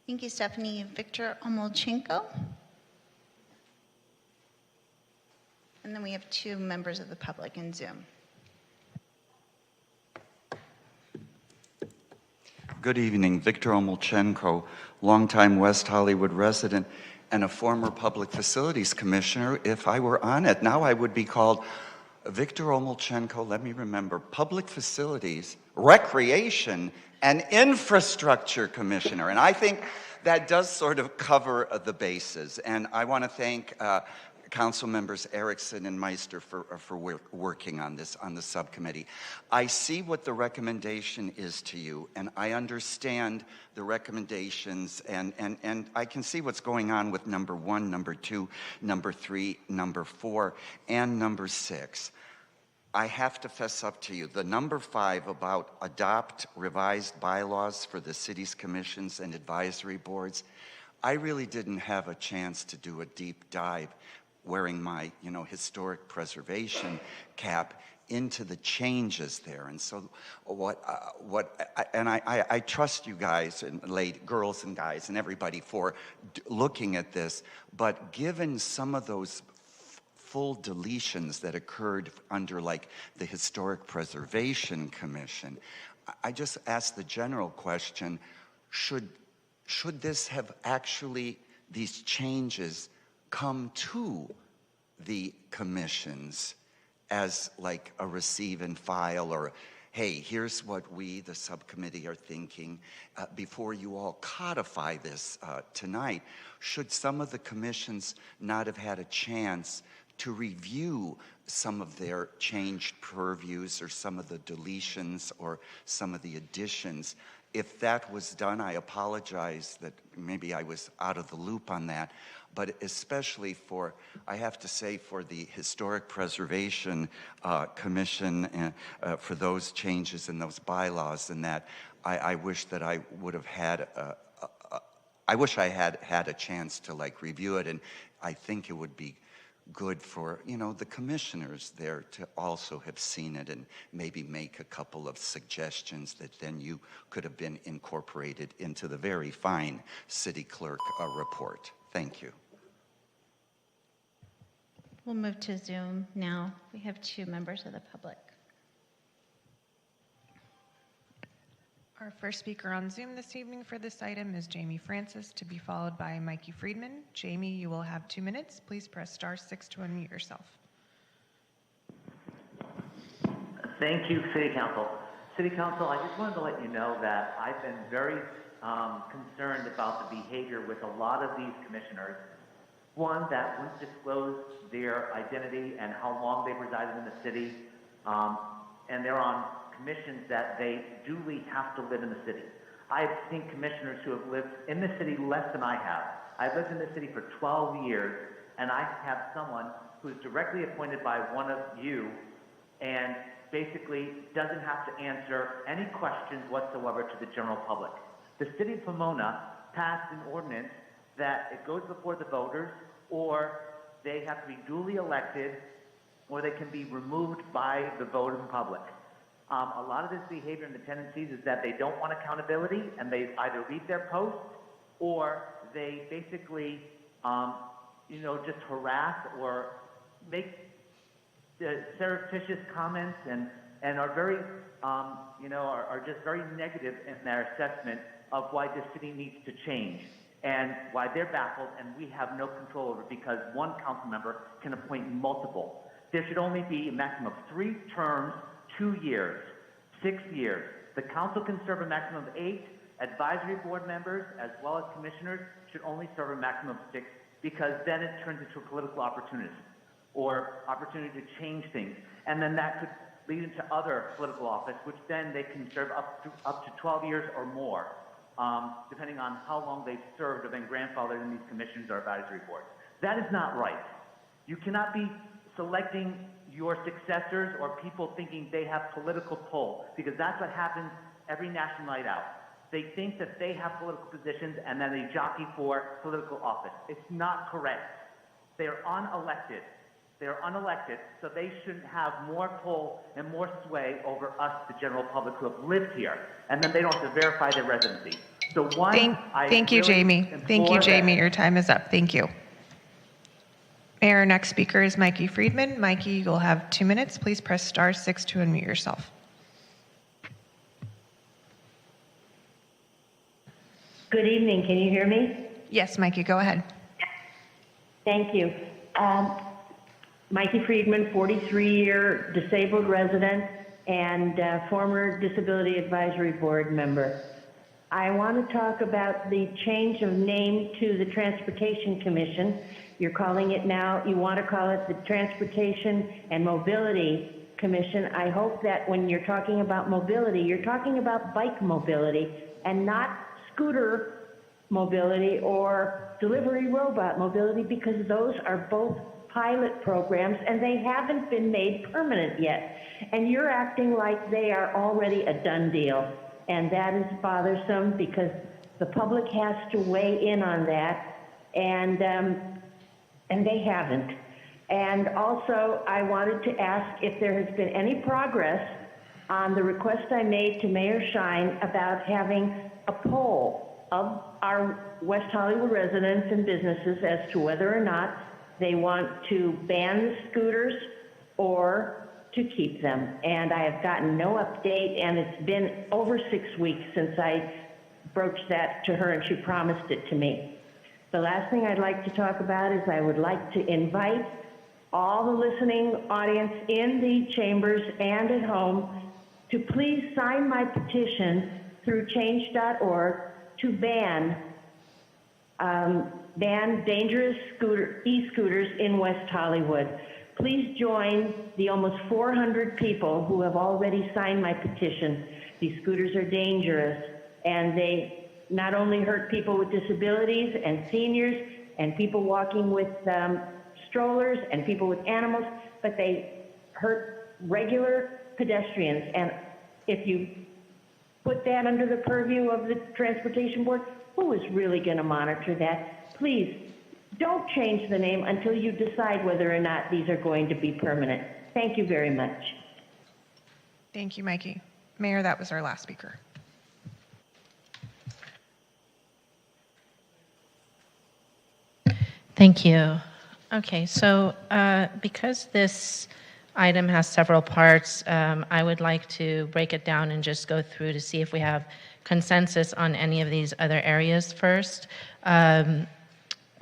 Thank you, Stephanie. Victor Omolchenko. And then we have 2 members of the public in Zoom. Good evening, Victor Omolchenko, longtime West Hollywood resident and a former Public Facilities Commissioner. If I were on it, now I would be called Victor Omolchenko, let me remember, Public Facilities, Recreation, and Infrastructure Commissioner. And I think that does sort of cover the bases. And I want to thank Council members Erickson and Meister for working on this on the subcommittee. I see what the recommendation is to you, and I understand the recommendations, and I can see what's going on with number 1, number 2, number 3, number 4, and number 6. I have to fess up to you. The number 5 about adopt revised bylaws for the city's commissions and advisory boards, I really didn't have a chance to do a deep dive wearing my, historic preservation cap into the changes there. And so I trust you guys and girls and guys and everybody for looking at this, but given some of those full deletions that occurred under like the Historic Preservation Commission, I just asked the general question, should this have actually, these changes come to the commissions as like a receive and file, or hey, here's what we, the subcommittee, are thinking, before you all codify this tonight? Should some of the commissions not have had a chance to review some of their changed purviews or some of the deletions or some of the additions? If that was done, I apologize that maybe I was out of the loop on that, but especially for, I have to say, for the Historic Preservation Commission, for those changes in those bylaws and that, I wish that I would have had I wish I had had a chance to like review it, and I think it would be good for, you know, the commissioners there to also have seen it and maybe make a couple of suggestions that then you could have been incorporated into the very fine city clerk report. Thank you. We'll move to Zoom now. We have 2 members of the public. Our first speaker on Zoom this evening for this item is Jamie Francis, to be followed by Mikey Friedman. Jamie, you will have 2 minutes. Please press *6 to unmute yourself. Thank you, City Council. City Council, I just wanted to let you know that I've been very concerned about the behavior with a lot of these commissioners. One, that wouldn't disclose their identity and how long they've resided in the city, and they're on commissions that they duly have to live in the city. I've seen commissioners who have lived in the city less than I have. I've lived in the city for 12 years, and I have someone who's directly appointed by one of you and basically doesn't have to answer any questions whatsoever to the general public. The city of Pomona passed an ordinance that it goes before the voters, or they have to be duly elected, or they can be removed by the voting public. A lot of this behavior and the tendencies is that they don't want accountability, and they either read their posts or they basically, just harass or make surreptitious comments and are very, are just very negative in their assessment of why this city needs to change and why they're baffled and we have no control over it because one council member can appoint multiple. There should only be a maximum of 3 terms, 2 years, 6 years. The council can serve a maximum of 8. Advisory board members, as well as commissioners, should only serve a maximum of 6 because then it turns into a political opportunity or opportunity to change things. And then that could lead into other political office, which then they can serve up to 12 years or more, depending on how long they've served or been grandfathered in these commissions or advisory boards. That is not right. You cannot be selecting your successors or people thinking they have political pull, because that's what happens every national night out. They think that they have political positions and then they jockey for political office. It's not correct. They're unelected. They're unelected, so they shouldn't have more pull and more sway over us, the general public, who have lived here. And then they don't have to verify their residency. So one, Thank you, Jamie. Thank you, Jamie. Your time is up. Thank you. Mayor, our next speaker is Mikey Friedman. Mikey, you'll have 2 minutes. Please press *6 to unmute yourself. Good evening. Can you hear me? Yes, Mikey, go ahead. Thank you. Mikey Friedman, 43-year disabled resident and former Disability Advisory Board member. I want to talk about the change of name to the Transportation Commission. You're calling it now, you want to call it the Transportation and Mobility Commission. I hope that when you're talking about mobility, you're talking about bike mobility and not scooter mobility or delivery robot mobility, because those are both pilot programs and they haven't been made permanent yet. And you're acting like they are already a done deal. And that is bothersome because the public has to weigh in on that, and they haven't. And also, I wanted to ask if there has been any progress on the request I made to Mayor Shine about having a poll of our West Hollywood residents and businesses as to whether or not they want to ban the scooters or to keep them. And I have gotten no update, and it's been over 6 weeks since I broached that to her and she promised it to me. The last thing I'd like to talk about is I would like to invite all the listening audience in the chambers and at home to please sign my petition through change.org to ban dangerous e-scooters in West Hollywood. Please join the almost 400 people who have already signed my petition. These scooters are dangerous, and they not only hurt people with disabilities and seniors and people walking with strollers and people with animals, but they hurt regular pedestrians. And if you put that under the purview of the Transportation Board, who is really going to monitor that? Please don't change the name until you decide whether or not these are going to be permanent. Thank you very much. Thank you, Mikey. Mayor, that was our last speaker. Thank you. Okay, so because this item has several parts, I would like to break it down and just go through to see if we have consensus on any of these other areas first.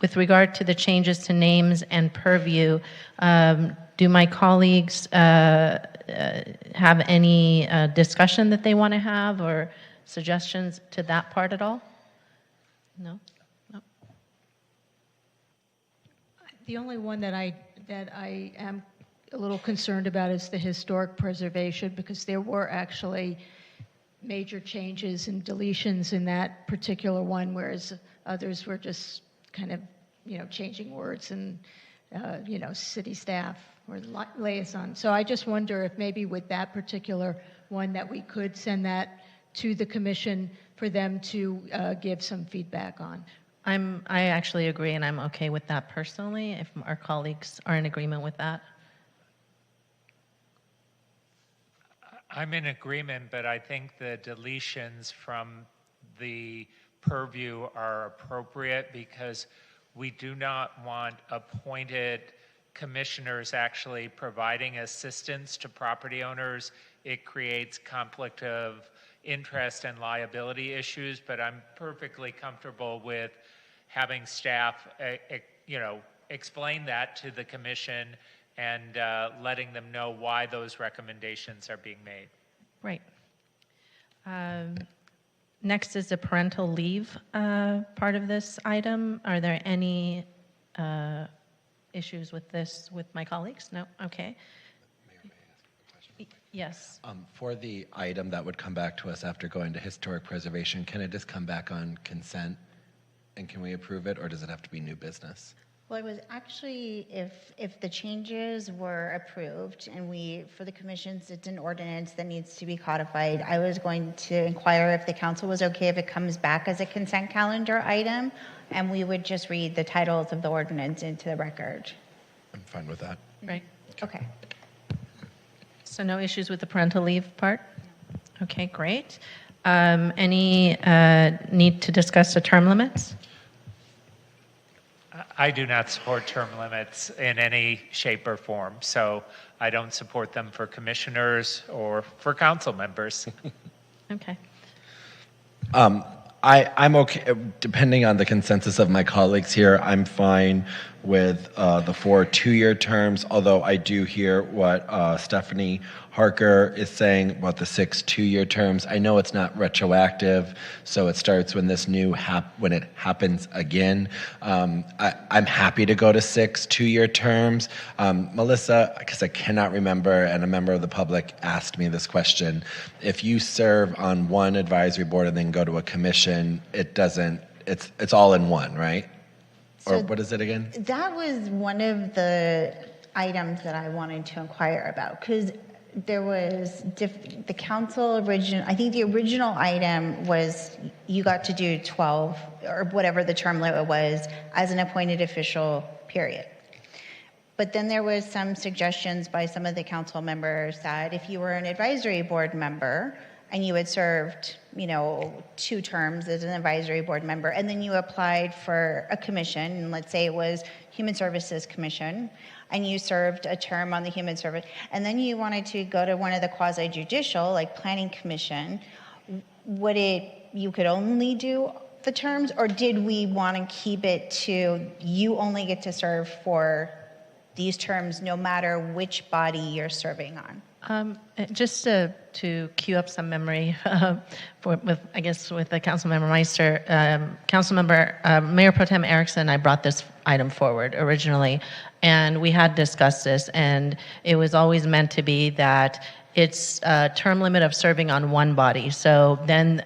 With regard to the changes to names and purview, do my colleagues have any discussion that they want to have or suggestions to that part at all? No? No? The only one that I am a little concerned about is the historic preservation, because there were actually major changes and deletions in that particular one, whereas others were just kind of, changing words and, city staff or liaison. So I just wonder if maybe with that particular one that we could send that to the commission for them to give some feedback on. I actually agree, and I'm okay with that personally, if our colleagues are in agreement with that. I'm in agreement, but I think the deletions from the purview are appropriate because we do not want appointed commissioners actually providing assistance to property owners. It creates conflict of interest and liability issues, but I'm perfectly comfortable with having staff, explain that to the commission and letting them know why those recommendations are being made. Right. Next is the parental leave part of this item. Are there any issues with this with my colleagues? No? Okay. Yes. For the item that would come back to us after going to historic preservation, can it just come back on consent? And can we approve it, or does it have to be new business? Well, it was actually, if the changes were approved and for the commissions, it's an ordinance that needs to be codified, I was going to inquire if the council was okay if it comes back as a consent calendar item, and we would just read the titles of the ordinance into the record. I'm fine with that. Right. Okay. So no issues with the parental leave part? Okay, great. Any need to discuss the term limits? I do not support term limits in any shape or form, so I don't support them for commissioners or for council members. Okay. I'm okay, depending on the consensus of my colleagues here, I'm fine with the 4 two-year terms, although I do hear what Stephanie Harker is saying about the 6 two-year terms. I know it's not retroactive, so it starts when this when it happens again. I'm happy to go to 6 two-year terms. Melissa, because I cannot remember, and a member of the public asked me this question, if you serve on one advisory board and then go to a commission, it's all in one, right? So or what is it again? That was one of the items that I wanted to inquire about, because there was the council I think the original item was you got to do 12 or whatever the term limit was as an appointed official, period. But then there was some suggestions by some of the council members that if you were an advisory board member and you had served, 2 terms as an advisory board member, and then you applied for a commission, and let's say it was Human Services Commission, and you served a term on the Human Service, and then you wanted to go to one of the quasi-judicial, like Planning Commission, you could only do the terms, or did we want to keep it to you only get to serve for these terms no matter which body you're serving on? Just to cue up some memory, with the Councilmember Meister, Mayor Pro Tem Erickson, I brought this item forward originally, and we had discussed this, and it was always meant to be that it's a term limit of serving on one body. So then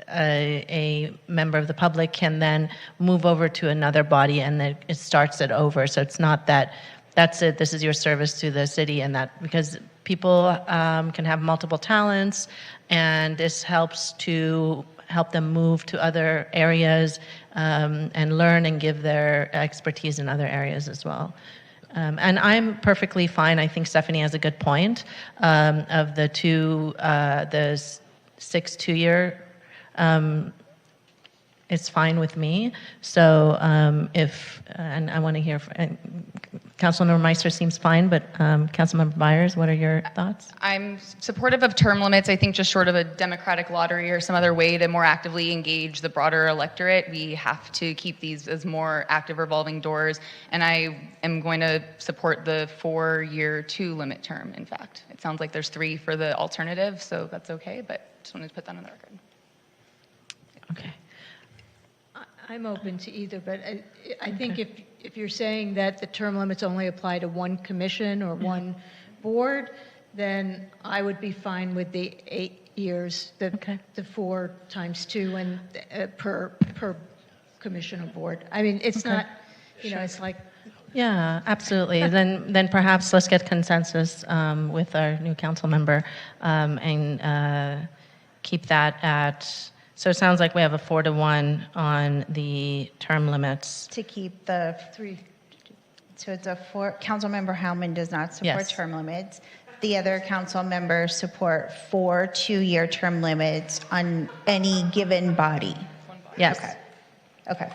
a member of the public can then move over to another body, and then it starts it over. So it's not that that's it, this is your service to the city, and that, because people can have multiple talents, and this helps them move to other areas and learn and give their expertise in other areas as well. And I'm perfectly fine. I think Stephanie has a good point of the 6 2-year. It's fine with me. So and I want to hear, Councilmember Meister seems fine, but Councilmember Byers, what are your thoughts? I'm supportive of term limits. I think just short of a democratic lottery or some other way to more actively engage the broader electorate, we have to keep these as more active revolving doors. And I am going to support the 4-year 2 limit term, in fact. It sounds like there's 3 for the alternative, so that's okay, but just wanted to put that on the record. Okay. I'm open to either, but I think if you're saying that the term limits only apply to one commission or one board, then I would be fine with the 8 years, the 4 times 2 and per commission or board. I mean, it's not, it's like. Yeah, absolutely. Then perhaps let's get consensus with our new council member and keep that at. So it sounds like we have a 4-to-1 on the term limits. To keep the 3, so it's a 4. Councilmember Howman does not support term limits. The other council members support 4 2-year term limits on any given body. Yes. Okay.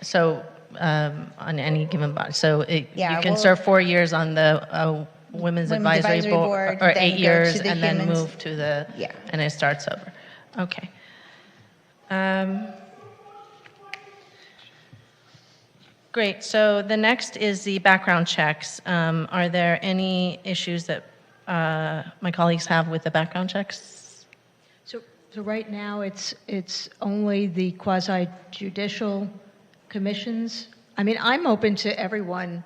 So on any given body. So you can well, serve 4 years on the Women's Advisory Board, or 8 years, and then move to the, and it starts over. Okay. Great. So the next is the background checks. Are there any issues that my colleagues have with the background checks? So right now it's only the quasi-judicial commissions. I mean, I'm open to everyone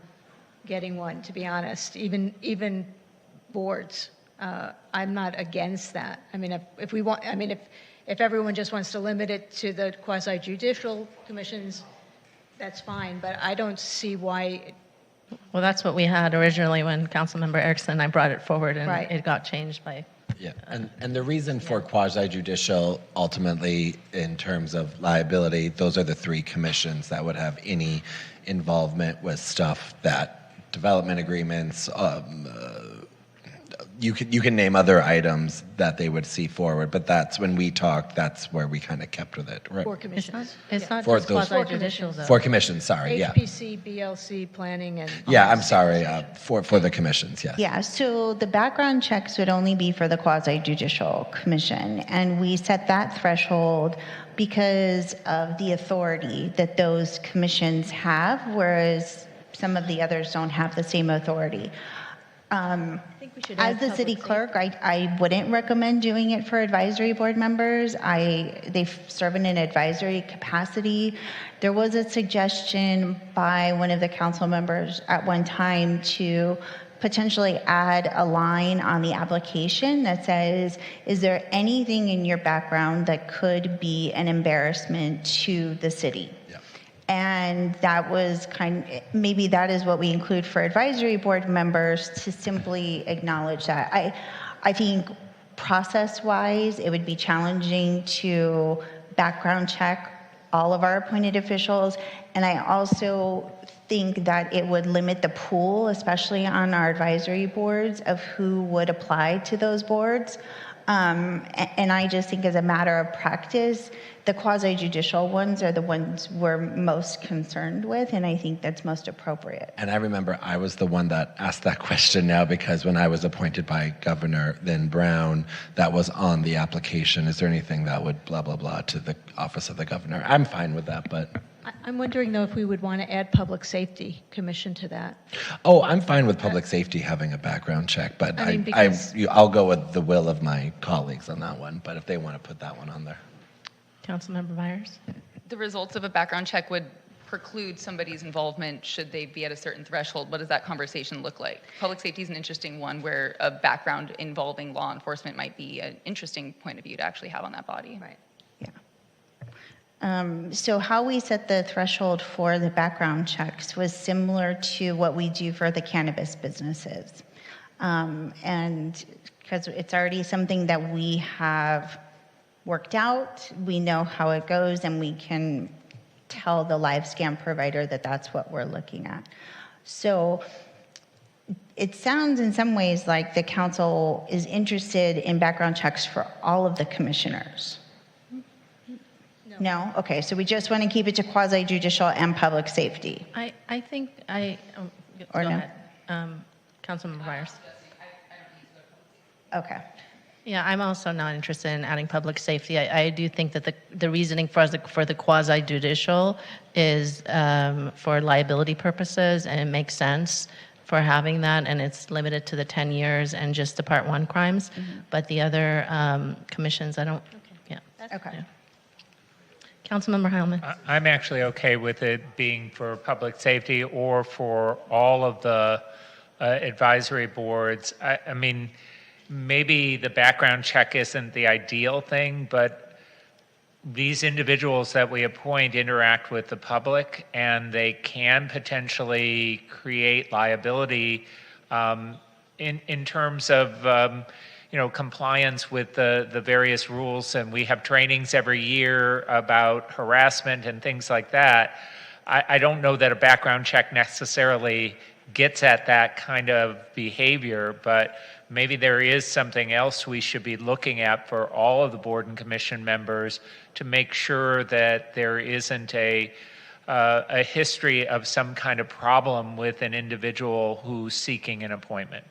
getting one, to be honest, even boards. I'm not against that. I mean, if we want, I mean, if everyone just wants to limit it to the quasi-judicial commissions, that's fine, but I don't see why. Well, that's what we had originally when Councilmember Erickson and I brought it forward, and it got changed by. Yeah, and the reason for quasi-judicial, ultimately, in terms of liability, those are the 3 commissions that would have any involvement with stuff that development agreements, you can name other items that they would see forward, but that's when we talked, that's where we kind of kept with it. Right? 4 commissions. It's not For just those- quasi-judicial, though. 4 commissions, sorry, yeah. HPC, BLC, planning, and. Yeah, I'm sorry, for the commissions, yes. Yeah, so the background checks would only be for the quasi-judicial commission, and we set that threshold because of the authority that those commissions have, whereas some of the others don't have the same authority. As the city clerk, I wouldn't recommend doing it for advisory board members. They serve in an advisory capacity. There was a suggestion by one of the council members at one time to potentially add a line on the application that says, is there anything in your background that could be an embarrassment to the city? And that was maybe that is what we include for advisory board members, to simply acknowledge that. I think process-wise, it would be challenging to background check all of our appointed officials. And I also think that it would limit the pool, especially on our advisory boards, of who would apply to those boards. And I just think as a matter of practice, the quasi-judicial ones are the ones we're most concerned with, and I think that's most appropriate. And I remember I was the one that asked that question now, because when I was appointed by Governor then Brown, that was on the application. Is there anything that would blah, blah, blah to the office of the governor? I'm fine with that, but I'm wondering, though, if we would want to add Public Safety Commission to that. Oh, I'm fine with public safety having a background check, but I mean, because- I'll go with the will of my colleagues on that one, but if they want to put that one on there. Councilmember Myers? The results of a background check would preclude somebody's involvement should they be at a certain threshold. What does that conversation look like? Public safety is an interesting one where a background involving law enforcement might be an interesting point of view to actually have on that body. Right. So how we set the threshold for the background checks was similar to what we do for the cannabis businesses. And because it's already something that we have worked out, we know how it goes, and we can tell the live scan provider that that's what we're looking at. So it sounds in some ways like the council is interested in background checks for all of the commissioners. No? Okay, so we just want to keep it to quasi-judicial and public safety. I think Or go no? ahead. Councilmember Myers. Okay. Yeah, I'm also not interested in adding public safety. I do think that the reasoning for the quasi-judicial is for liability purposes, and it makes sense for having that, and it's limited to the 10 years and just the Part 1 crimes. But the other commissions, I don't, yeah. Okay. Yeah. Councilmember Heilman. I'm actually okay with it being for public safety or for all of the advisory boards. I mean, maybe the background check isn't the ideal thing, but these individuals that we appoint interact with the public, and they can potentially create liability in terms of compliance with the various rules, and we have trainings every year about harassment and things like that. I don't know that a background check necessarily gets at that kind of behavior, but maybe there is something else we should be looking at for all of the board and commission members to make sure that there isn't a history of some kind of problem with an individual who's seeking an appointment.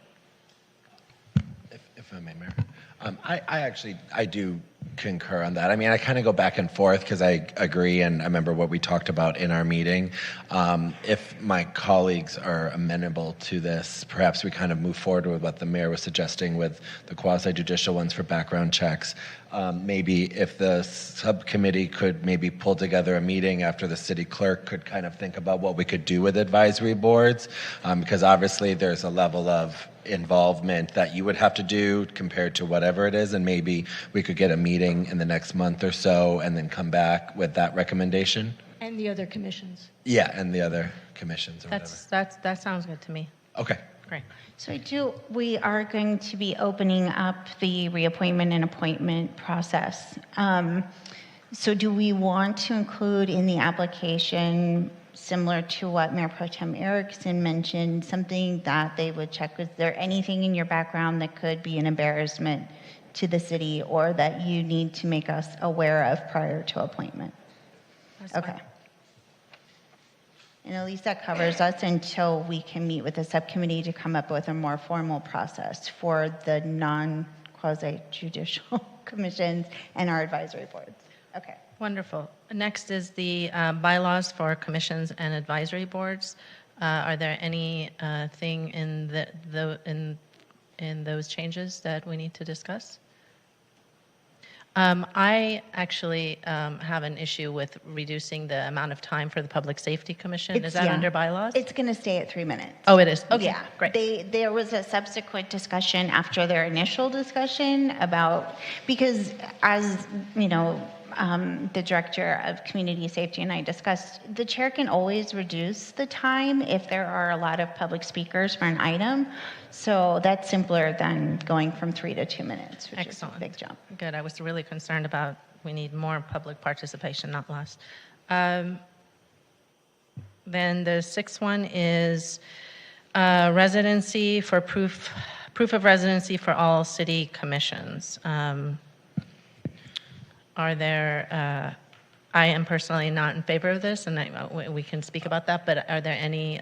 If I may, Mayor. I do concur on that. I mean, I kind of go back and forth because I agree, and I remember what we talked about in our meeting. If my colleagues are amenable to this, perhaps we kind of move forward with what the mayor was suggesting with the quasi-judicial ones for background checks. Maybe if the subcommittee could maybe pull together a meeting after the city clerk could kind of think about what we could do with advisory boards, because obviously there's a level of involvement that you would have to do compared to whatever it is, and maybe we could get a meeting in the next month or so and then come back with that recommendation. And the other commissions. Yeah, and the other commissions or That sounds good to me. Okay. Great. So we are going to be opening up the reappointment and appointment process. So do we want to include in the application, similar to what Mayor Pro Tem Erickson mentioned, something that they would check? Is there anything in your background that could be an embarrassment to the city or that you need to make us aware of prior to appointment? Okay. And at least that covers us until we can meet with the subcommittee to come up with a more formal process for the non-quasi-judicial commissions and our advisory boards. Okay. Wonderful. Next is the bylaws for commissions and advisory boards. Are there any thing in those changes that we need to discuss? I actually have an issue with reducing the amount of time for the Public Safety Commission. Is that under bylaws? It's going to stay at 3 minutes. Oh, it is? Okay, Yeah. great. There was a subsequent discussion after their initial discussion about, because as, you know, the director of community safety and I discussed, the chair can always reduce the time if there are a lot of public speakers for an item. So that's simpler than going from 3 to 2 minutes, which Excellent. is a big jump. Good. I was really concerned about we need more public participation, not less. Then the sixth one is residency for proof of residency for all city commissions. Are there, I am personally not in favor of this, and we can speak about that, but are there any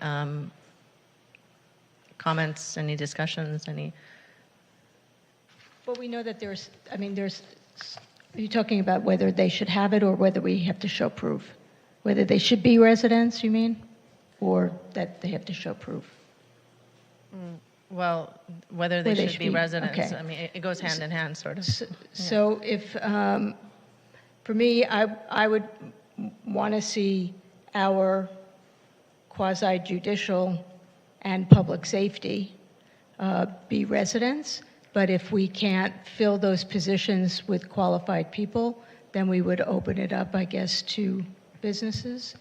comments, any discussions, any? Well, we know that there's, are you talking about whether they should have it or whether we have to show proof? Whether they should be residents, you mean? Or that they have to show proof? Well, whether they Whether they should should be be- residents, okay. I mean, it goes hand in hand, sort of. So if, for me, I would want to see our quasi-judicial and public safety be residents, but if we can't fill those positions with qualified people, then we would open it up, I guess, to businesses.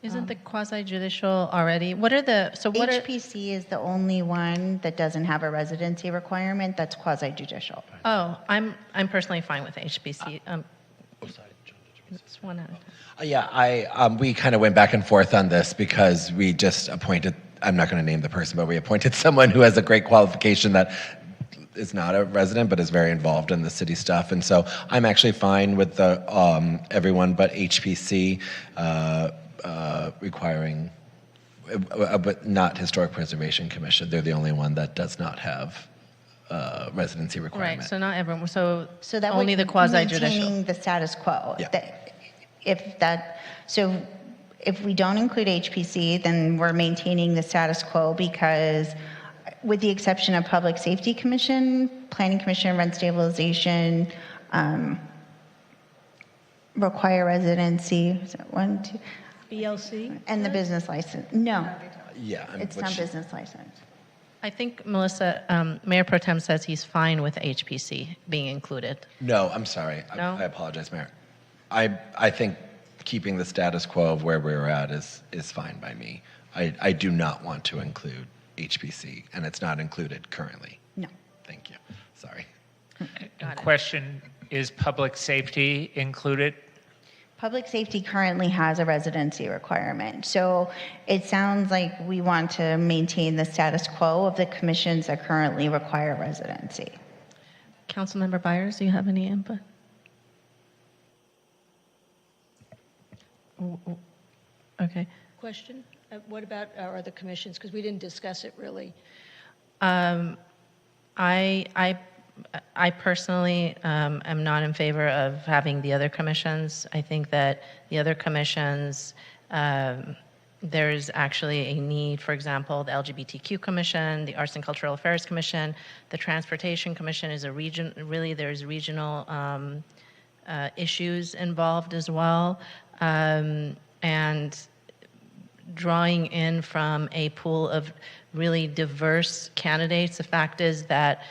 Isn't the quasi-judicial already, what are the, so what are, HPC is the only one that doesn't have a residency requirement that's quasi-judicial. oh, I'm personally fine with HPC. It's one at a time. Yeah, we kind of went back and forth on this because we just appointed, I'm not going to name the person, but we appointed someone who has a great qualification that is not a resident but is very involved in the city stuff. And so I'm actually fine with the everyone but HPC requiring, but not Historic Preservation Commission. They're the only one that does not have residency requirement. Right, so not everyone, so That only would the quasi-judicial. maintaining the status quo. Yeah. So if we don't include HPC, then we're maintaining the status quo because with the exception of Public Safety Commission, Planning Commission, Rent Stabilization, require residency, is that 1, 2? BLC? And the business license. No, Yeah. it's not business license. I think, Melissa, Mayor Pro Tem says he's fine with HPC being included. No, I'm sorry. No? I apologize, Mayor. I think keeping the status quo of where we're at is fine by me. I do not want to include HPC, and it's not included currently. No. Thank you. Sorry. And question, is public safety included? Public safety currently has a residency requirement. So it sounds like we want to maintain the status quo of the commissions that currently require residency. Councilmember Byers, do you have any input? Okay. Question? What about our other commissions? Because we didn't discuss it really. I personally am not in favor of having the other commissions. I think that the other commissions, there's actually a need, for example, the LGBTQ Commission, the Arts and Cultural Affairs Commission, the Transportation Commission is a region, really there's regional issues involved as well. And drawing in from a pool of really diverse candidates, the fact is that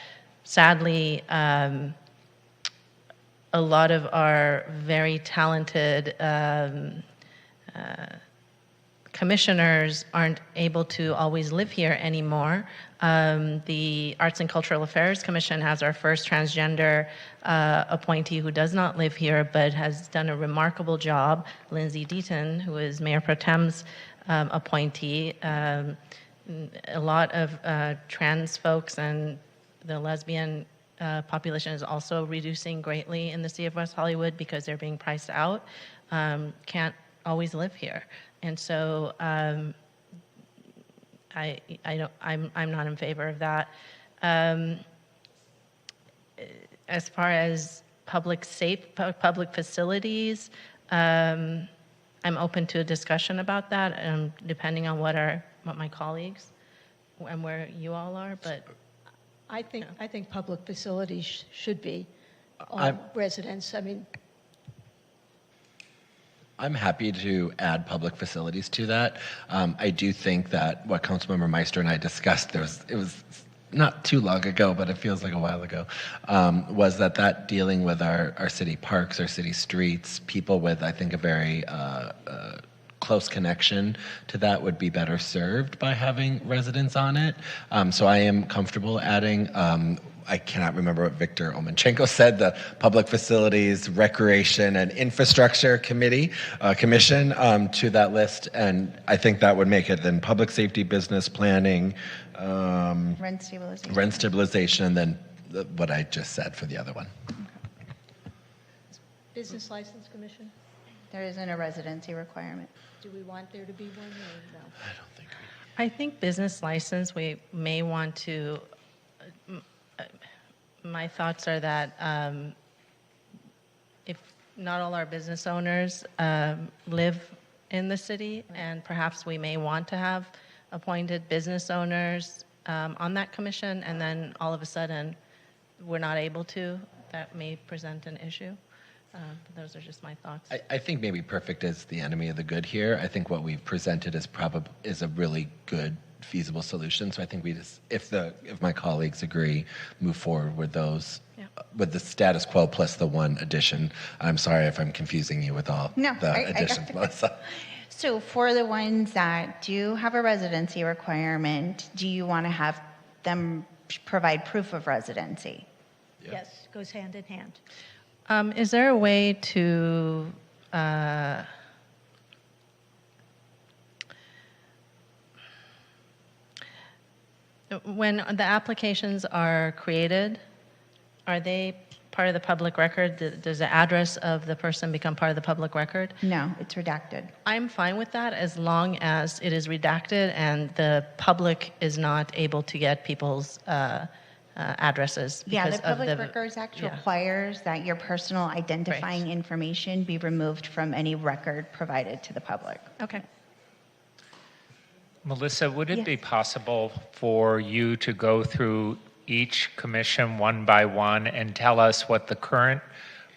sadly, a lot of our very talented commissioners aren't able to always live here anymore. The Arts and Cultural Affairs Commission has our first transgender appointee who does not live here but has done a remarkable job, Lindsay Deaton, who is Mayor Pro Tem's appointee. A lot of trans folks and the lesbian population is also reducing greatly in the city of West Hollywood because they're being priced out, can't always live here. And so I'm not in favor of that. As far as public facilities, I'm open to a discussion about that, depending on what my colleagues and where you all are, but I think public facilities should be all residents. I mean, I'm happy to add public facilities to that. I do think that what Councilmember Meister and I discussed, it was not too long ago, but it feels like a while ago, was that dealing with our city parks, our city streets, people with, I think, a very close connection to that would be better served by having residents on it. So I am comfortable adding, I cannot remember what Victor Omenchenko said, the Public Facilities, Recreation, and Infrastructure Commission to that list. And I think that would make it then Public Safety, Business Planning, Rent stabilization. Rent stabilization, and then what I just said for the other one. Business License Commission, There isn't a residency requirement. do we want there to be one or no? I think business license, we may want to, my thoughts are that if not all our business owners live in the city, and perhaps we may want to have appointed business owners on that commission, and then all of a sudden, we're not able to. That may present an issue. But those are just my thoughts. I think maybe perfect is the enemy of the good here. I think what we've presented is a really good, feasible solution. So I think we just, if my colleagues agree, move forward with those, with the status quo plus the one addition. I'm sorry if I'm confusing you with all the additions, Melissa. So for the ones that do have a residency requirement, do you want to have them provide proof of residency? Yes, goes hand in hand. Is there a way to when the applications are created, are they part of the public record? Does the address of the person become part of the public record? No, it's redacted. I'm fine with that as long as it is redacted and the public is not able to get people's addresses. Yeah, the because of Public Records Act requires that your personal identifying information be removed from any record provided to the public. Okay. Melissa, would it be possible for you to go through each commission one by one and tell us what the current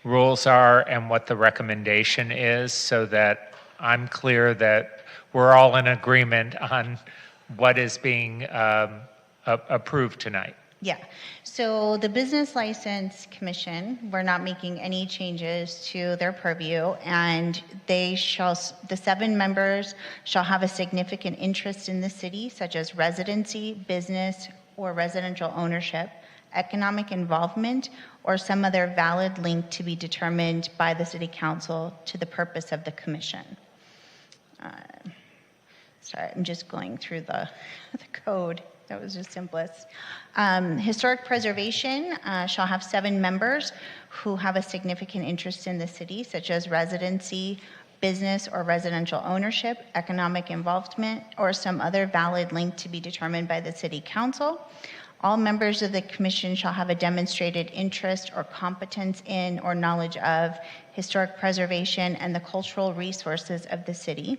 rules are and what the recommendation is, so that I'm clear that we're all in agreement on what is being approved tonight? Yeah, so the Business License Commission, we're not making any changes to their purview, and the 7 members shall have a significant interest in the city, such as residency, business, or residential ownership, economic involvement, or some other valid link to be determined by the City Council to the purpose of the commission. Sorry, I'm just going through the code. That was just simplest. Historic Preservation shall have 7 members who have a significant interest in the city, such as residency, business or residential ownership, economic involvement, or some other valid link to be determined by the City Council. All members of the commission shall have a demonstrated interest or competence in or knowledge of historic preservation and the cultural resources of the city.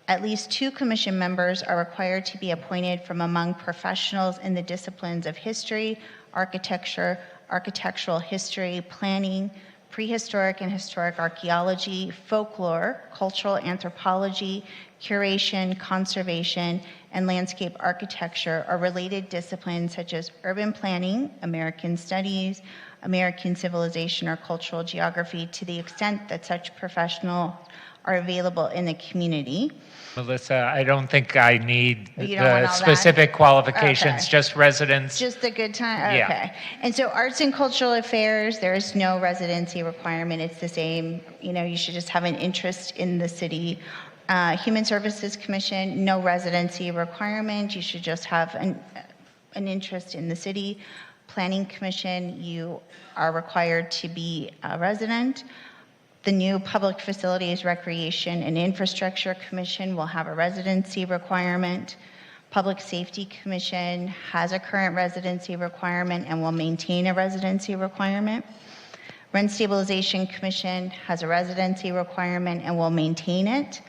At least 2 commission members are required to be appointed from among professionals in the disciplines of history, architecture, architectural history, planning, prehistoric and historic archaeology, folklore, cultural anthropology, curation, conservation, and landscape architecture, or related disciplines such as urban planning, American studies, American civilization, or cultural geography, to the extent that such professionals are available in the community. Melissa, I don't think I need You don't want the all specific that? qualifications, Okay. just residents. Just a good time? Yeah. Okay. And so arts and cultural affairs, there is no residency requirement. It's the same, you should just have an interest in the city. Human Services Commission, no residency requirement. You should just have an interest in the city. Planning Commission, you are required to be a resident. The new Public Facilities, Recreation, and Infrastructure Commission will have a residency requirement. Public Safety Commission has a current residency requirement and will maintain a residency requirement. Rent Stabilization Commission has a residency requirement and will maintain it.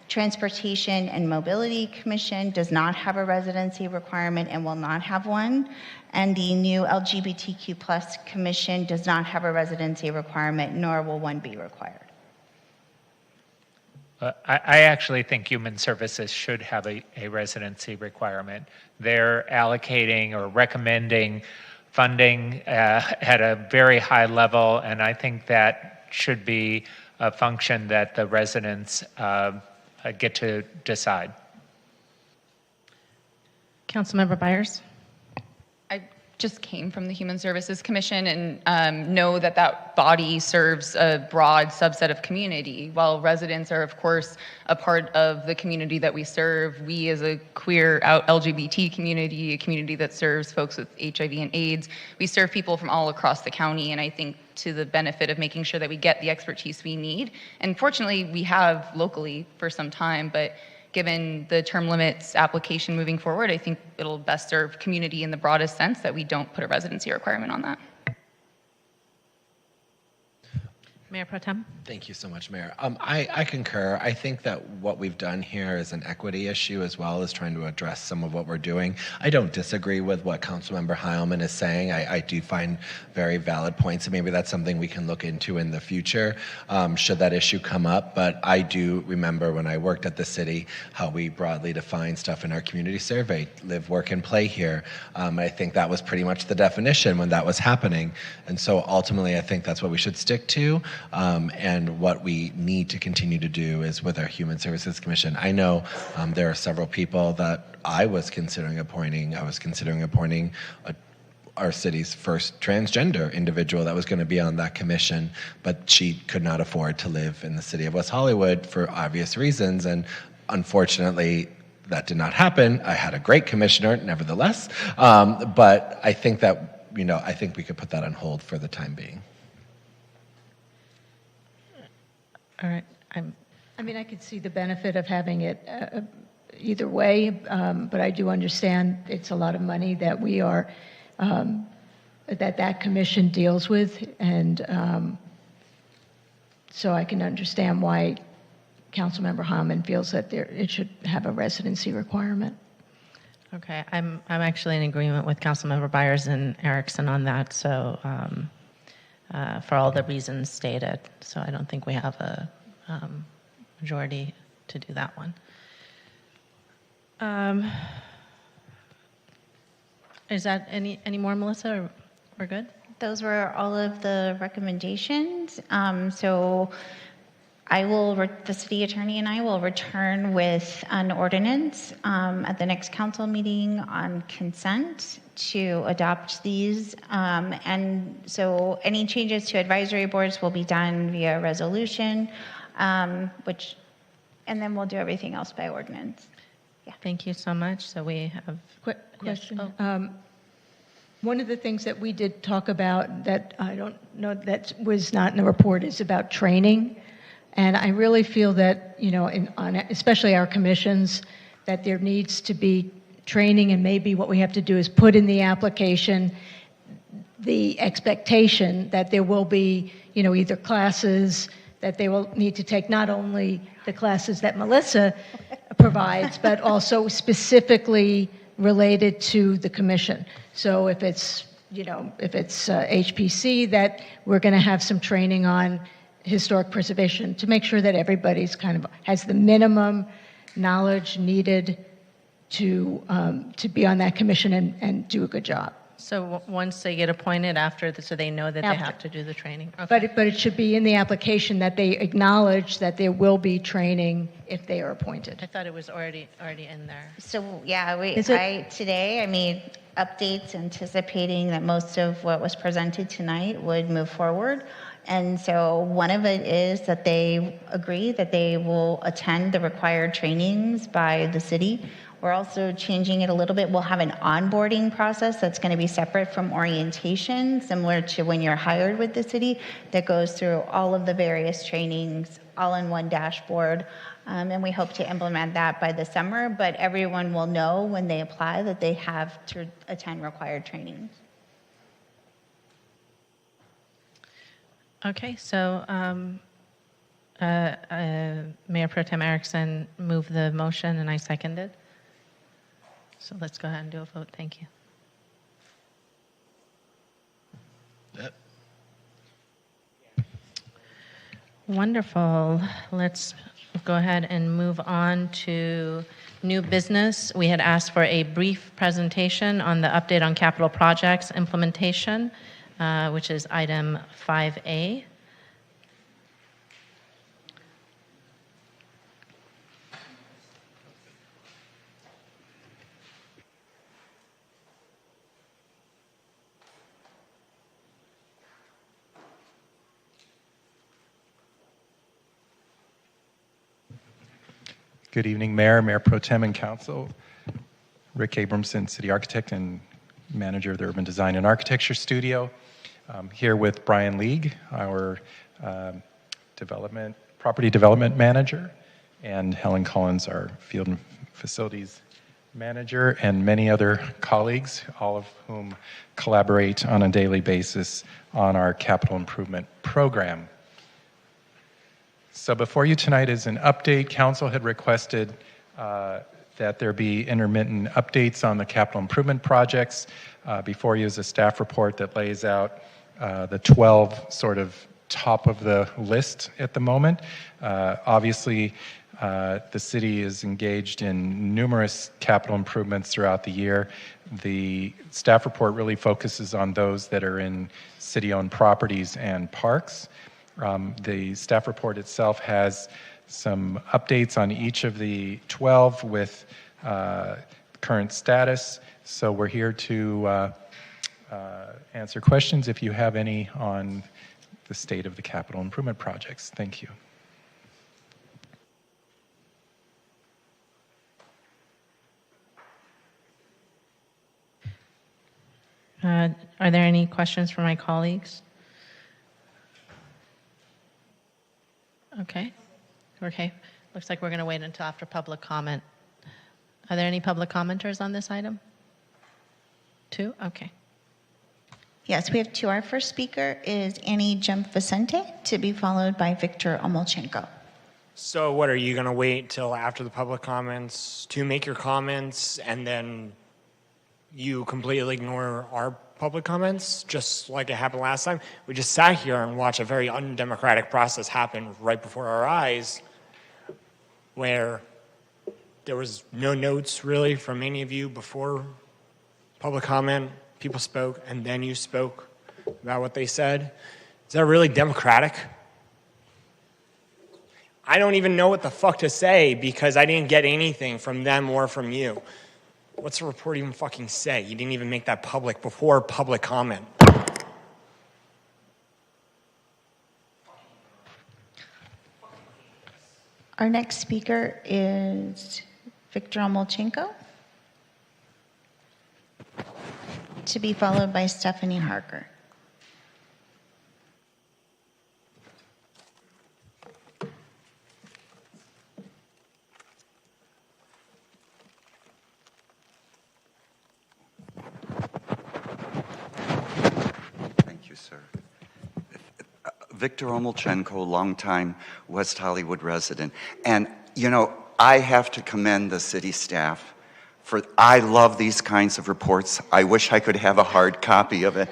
Transportation and Mobility Commission does not have a residency requirement and will not have one. And the new LGBTQ+ Commission does not have a residency requirement, nor will one be required. I actually think Human Services should have a residency requirement. They're allocating or recommending funding at a very high level, and I think that should be a function that the residents get to decide. Councilmember Byers? I just came from the Human Services Commission and know that that body serves a broad subset of community. While residents are, of course, a part of the community that we serve, we as a queer LGBT community, a community that serves folks with HIV and AIDS, we serve people from all across the county, and I think to the benefit of making sure that we get the expertise we need. And fortunately, we have locally for some time, but given the term limits application moving forward, I think it'll best serve community in the broadest sense that we don't put a residency requirement on that. Mayor Pro Tem? Thank you so much, Mayor. I concur. I think that what we've done here is an equity issue as well as trying to address some of what we're doing. I don't disagree with what Councilmember Heilman is saying. I do find very valid points, and maybe that's something we can look into in the future should that issue come up. But I do remember when I worked at the city how we broadly define stuff in our community survey, live, work, and play here. I think that was pretty much the definition when that was happening. And so ultimately, I think that's what we should stick to. And what we need to continue to do is with our Human Services Commission. I know there are several people that I was considering appointing. I was considering appointing our city's first transgender individual that was going to be on that commission, but she could not afford to live in the city of West Hollywood for obvious reasons. And unfortunately, that did not happen. I had a great commissioner, nevertheless. But I think that, I think we could put that on hold for the time being. All right. I mean, I could see the benefit of having it either way, but I do understand it's a lot of money that we are, that commission deals with, and so I can understand why Councilmember Hammond feels that it should have a residency requirement. Okay, I'm actually in agreement with Councilmember Byers and Erickson on that, so for all the reasons stated. So I don't think we have a majority to do that one. Is that any more, Melissa, or we're good? Those were all of the recommendations. So the city attorney and I will return with an ordinance at the next council meeting on consent to adopt these. And so any changes to advisory boards will be done via resolution, and then we'll do everything else by ordinance. Yeah. Thank you so much. So we have... Quick question. Yes. Oh. One of the things that we did talk about that I don't know that was not in the report is about training. And I really feel that, especially our commissions, that there needs to be training, and maybe what we have to do is put in the application the expectation that there will be, either classes that they will need to take, not only the classes that Melissa provides, but also specifically related to the commission. So if it's, HPC, that we're going to have some training on historic preservation to make sure that everybody's kind of has the minimum knowledge needed to be on that commission and do a good job. So once they get appointed so they know that they have to do the training? Okay. But it should be in the application that they acknowledge that there will be training if they are appointed. I thought it was already in there. So yeah, today I made updates anticipating that most of what was presented tonight would move forward. And so one of it is that they agree that they will attend the required trainings by the city. We're also changing it a little bit. We'll have an onboarding process that's going to be separate from orientation, similar to when you're hired with the city, that goes through all of the various trainings all in one dashboard. And we hope to implement that by the summer, but everyone will know when they apply that they have to attend required trainings. Okay, so Mayor Pro Tem Erickson moved the motion and I seconded. So let's go ahead and do a vote. Thank you. Wonderful. Let's go ahead and move on to new business. We had asked for a brief presentation on the update on capital projects implementation, which is item 5A. Good evening, Mayor, Mayor Pro Tem, and Council. Rick Abramson, City Architect and Manager of the Urban Design and Architecture Studio. Here with Brian League, our Property Development Manager, and Helen Collins, our Field and Facilities Manager, and many other colleagues, all of whom collaborate on a daily basis on our capital improvement program. So before you tonight is an update. Council had requested that there be intermittent updates on the capital improvement projects. Before you is a staff report that lays out the 12 sort of top of the list at the moment. Obviously, the city is engaged in numerous capital improvements throughout the year. The staff report really focuses on those that are in city-owned properties and parks. The staff report itself has some updates on each of the 12 with current status. So we're here to answer questions if you have any on the state of the capital improvement projects. Thank you. Are there any questions from my colleagues? Okay. Looks like we're going to wait until after public comment. Are there any public commenters on this item? 2? Okay. Yes, we have 2. Our first speaker is Annie Jump-Vicente, to be followed by Victor Omolchenko. So what, are you going to wait till after the public comments to make your comments and then you completely ignore our public comments, just like it happened last time? We just sat here and watched a very undemocratic process happen right before our eyes, where there was no notes really from any of you before public comment. People spoke, and then you spoke about what they said. Is that really democratic? I don't even know what the fuck to say because I didn't get anything from them or from you. What's the report even fucking say? You didn't even make that public before public comment. Our next speaker is Victor Omolchenko, to be followed by Stephanie Harker. Thank you, sir. Victor Omolchenko, longtime West Hollywood resident. And, you know, I have to commend the city staff for, I love these kinds of reports. I wish I could have a hard copy of it.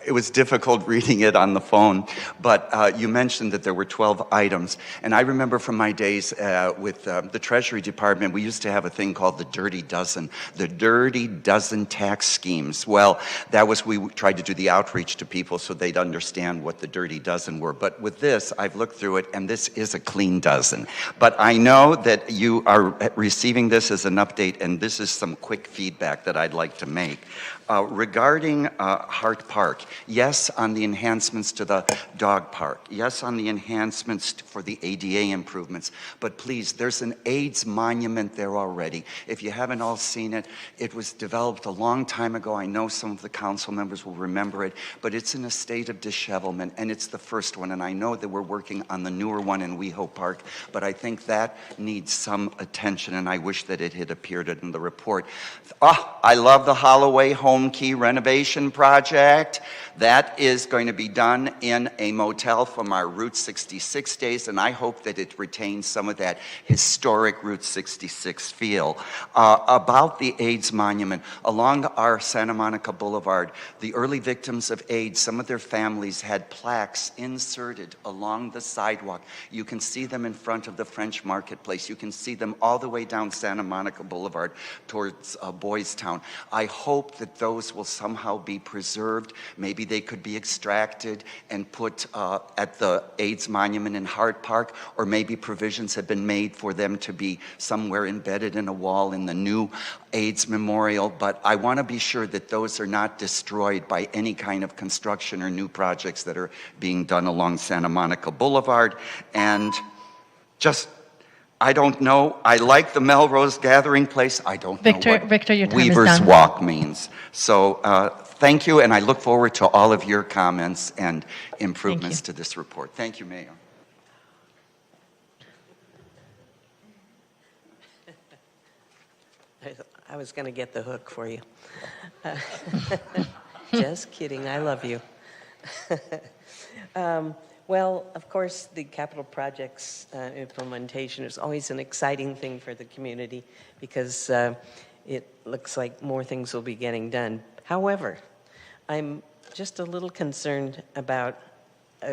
It was difficult reading it on the phone, but you mentioned that there were 12 items. And I remember from my days with the Treasury Department, we used to have a thing called the Dirty Dozen, the Dirty Dozen tax schemes. Well, that was, we tried to do the outreach to people so they'd understand what the Dirty Dozen were. But with this, I've looked through it, and this is a clean dozen. But I know that you are receiving this as an update, and this is some quick feedback that I'd like to make. Regarding Hart Park, yes on the enhancements to the dog park, yes on the enhancements for the ADA improvements, but please, there's an AIDS monument there already. If you haven't all seen it, it was developed a long time ago. I know some of the council members will remember it, but it's in a state of dishevelment, and it's the first one, and I know that we're working on the newer one in WeHo Park, but I think that needs some attention, and I wish that it had appeared in the report. I love the Holloway Home Key renovation project. That is going to be done in a motel from our Route 66 days, and I hope that it retains some of that historic Route 66 feel. About the AIDS monument, along our Santa Monica Boulevard, the early victims of AIDS, some of their families had plaques inserted along the sidewalk. You can see them in front of the French Marketplace. You can see them all the way down Santa Monica Boulevard towards Boys Town. I hope that those will somehow be preserved. Maybe they could be extracted and put at the AIDS monument in Hart Park, or maybe provisions have been made for them to be somewhere embedded in a wall in the new AIDS memorial. But I want to be sure that those are not destroyed by any kind of construction or new projects that are being done along Santa Monica Boulevard. And just, I don't know. I like the Melrose Gathering Place. I don't know what Victor, your time Weaver's is done. Walk means. So thank you, and I look forward to all of your comments and improvements to this report. Thank you, Mayor. I was going to get the hook for you. Just kidding. I love you. Well, of course, the capital projects implementation is always an exciting thing for the community because it looks like more things will be getting done. However, I'm just a little concerned about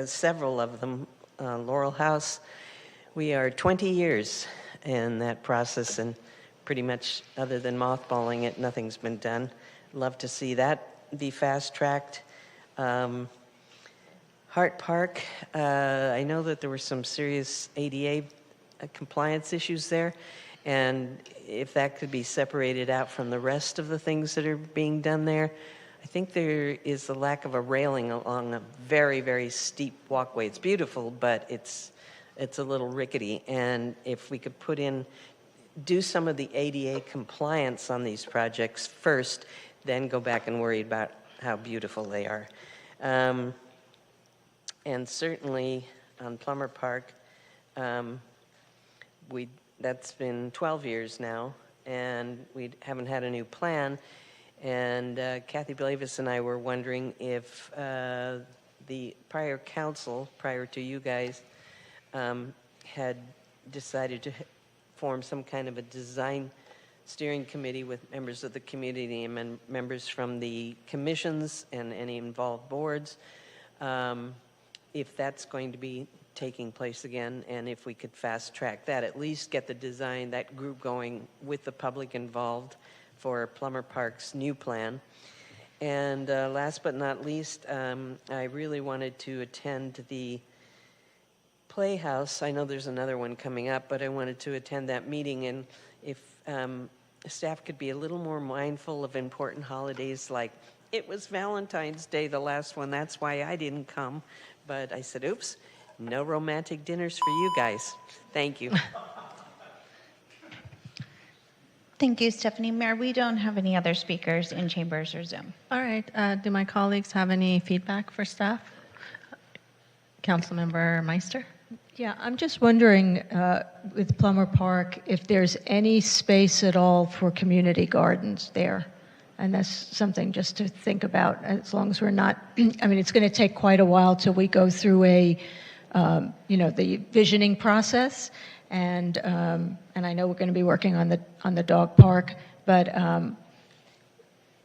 several of them. Laurel House, we are 20 years in that process, and pretty much other than mothballing it, nothing's been done. Love to see that be fast-tracked. Hart Park, I know that there were some serious ADA compliance issues there, and if that could be separated out from the rest of the things that are being done there. I think there is the lack of a railing along a very, very steep walkway. It's beautiful, but it's a little rickety, and if we could do some of the ADA compliance on these projects first, then go back and worry about how beautiful they are. And certainly on Plummer Park, that's been 12 years now, and we haven't had a new plan. And Kathy Blavis and I were wondering if the prior council, prior to you guys, had decided to form some kind of a design steering committee with members of the community and members from the commissions and any involved boards. If that's going to be taking place again, and if we could fast track that, at least get the design, that group going with the public involved for Plummer Park's new plan. And last but not least, I really wanted to attend the Playhouse. I know there's another one coming up, but I wanted to attend that meeting, and if staff could be a little more mindful of important holidays, like it was Valentine's Day, the last one, that's why I didn't come. But I said, oops, no romantic dinners for you guys. Thank you. Thank you, Stephanie. Mayor, we don't have any other speakers in chambers or Zoom. All right. Do my colleagues have any feedback for staff? Councilmember Meister? Yeah, I'm just wondering with Plummer Park if there's any space at all for community gardens there. And that's something just to think about, as long as we're not, I mean, it's going to take quite a while till we go through the visioning process. And I know we're going to be working on the dog park, but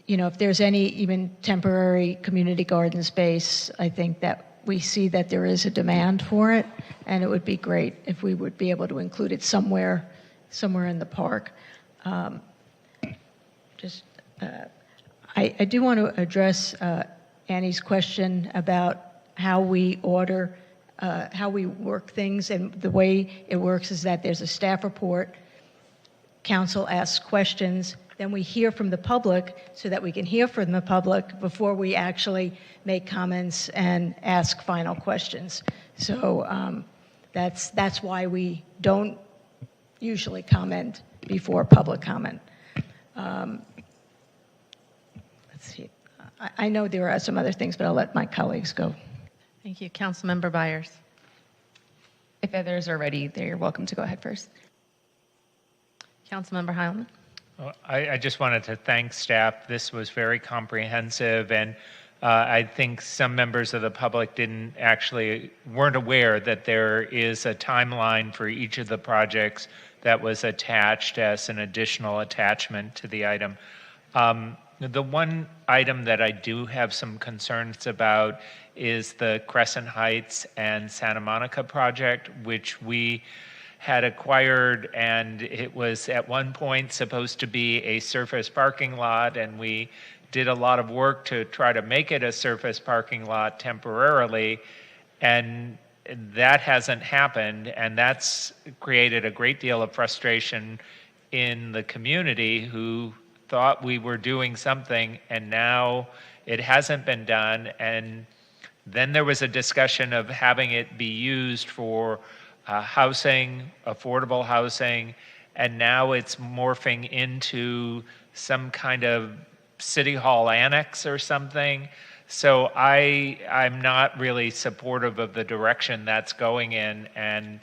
if there's any even temporary community garden space, I think that we see that there is a demand for it, and it would be great if we would be able to include it somewhere in the park. I do want to address Annie's question about how we work things, and the way it works is that there's a staff report, council asks questions, then we hear from the public so that we can hear from the public before we actually make comments and ask final questions. So that's why we don't usually comment before public comment. Let's see. I know there are some other things, but I'll let my colleagues go. Thank you. Councilmember Byers. If others are ready, they're welcome to go ahead first. Councilmember Heilman. I just wanted to thank staff. This was very comprehensive, and I think some members of the public weren't aware that there is a timeline for each of the projects that was attached as an additional attachment to the item. The one item that I do have some concerns about is the Crescent Heights and Santa Monica project, which we had acquired, and it was at one point supposed to be a surface parking lot, and we did a lot of work to try to make it a surface parking lot temporarily, and that hasn't happened, and that's created a great deal of frustration in the community who thought we were doing something, and now it hasn't been done. And then there was a discussion of having it be used for housing, affordable housing, and now it's morphing into some kind of city hall annex or something. So I'm not really supportive of the direction that's going in, and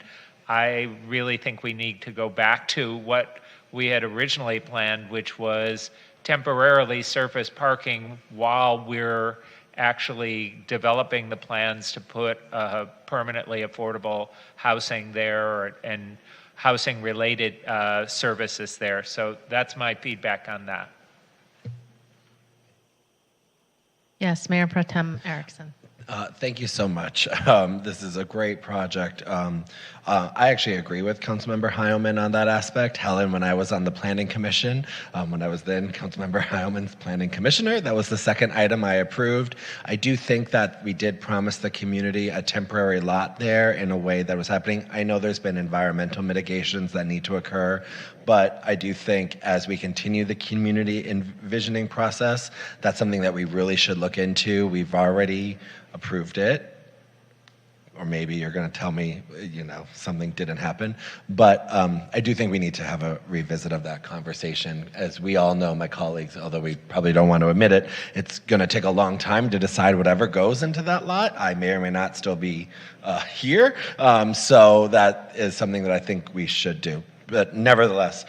I really think we need to go back to what we had originally planned, which was temporarily surface parking while we're actually developing the plans to put permanently affordable housing there and housing-related services there. So that's my feedback on that. Yes, Mayor Pro Tem Erickson. Thank you so much. This is a great project. I actually agree with Councilmember Heilman on that aspect. Helen, when I was on the Planning Commission, when I was then Councilmember Heilman's Planning Commissioner, that was the second item I approved. I do think that we did promise the community a temporary lot there in a way that was happening. I know there's been environmental mitigations that need to occur, but I do think as we continue the community envisioning process, that's something that we really should look into. We've already approved it, or maybe you're going to tell me, something didn't happen. But I do think we need to have a revisit of that conversation. As we all know, my colleagues, although we probably don't want to admit it, it's going to take a long time to decide whatever goes into that lot. I may or may not still be here. So that is something that I think we should do. But nevertheless,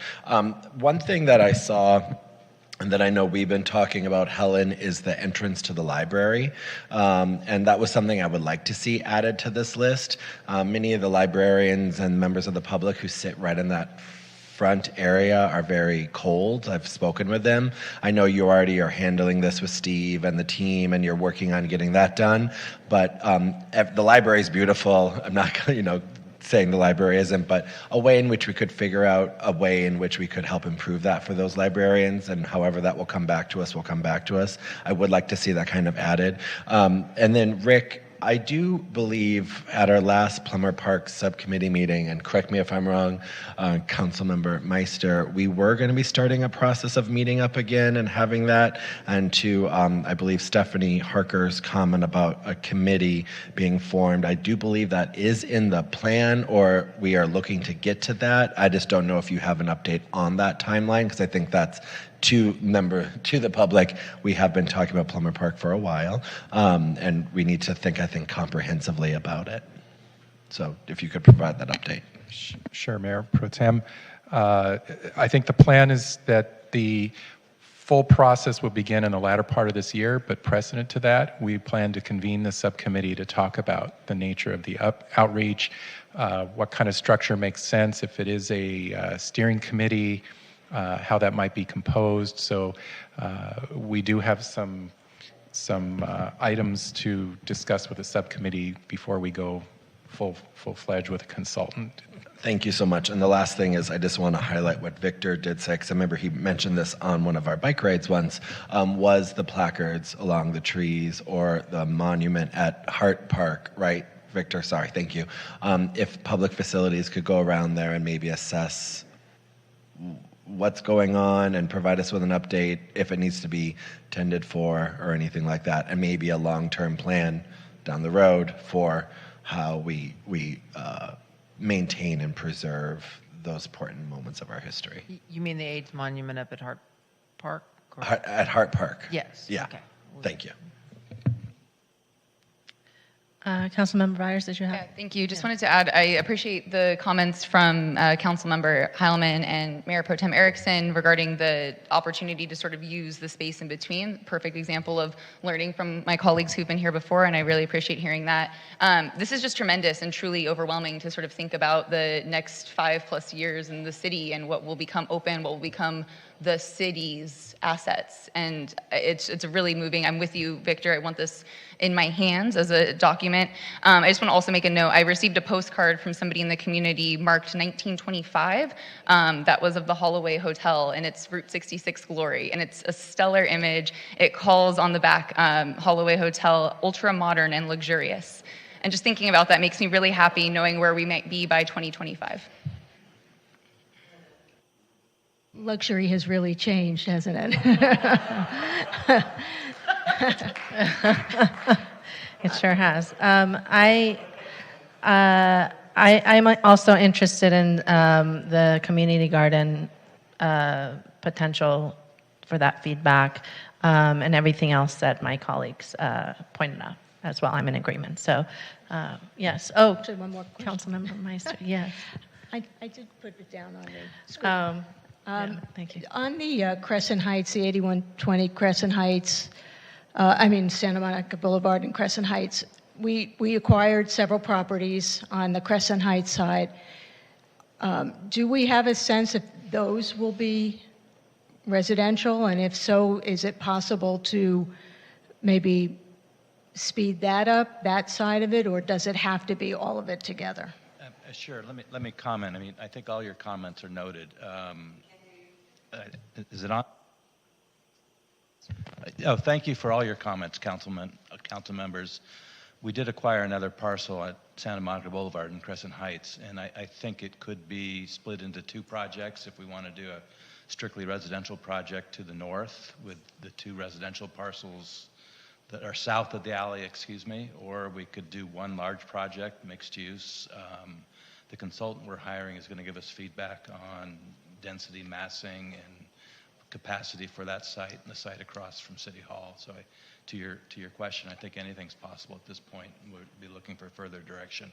one thing that I saw and that I know we've been talking about, Helen, is the entrance to the library. And that was something I would like to see added to this list. Many of the librarians and members of the public who sit right in that front area are very cold. I've spoken with them. I know you already are handling this with Steve and the team, and you're working on getting that done. But the library is beautiful. I'm not going to, saying the library isn't, but a way in which we could figure out a way in which we could help improve that for those librarians, and however that will come back to us, I would like to see that kind of added. And then Rick, I do believe at our last Plummer Park subcommittee meeting, and correct me if I'm wrong, Councilmember Meister, we were going to be starting a process of meeting up again and having that, and to, I believe, Stephanie Harker's comment about a committee being formed. I do believe that is in the plan, or we are looking to get to that. I just don't know if you have an update on that timeline, because I think that's to the public. We have been talking about Plummer Park for a while, and we need to think, I think, comprehensively about it. So if you could provide that update. Sure, Mayor Pro Tem. I think the plan is that the full process will begin in the latter part of this year, but precedent to that, we plan to convene the subcommittee to talk about the nature of the outreach, what kind of structure makes sense, if it is a steering committee, how that might be composed. So we do have some items to discuss with the subcommittee before we go full-fledged with a consultant. Thank you so much. And the last thing is I just want to highlight what Victor did say, because I remember he mentioned this on one of our bike rides once, was the placards along the trees or the monument at Hart Park, right? Victor, sorry, thank you. If public facilities could go around there and maybe assess what's going on and provide us with an update if it needs to be tended for or anything like that, and maybe a long-term plan down the road for how we maintain and preserve those important moments of our history. You mean the AIDS monument up at Hart Park? Or? At Hart Park. Yes. Yeah. Okay. Thank you. Councilmember Byers, did you have? Yeah, thank you. Just wanted to add, I appreciate the comments from Councilmember Heilman and Mayor Pro Tem Erickson regarding the opportunity to sort of use the space in between. Perfect example of learning from my colleagues who've been here before, and I really appreciate hearing that. This is just tremendous and truly overwhelming to sort of think about the next 5+ years in the city and what will become open, what will become the city's assets. And it's really moving. I'm with you, Victor. I want this in my hands as a document. I just want to also make a note. I received a postcard from somebody in the community marked 1925. That was of the Holloway Hotel, and it's Route 66 Glory. And it's a stellar image. It calls on the back, Holloway Hotel, ultra modern and luxurious. And just thinking about that makes me really happy knowing where we might be by 2025. Luxury has really changed, hasn't it? It sure has. I'm also interested in the community garden potential for that feedback and everything else that my colleagues pointed out as well. I'm in agreement. So, yes. Oh, one more Councilmember Meister. Yes. I did put it down on the screen. Yeah, thank you. On the Crescent Heights, the 8120 Crescent Heights Santa Monica Boulevard and Crescent Heights. We acquired several properties on the Crescent Heights side. Do we have a sense if those will be residential? And if so, is it possible to maybe speed that up, that side of it, or does it have to be all of it together? Sure. Let me comment. I think all your comments are noted. Is it on? Oh, thank you for all your comments, council members. We did acquire another parcel at Santa Monica Boulevard in Crescent Heights, and I think it could be split into two projects if we want to do a strictly residential project to the north with the two residential parcels that are south of the alley, or we could do one large project, mixed use. The consultant we're hiring is going to give us feedback on density, massing, and capacity for that site and the site across from City Hall. So to your question, I think anything's possible at this point. We'll be looking for further direction.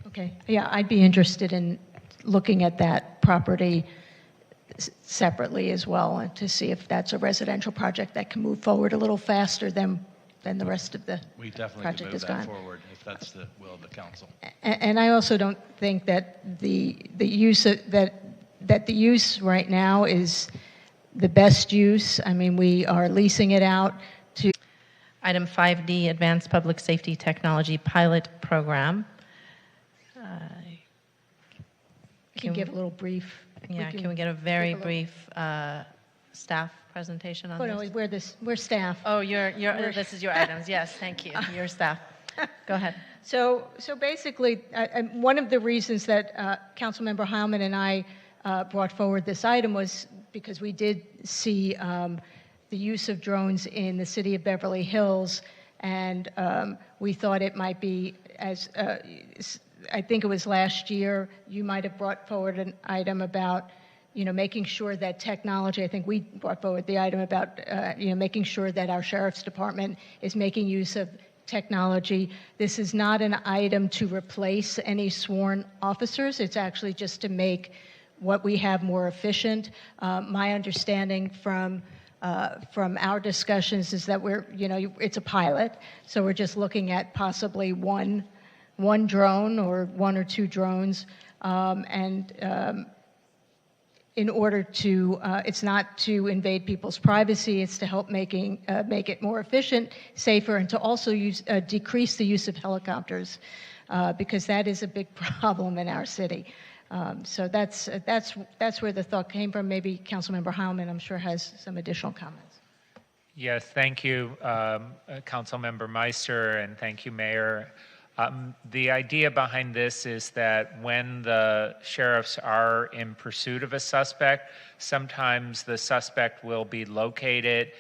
Okay. Yeah, I'd be interested in looking at that property separately as well, and to see if that's a residential project that can move forward a little faster than the rest of the We definitely project can move has that gone. forward if that's the will of the council. And I also don't think that the use that the use right now is the best use. We are leasing it out to. Item 5D, Advanced Public Safety Technology Pilot Program. Can give a little brief. Yeah, can we get a very brief staff presentation on Oh, this? no, we're staff. Oh, this is your items. Yes, thank you. Your staff. Go ahead. So basically, one of the reasons that Councilmember Heilman and I brought forward this item was because we did see the use of drones in the city of Beverly Hills, and we thought it might be, as I think it was last year, you might have brought forward an item about making sure that technology, I think we brought forward the item about, making sure that our sheriff's department is making use of technology. This is not an item to replace any sworn officers. It's actually just to make what we have more efficient. My understanding from our discussions is that it's a pilot, so we're just looking at possibly one drone or one or two drones, in order to, it's not to invade people's privacy, it's to help make it more efficient, safer, and to also decrease the use of helicopters, because that is a big problem in our city. So that's where the thought came from. Maybe Councilmember Heilman, I'm sure, has some additional comments. Yes, thank you, Councilmember Meister, and thank you, Mayor. The idea behind this is that when the sheriffs are in pursuit of a suspect, sometimes the suspect will be located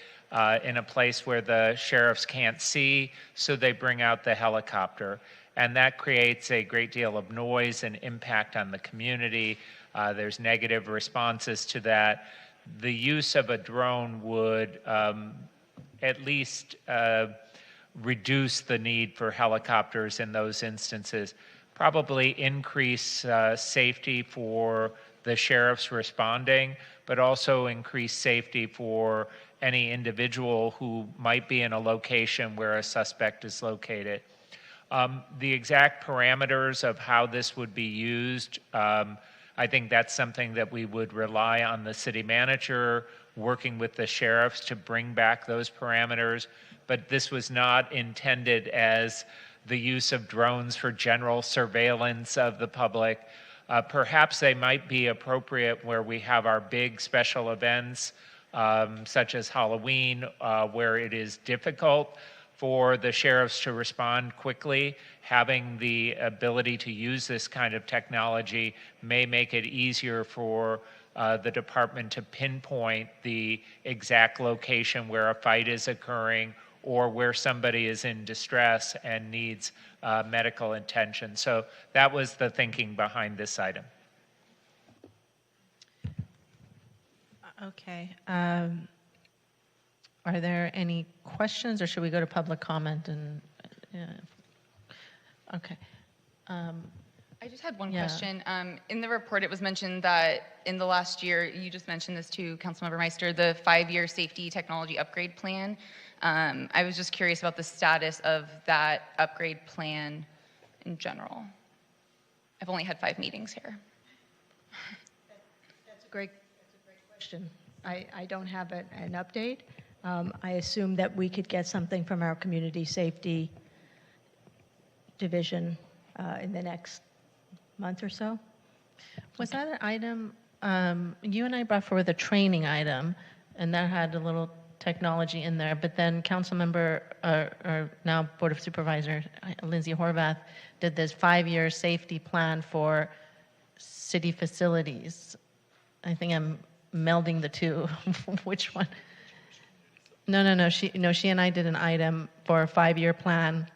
in a place where the sheriffs can't see, so they bring out the helicopter. And that creates a great deal of noise and impact on the community. There's negative responses to that. The use of a drone would at least reduce the need for helicopters in those instances, probably increase safety for the sheriffs responding, but also increase safety for any individual who might be in a location where a suspect is located. The exact parameters of how this would be used, I think that's something that we would rely on the city manager working with the sheriffs to bring back those parameters. But this was not intended as the use of drones for general surveillance of the public. Perhaps they might be appropriate where we have our big special events, such as Halloween, where it is difficult for the sheriffs to respond quickly. Having the ability to use this kind of technology may make it easier for the department to pinpoint the exact location where a fight is occurring or where somebody is in distress and needs medical attention. So that was the thinking behind this item. Okay. Are there any questions, or should we go to public comment? Okay. I just had one Yeah. question. In the report, it was mentioned that in the last year, you just mentioned this too, Councilmember Meister, the 5-year safety technology upgrade plan. I was just curious about the status of that upgrade plan in general. I've only had 5 meetings here. That's a great question. I don't have an update. I assume that we could get something from our community safety division in the next month or so. Was that an item, you and I brought forward a training item, and that had a little technology in there, but then Councilmember, or now Board of Supervisors, Lindsay Horvath, did this 5-year safety plan for city facilities. I think I'm melding the two. Which one? No. She and I did an item for a 5-year plan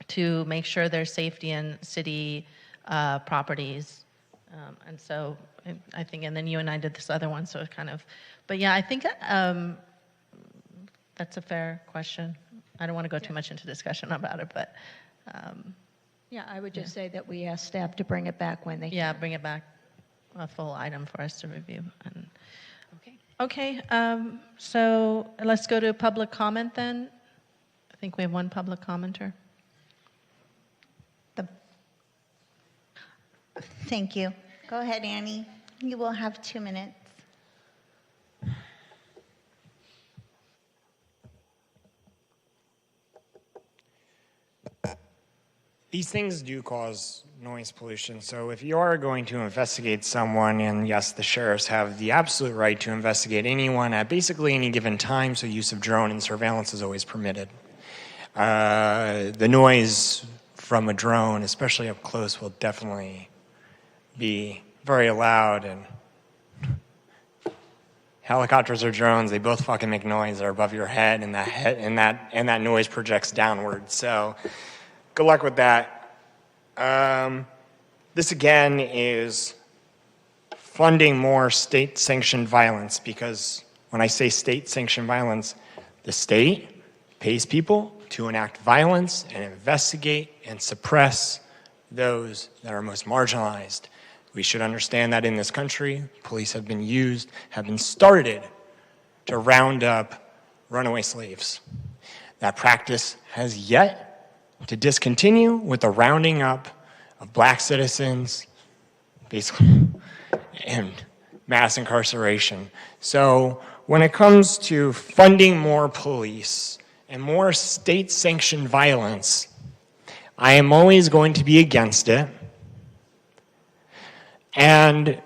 to make sure there's safety in city properties. And so I think, and then you and I did this other one, so it kind of, but yeah, I think that's a fair question. I don't want to go too much into discussion about it, but. Yeah, I would just say that we asked staff to bring it back when they can. Yeah, bring it back, a full item for us to review. And, okay, so let's go to public comment then. I think we have one public commenter. Thank you. Go ahead, Annie. You will have 2 minutes. These things do cause noise pollution. So if you are going to investigate someone, and yes, the sheriffs have the absolute right to investigate anyone at basically any given time, so use of drone and surveillance is always permitted. The noise from a drone, especially up close, will definitely be very loud, and helicopters or drones, they both fucking make noise. They're above your head, and that noise projects downward. So good luck with that. This again is funding more state-sanctioned violence, because when I say state-sanctioned violence, the state pays people to enact violence and investigate and suppress those that are most marginalized. We should understand that in this country, police have been started to round up runaway slaves. That practice has yet to discontinue with the rounding up of black citizens, basically, and mass incarceration. So when it comes to funding more police and more state-sanctioned violence, I am always going to be against it. And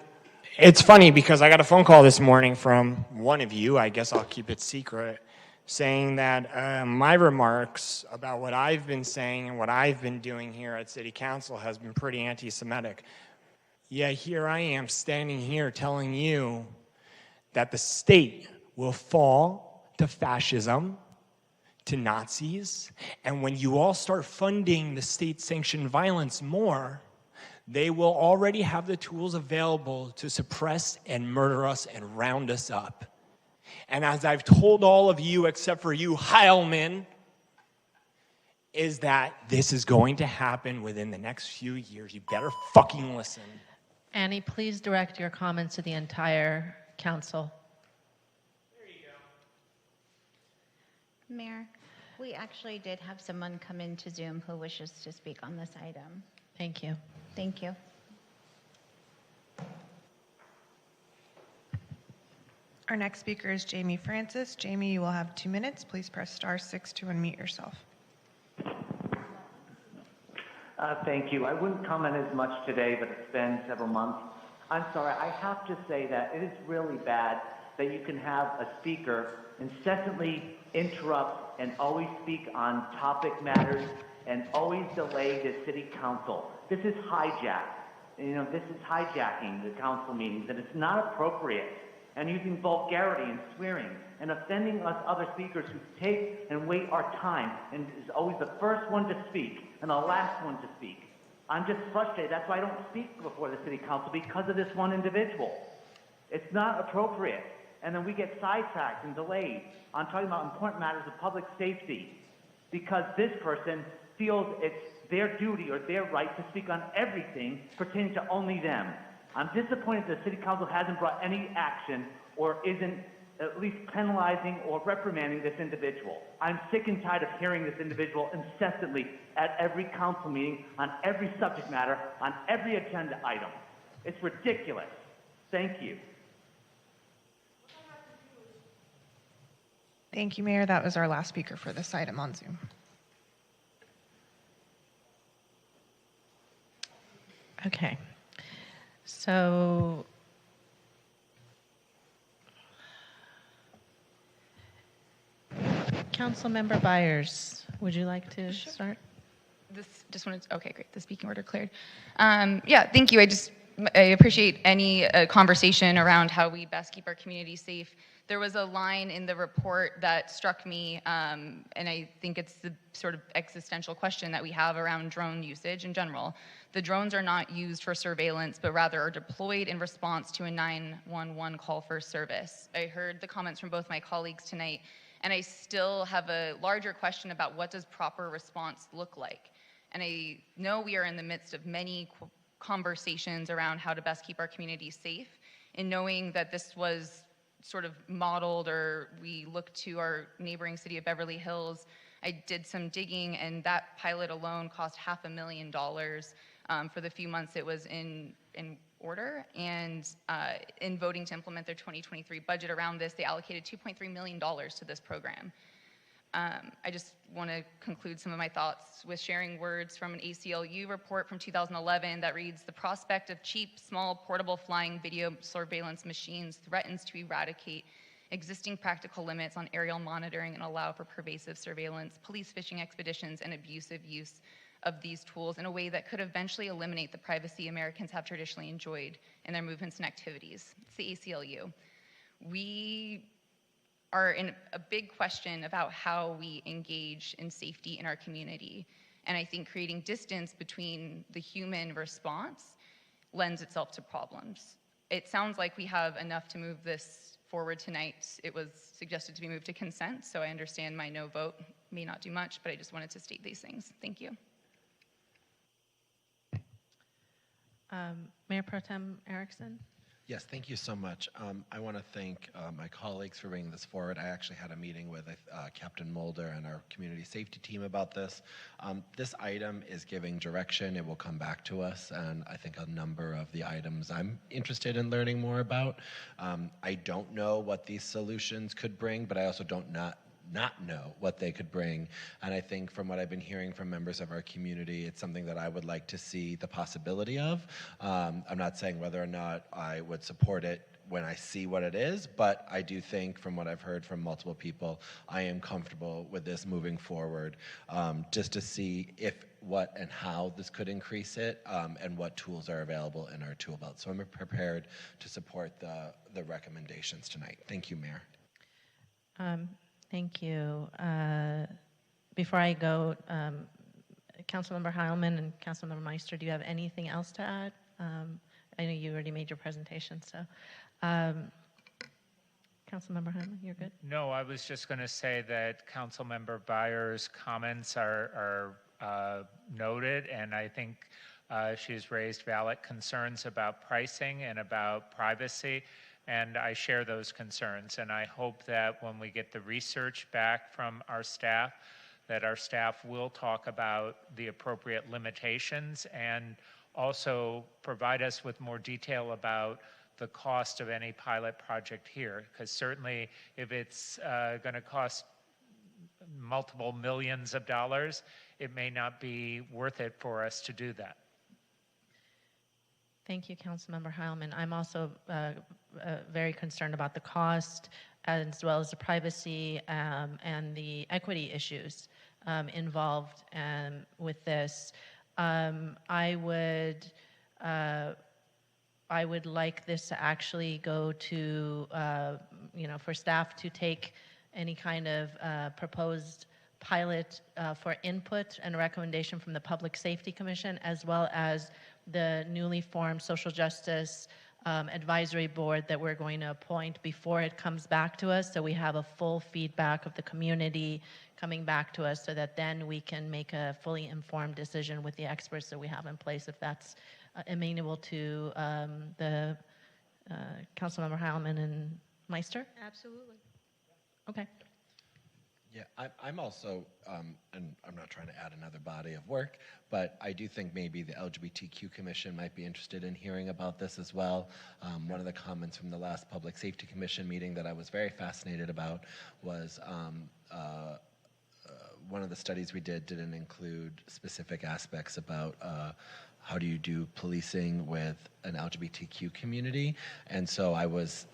it's funny because I got a phone call this morning from one of you, I guess I'll keep it secret, saying that my remarks about what I've been saying and what I've been doing here at City Council has been pretty anti-Semitic. Yet here I am standing here telling you that the state will fall to fascism, to Nazis, and when you all start funding the state-sanctioned violence more, they will already have the tools available to suppress and murder us and round us up. And as I've told all of you, except for you Heilman, is that this is going to happen within the next few years. You better fucking listen. Annie, please direct your comments to the entire council. Mayor, we actually did have someone come into Zoom who wishes to speak on this item. Thank you. Thank you. Our next speaker is Jamie Francis. Jamie, you will have 2 minutes. Please press *6 to unmute yourself. Thank you. I wouldn't comment as much today, but it's been several months. I'm sorry, I have to say that it is really bad that you can have a speaker incessantly interrupt and always speak on topic matters and always delay the city council. This is hijack. This is hijacking the council meetings, and it's not appropriate. And using vulgarity and swearing and offending us other speakers who take and wait our time and is always the first one to speak and the last one to speak. I'm just frustrated. That's why I don't speak before the city council, because of this one individual. It's not appropriate. And then we get sidetracked and delayed on talking about important matters of public safety because this person feels it's their duty or their right to speak on everything pertaining to only them. I'm disappointed that the City Council hasn't brought any action or isn't at least penalizing or reprimanding this individual. I'm sick and tired of hearing this individual incessantly at every council meeting, on every subject matter, on every agenda item. It's ridiculous. Thank you. Thank you, Mayor. That was our last speaker for this item on Zoom. Okay. So Councilmember Byers, would you like to start? This just wanted to, okay, great. The speaking order cleared. Yeah, thank you. I appreciate any conversation around how we best keep our community safe. There was a line in the report that struck me, and I think it's the sort of existential question that we have around drone usage in general. The drones are not used for surveillance, but rather are deployed in response to a 911 call for service. I heard the comments from both my colleagues tonight, and I still have a larger question about what does proper response look like. And I know we are in the midst of many conversations around how to best keep our community safe, and knowing that this was sort of modeled, or we look to our neighboring city of Beverly Hills. I did some digging, and that pilot alone cost $500,000 for the few months it was in order. And in voting to implement their 2023 budget around this, they allocated $2.3 million to this program. I just want to conclude some of my thoughts with sharing words from an ACLU report from 2011 that reads, "The prospect of cheap, small, portable flying video surveillance machines threatens to eradicate existing practical limits on aerial monitoring and allow for pervasive surveillance, police fishing expeditions, and abusive use of these tools in a way that could eventually eliminate the privacy Americans have traditionally enjoyed in their movements and activities." It's the ACLU. We are in a big question about how we engage in safety in our community. And I think creating distance between the human response lends itself to problems. It sounds like we have enough to move this forward tonight. It was suggested to be moved to consent, so I understand my no vote may not do much, but I just wanted to state these things. Thank you. Mayor Pro Tem Erickson? Yes, thank you so much. I want to thank my colleagues for bringing this forward. I actually had a meeting with Captain Mulder and our community safety team about this. This item is giving direction. It will come back to us, and I think a number of the items I'm interested in learning more about. I don't know what these solutions could bring, but I also don't not know what they could bring. And I think from what I've been hearing from members of our community, it's something that I would like to see the possibility of. I'm not saying whether or not I would support it when I see what it is, but I do think from what I've heard from multiple people, I am comfortable with this moving forward, just to see if, what, and how this could increase it, and what tools are available in our tool belt. So I'm prepared to support the recommendations tonight. Thank you, Mayor. Thank you. Before I go, Councilmember Heilman and Councilmember Meister, do you have anything else to add? I know you already made your presentation, so. Councilmember Heilman, you're good? No, I was just going to say that Councilmember Byers' comments are noted, and I think she's raised valid concerns about pricing and about privacy. And I share those concerns, and I hope that when we get the research back from our staff, that our staff will talk about the appropriate limitations and also provide us with more detail about the cost of any pilot project here, because certainly if it's going to cost multiple millions of dollars, it may not be worth it for us to do that. Thank you, Councilmember Heilman. I'm also very concerned about the cost as well as the privacy and the equity issues involved with this. I would like this to actually go to, for staff to take any kind of proposed pilot for input and recommendation from the Public Safety Commission, as well as the newly formed Social Justice advisory board that we're going to appoint before it comes back to us, so we have a full feedback of the community coming back to us, so that then we can make a fully informed decision with the experts that we have in place, if that's amenable to the Councilmember Heilman and Meister? Absolutely. Okay. Yeah, I'm also, and I'm not trying to add another body of work, but I do think maybe the LGBTQ Commission might be interested in hearing about this as well. One of the comments from the last Public Safety Commission meeting that I was very fascinated about was one of the studies we didn't include specific aspects about how do you do policing with an LGBTQ community, and so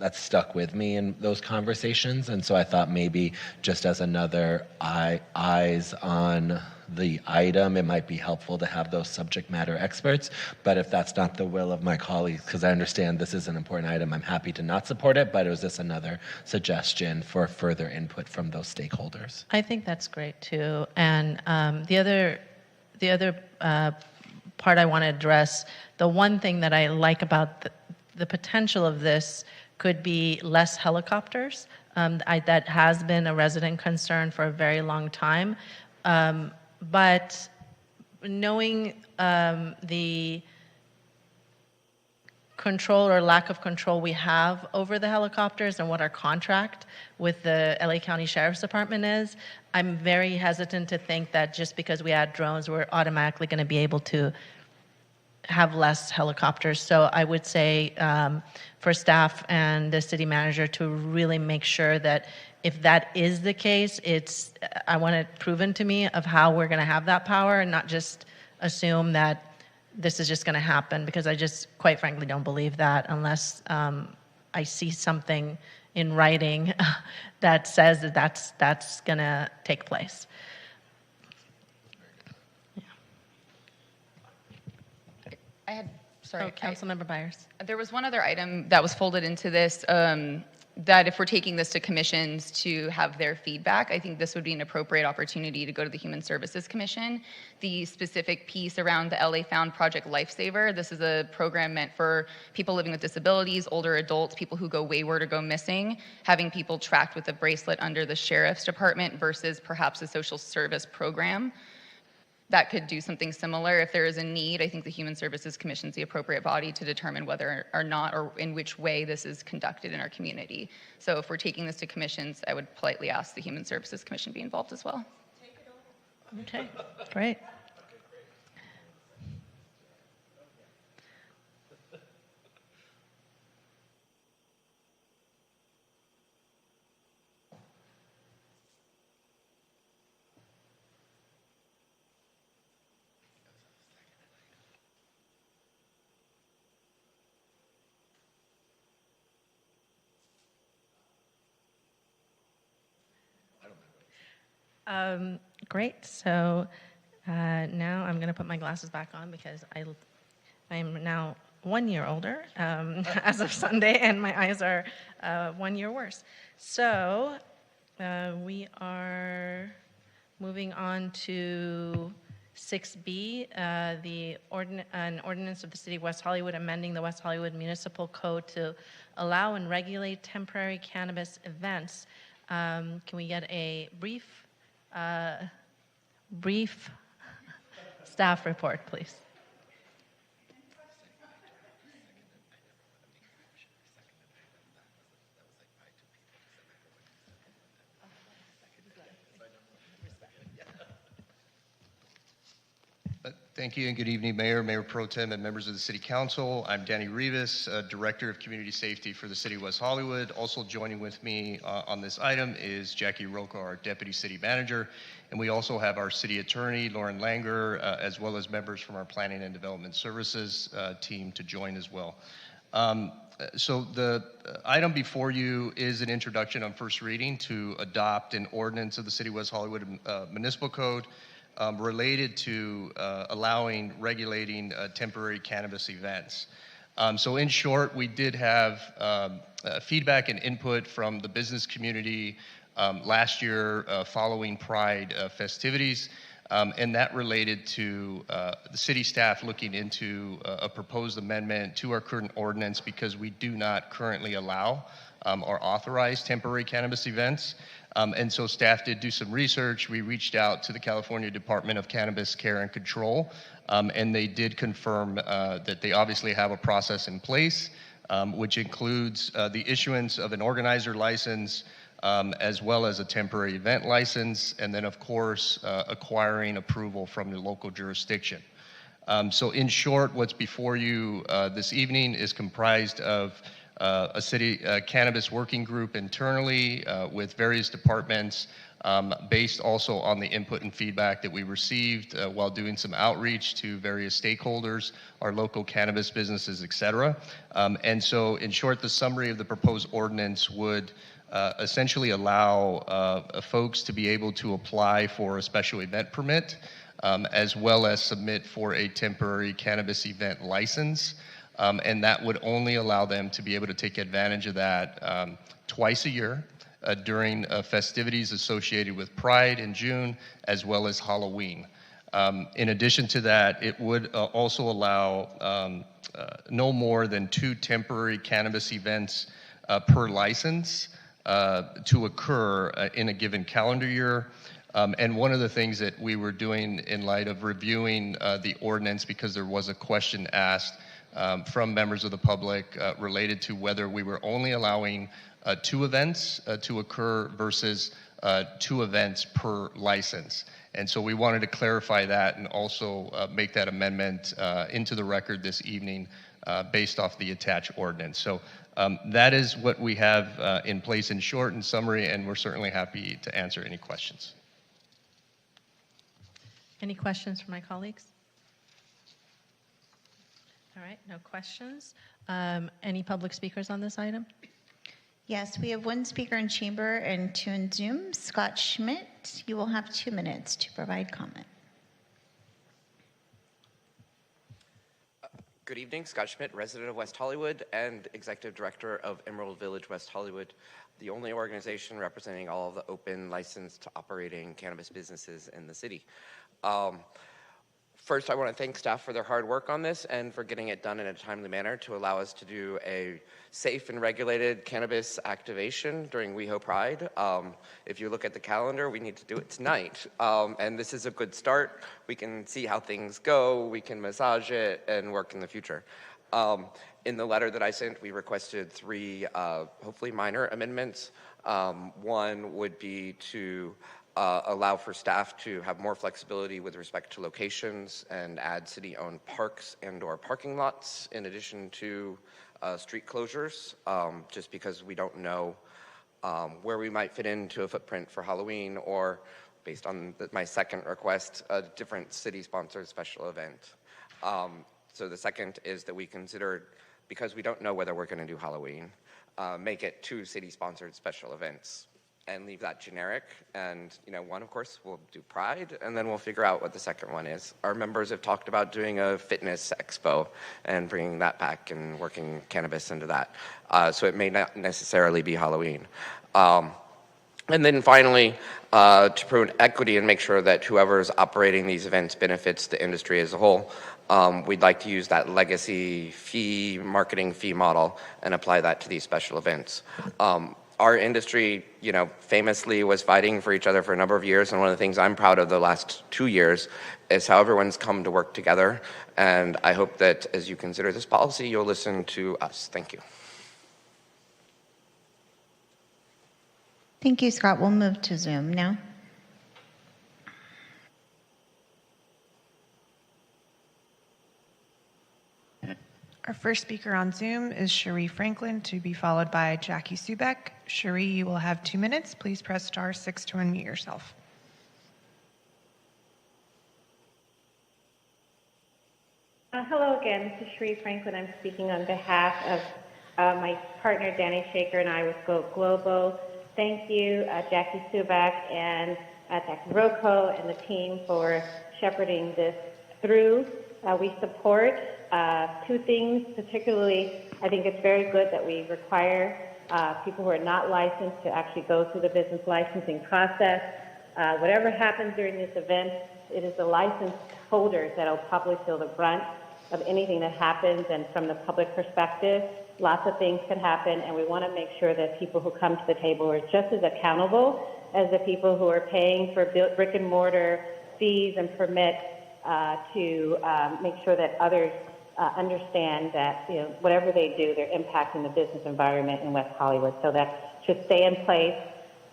that stuck with me in those conversations, and so I thought maybe just as another eyes on the item, it might be helpful to have those subject matter experts, but if that's not the will of my colleagues, because I understand this is an important item, I'm happy to not support it, but it was just another suggestion for further input from those stakeholders. I think that's great too, and the other part I want to address, the one thing that I like about the potential of this could be less helicopters. That has been a resident concern for a very long time. But knowing the control or lack of control we have over the helicopters and what our contract with the LA County Sheriff's Department is, I'm very hesitant to think that just because we add drones, we're automatically going to be able to have less helicopters. So I would say for staff and the city manager to really make sure that if that is the case, I want it proven to me of how we're going to have that power, and not just assume that this is just going to happen, because I just quite frankly don't believe that unless I see something in writing that says that that's going to take place. I had, sorry. Councilmember Byers. There was one other item that was folded into this, that if we're taking this to commissions to have their feedback, I think this would be an appropriate opportunity to go to the Human Services Commission. The specific piece around the LA Found Project Lifesaver, this is a program meant for people living with disabilities, older adults, people who go wayward or go missing, having people tracked with a bracelet under the Sheriff's Department versus perhaps a social service program. That could do something similar. If there is a need, I think the Human Services Commission is the appropriate body to determine whether or not or in which way this is conducted in our community. So if we're taking this to commissions, I would politely ask the Human Services Commission be involved as well. Okay, great. Great. So now I'm going to put my glasses back on because I am now 1 year older as of Sunday, and my eyes are 1 year worse. So we are moving on to 6B, an ordinance of the City of West Hollywood amending the West Hollywood Municipal Code to allow and regulate temporary cannabis events. Can we get a brief staff report, please? Thank you and good evening, Mayor Pro Tem, and members of the City Council. I'm Danny Rivas, Director of Community Safety for the City of West Hollywood. Also joining with me on this item is Jackie Roca, our Deputy City Manager, and we also have our City Attorney, Lauren Langer, as well as members from our Planning and Development Services team to join as well. So the item before you is an introduction on first reading to adopt an ordinance of the City of West Hollywood Municipal Code related to regulating temporary cannabis events. So in short, we did have feedback and input from the business community last year following Pride festivities. And that related to the city staff looking into a proposed amendment to our current ordinance because we do not currently allow or authorize temporary cannabis events. And so staff did do some research. We reached out to the California Department of Cannabis Care and Control, and they did confirm that they obviously have a process in place, which includes the issuance of an organizer license, as well as a temporary event license, and then of course acquiring approval from the local jurisdiction. So in short, what's before you this evening is comprised of a city cannabis working group internally with various departments, based also on the input and feedback that we received while doing some outreach to various stakeholders, our local cannabis businesses, et cetera. And so in short, the summary of the proposed ordinance would essentially allow folks to be able to apply for a special event permit, as well as submit for a temporary cannabis event license. And that would only allow them to be able to take advantage of that twice a year during festivities associated with Pride in June, as well as Halloween. In addition to that, it would also allow no more than 2 temporary cannabis events per license to occur in a given calendar year. And one of the things that we were doing in light of reviewing the ordinance, because there was a question asked from members of the public related to whether we were only allowing 2 events to occur versus 2 events per license. And so we wanted to clarify that and also make that amendment into the record this evening based off the attached ordinance. So that is what we have in place in short and summary, and we're certainly happy to answer any questions. Any questions from my colleagues? All right, no questions. Any public speakers on this item? Yes, we have 1 speaker in chamber and 2 in Zoom. Scott Schmidt, you will have 2 minutes to provide comment. Good evening, Scott Schmidt, resident of West Hollywood and executive director of Emerald Village West Hollywood, the only organization representing all of the open licensed operating cannabis businesses in the city. First, I want to thank staff for their hard work on this and for getting it done in a timely manner to allow us to do a safe and regulated cannabis activation during WeHo Pride. If you look at the calendar, we need to do it tonight. And this is a good start. We can see how things go, we can massage it, and work in the future. In the letter that I sent, we requested 3 hopefully minor amendments. One would be to allow for staff to have more flexibility with respect to locations and add city-owned parks and/or parking lots in addition to street closures, just because we don't know where we might fit into a footprint for Halloween or, based on my second request, a different city-sponsored special event. So the second is that we considered, because we don't know whether we're going to do Halloween, make it 2 city-sponsored special events and leave that generic. And, you know, one, of course, we'll do Pride, and then we'll figure out what the second one is. Our members have talked about doing a fitness expo and bringing that back and working cannabis into that. So it may not necessarily be Halloween. And then finally, to promote equity and make sure that whoever's operating these events benefits the industry as a whole, we'd like to use that legacy fee, marketing fee model and apply that to these special events. Our industry, you know, famously was fighting for each other for a number of years, and one of the things I'm proud of the last 2 years is how everyone's come to work together, and I hope that as you consider this policy, you'll listen to us. Thank you. Thank you, Scott. We'll move to Zoom now. Our first speaker on Zoom is Cherie Franklin, to be followed by Jackie Subek. Cherie, you will have 2 minutes. Please press star 6 to unmute yourself. Hello again, this is Cherie Franklin. I'm speaking on behalf of my partner Danny Shaker and I with Go Globo. Thank you, Jackie Subek and Jackie Rocco and the team for shepherding this through. We support 2 things, particularly I think it's very good that we require people who are not licensed to actually go through the business licensing process. Whatever happens during this event, it is the license holders that will probably feel the brunt of anything that happens. And from the public perspective, lots of things could happen, and we want to make sure that people who come to the table are just as accountable as the people who are paying for brick and mortar fees and permits to make sure that others understand that, you know, whatever they do, they're impacting the business environment in West Hollywood. So that should stay in place.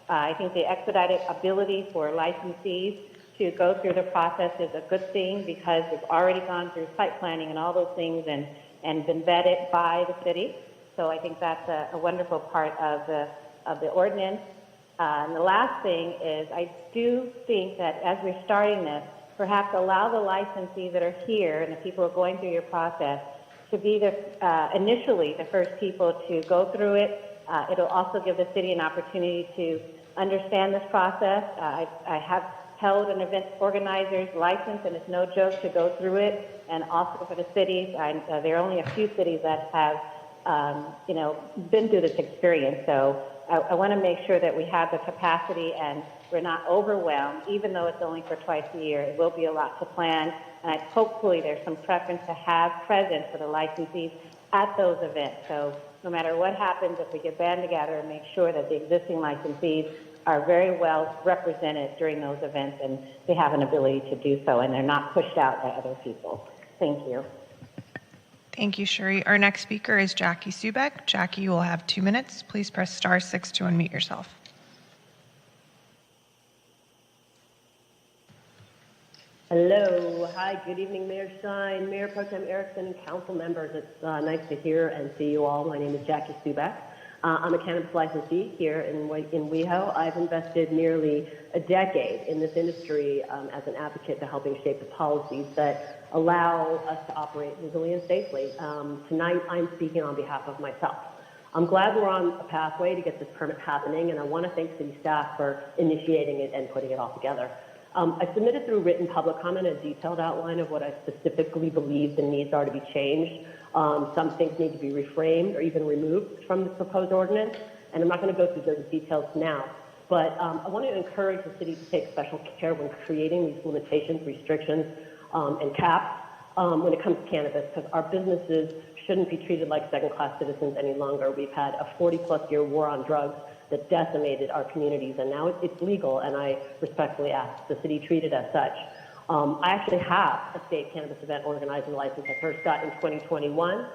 I think the expedited ability for licensees to go through the process is a good thing because we've already gone through site planning and all those things and been vetted by the city. So I think that's a wonderful part of the ordinance. And the last thing is I do think that as we're starting this, perhaps allow the licensees that are here and the people who are going through your process to be initially the first people to go through it. It'll also give the city an opportunity to understand this process. I have held an event organizer's license, and it's no joke to go through it. And also for the cities, there are only a few cities that have, been through this experience. So I want to make sure that we have the capacity and we're not overwhelmed, even though it's only for twice a year. It will be a lot to plan, and hopefully there's some preference to have presence for the licensees at those events. So no matter what happens, if we get band together and make sure that the existing licensees are very well represented during those events and they have an ability to do so and they're not pushed out by other people. Thank you. Thank you, Sherry. Our next speaker is Jackie Subek. Jackie, you will have 2 minutes. Please press *6 to unmute yourself. Hello. Hi. Good evening, Mayor Stein, Mayor Pro Tem Erickson, and council members. It's nice to hear and see you all. My name is Jackie Subek. I'm a cannabis licensee here in WeHo. I've invested nearly a decade in this industry as an advocate to helping shape the policies that allow us to operate legally and safely. Tonight, I'm speaking on behalf of myself. I'm glad we're on a pathway to get this permit happening, and I want to thank city staff for initiating it and putting it all together. I submitted through written public comment a detailed outline of what I specifically believe the needs are to be changed. Some things need to be reframed or even removed from the proposed ordinance, and I'm not going to go through those details now. But I want to encourage the city to take special care when creating these limitations, restrictions, and caps when it comes to cannabis, because our businesses shouldn't be treated like second-class citizens any longer. We've had a 40-plus-year war on drugs that decimated our communities, and now it's legal, and I respectfully ask the city treat it as such. I actually have a state cannabis event organizer license I first got in 2021.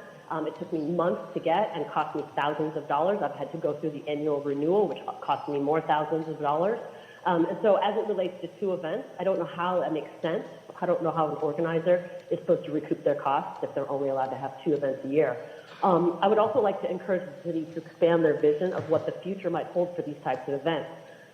It took me months to get and cost me thousands of dollars. I've had to go through the annual renewal, which cost me more thousands of dollars. And so as it relates to 2 events, I don't know how that makes sense. I don't know how an organizer is supposed to recoup their costs if they're only allowed to have 2 events a year. I would also like to encourage the city to expand their vision of what the future might hold for these types of events.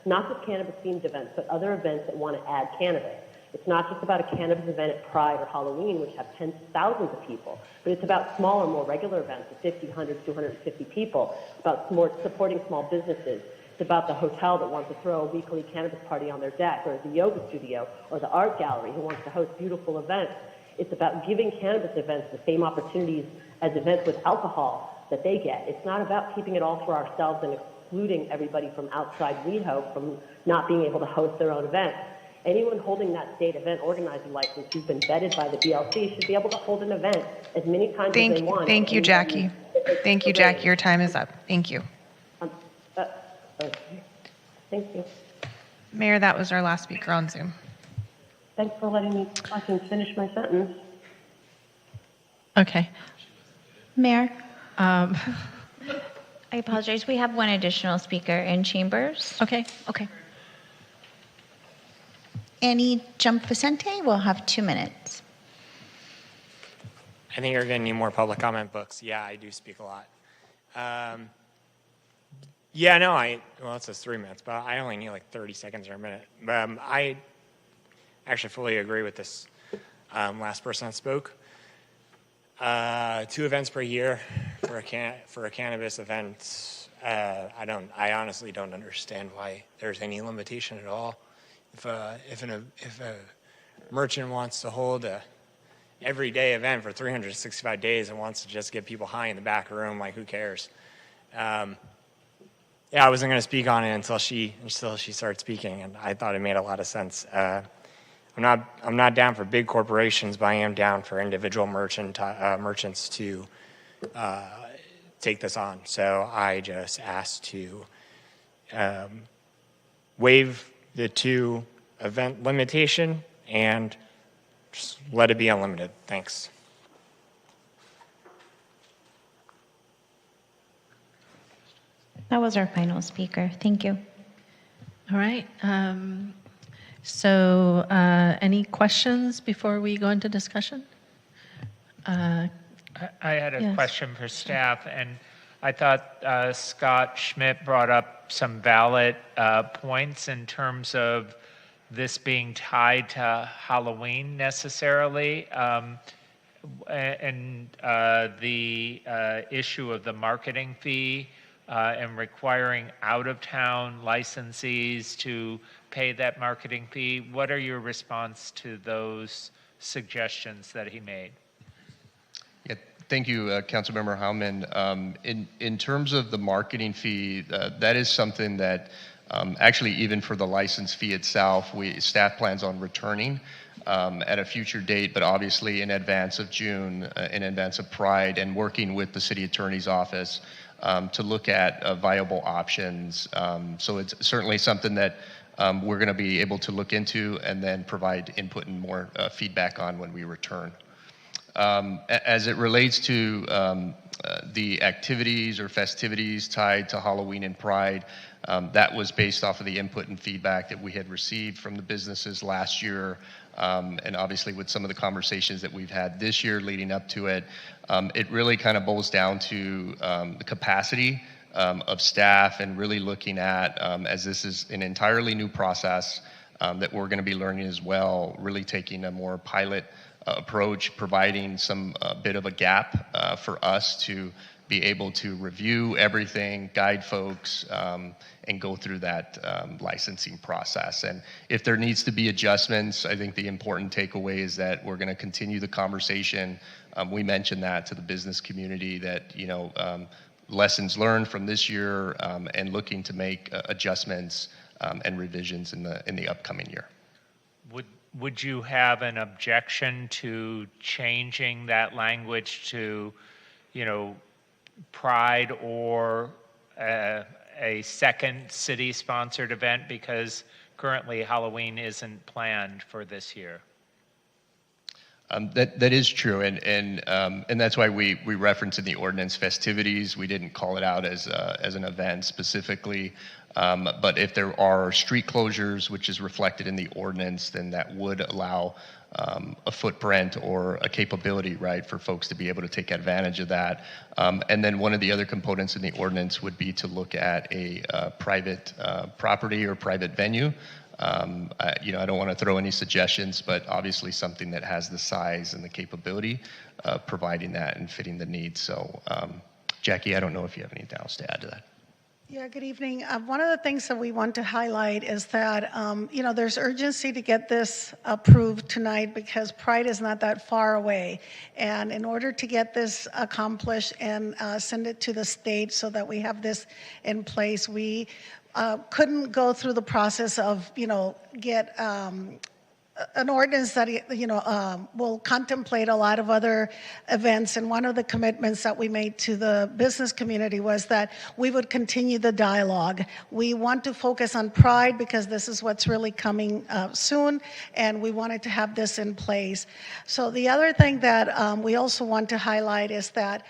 Not just cannabis-themed events, but other events that want to add cannabis. It's not just about a cannabis event at Pride or Halloween, which have tens of thousands of people, but it's about smaller, more regular events of 50, 100, 250 people. It's about more supporting small businesses. It's about the hotel that wants to throw a weekly cannabis party on their deck, or the yoga studio, or the art gallery who wants to host beautiful events. It's about giving cannabis events the same opportunities as events with alcohol that they get. It's not about keeping it all for ourselves and excluding everybody from outside WeHo from not being able to host their own events. Anyone holding that state event organizing license who's been vetted by the BLC should be able to hold an event as many times as they want. Thank you, Jackie. Thank you, Jackie. Your time is up. Thank you. Okay. Thank you. Mayor, that was our last speaker on Zoom. Thanks for letting me fucking finish my sentence. Okay. Mayor, I apologize. We have one additional speaker in chambers. Okay. Annie Jump Vicente will have 2 minutes. I think you're going to need more public comment books. Yeah, I do speak a lot. Well, it says 3 minutes, but I only need like 30 seconds or a minute. I actually fully agree with this last person that spoke. 2 events per year for a cannabis event. I honestly don't understand why there's any limitation at all. If a merchant wants to hold a everyday event for 365 days and wants to just get people high in the back room, like, who cares? I wasn't going to speak on it until she started speaking, and I thought it made a lot of sense. I'm not down for big corporations, but I am down for individual merchants to take this on. So I just asked to waive the 2 event limitation and just let it be unlimited. Thanks. That was our final speaker. Thank you. All right. So any questions before we go into discussion? I had a Yes. question for staff, and I thought Scott Schmidt brought up some valid points in terms of this being tied to Halloween necessarily, and the issue of the marketing fee and requiring out-of-town licensees to pay that marketing fee. What are your response to those suggestions that he made? Yeah, thank you, Councilmember Howman. In terms of the marketing fee, that is something that actually even for the license fee itself, staff plans on returning at a future date, but obviously in advance of June, in advance of Pride, and working with the city attorney's office to look at viable options. So it's certainly something that we're going to be able to look into and then provide input and more feedback on when we return. As it relates to the activities or festivities tied to Halloween and Pride, that was based off of the input and feedback that we had received from the businesses last year, and obviously with some of the conversations that we've had this year leading up to it. It really kind of boils down to the capacity of staff and really looking at, as this is an entirely new process that we're going to be learning as well, really taking a more pilot approach, providing some bit of a gap for us to be able to review everything, guide folks, and go through that licensing process. And if there needs to be adjustments, I think the important takeaway is that we're going to continue the conversation. We mentioned that to the business community that, you know, lessons learned from this year and looking to make adjustments and revisions in the upcoming year. Would you have an objection to changing that language to, you know, Pride or a second city-sponsored event, because currently Halloween isn't planned for this year? That is true, and that's why we reference in the ordinance festivities. We didn't call it out as an event specifically, but if there are street closures, which is reflected in the ordinance, then that would allow a footprint or a capability, right, for folks to be able to take advantage of that. And then one of the other components in the ordinance would be to look at a private property or private venue. You know, I don't want to throw any suggestions, but obviously something that has the size and the capability of providing that and fitting the needs. So, Jackie, I don't know if you have anything else to add to that. Yeah, good evening. One of the things that we want to highlight is that, you know, there's urgency to get this approved tonight because Pride is not that far away. And in order to get this accomplished and send it to the state so that we have this in place, we couldn't go through the process of, you know, get an ordinance that, you know, will contemplate a lot of other events. And one of the commitments that we made to the business community was that we would continue the dialogue. We want to focus on Pride because this is what's really coming soon, and we wanted to have this in place. So the other thing that we also want to highlight is that,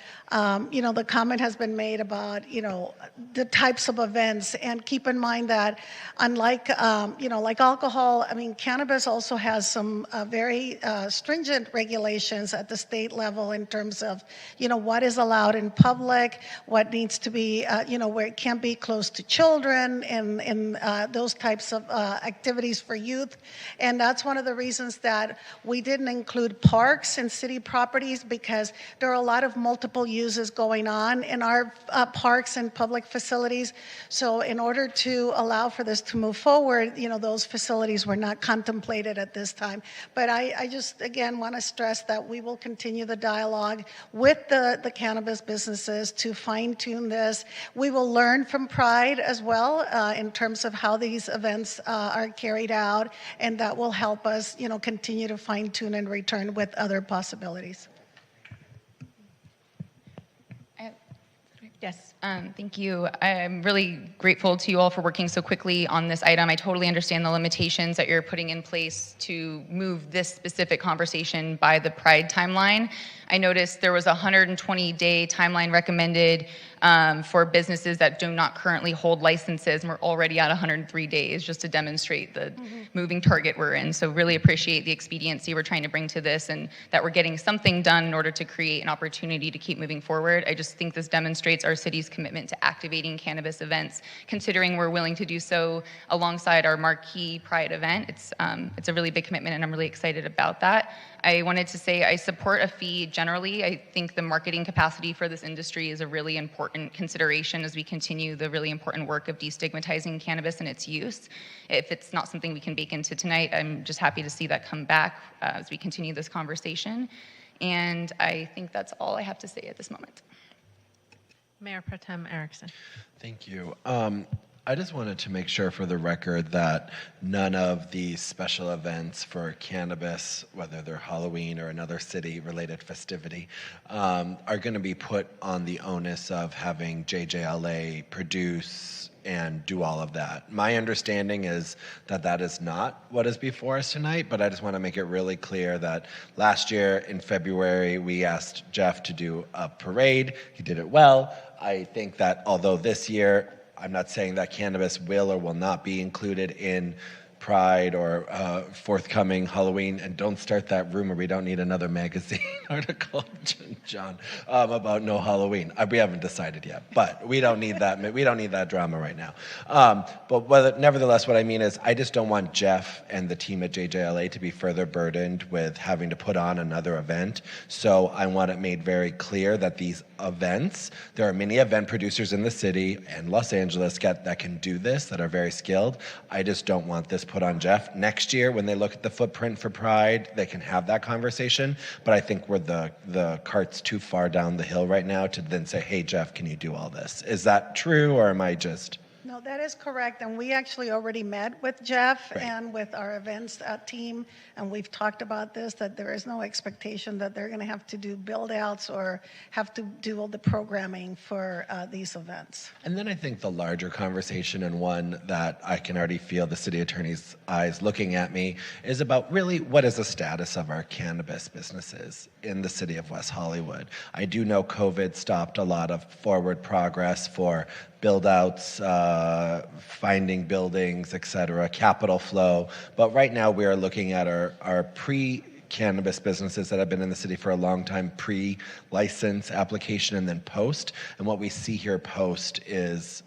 you know, the comment has been made about, you know, the types of events, and keep in mind that unlike, you know, like alcohol, I mean, cannabis also has some very stringent regulations at the state level in terms of, you know, what is allowed in public, what needs to be, you know, where it can't be close to children, and those types of activities for youth. And that's one of the reasons that we didn't include parks and city properties, because there are a lot of multiple uses going on in our parks and public facilities. So in order to allow for this to move forward, you know, those facilities were not contemplated at this time. But I just, again, want to stress that we will continue the dialogue with the cannabis businesses to fine-tune this. We will learn from Pride as well in terms of how these events are carried out, and that will help us, continue to fine-tune and return with other possibilities. Yes, thank you. I'm really grateful to you all for working so quickly on this item. I totally understand the limitations that you're putting in place to move this specific conversation by the Pride timeline. I noticed there was a 120-day timeline recommended for businesses that do not currently hold licenses, and we're already at 103 days, just to demonstrate the moving target we're in. So really appreciate the expediency we're trying to bring to this, and that we're getting something done in order to create an opportunity to keep moving forward. I just think this demonstrates our city's commitment to activating cannabis events, considering we're willing to do so alongside our marquee Pride event. It's a really big commitment, and I'm really excited about that. I wanted to say I support a fee generally. I think the marketing capacity for this industry is a really important consideration as we continue the really important work of destigmatizing cannabis and its use. If it's not something we can bake into tonight, I'm just happy to see that come back as we continue this conversation. And I think that's all I have to say at this moment. Mayor Pro Tem Erickson. Thank you. I just wanted to make sure for the record that none of these special events for cannabis, whether they're Halloween or another city-related festivity, are going to be put on the onus of having JJLA produce and do all of that. My understanding is that that is not what is before us tonight, but I just want to make it really clear that last year in February, we asked Jeff to do a parade. He did it well. I think that although this year, I'm not saying that cannabis will or will not be included in Pride or forthcoming Halloween, and don't start that rumor. We don't need another magazine article, John, about no Halloween. We haven't decided yet, but we don't need that. We don't need that drama right now. But nevertheless, what I mean is, I just don't want Jeff and the team at JJLA to be further burdened with having to put on another event. So I want it made very clear that these events, there are many event producers in the city and Los Angeles that can do this, that are very skilled. I just don't want this put on Jeff. Next year, when they look at the footprint for Pride, they can have that conversation. But I think we're the cart's too far down the hill right now to then say, hey, Jeff, can you do all this? Is that true, or am I just... No, that is correct, and we actually already met with Jeff and with our events team, and we've talked about this, that there is no expectation that they're going to have to do build-outs or have to do all the programming for these events. And then I think the larger conversation, and one that I can already feel the city attorney's eyes looking at me, is about really what is the status of our cannabis businesses in the city of West Hollywood. I do know COVID stopped a lot of forward progress for build-outs, finding buildings, et cetera, capital flow. But right now we are looking at our pre-cannabis businesses that have been in the city for a long time, pre-license application and then post. And what we see here post is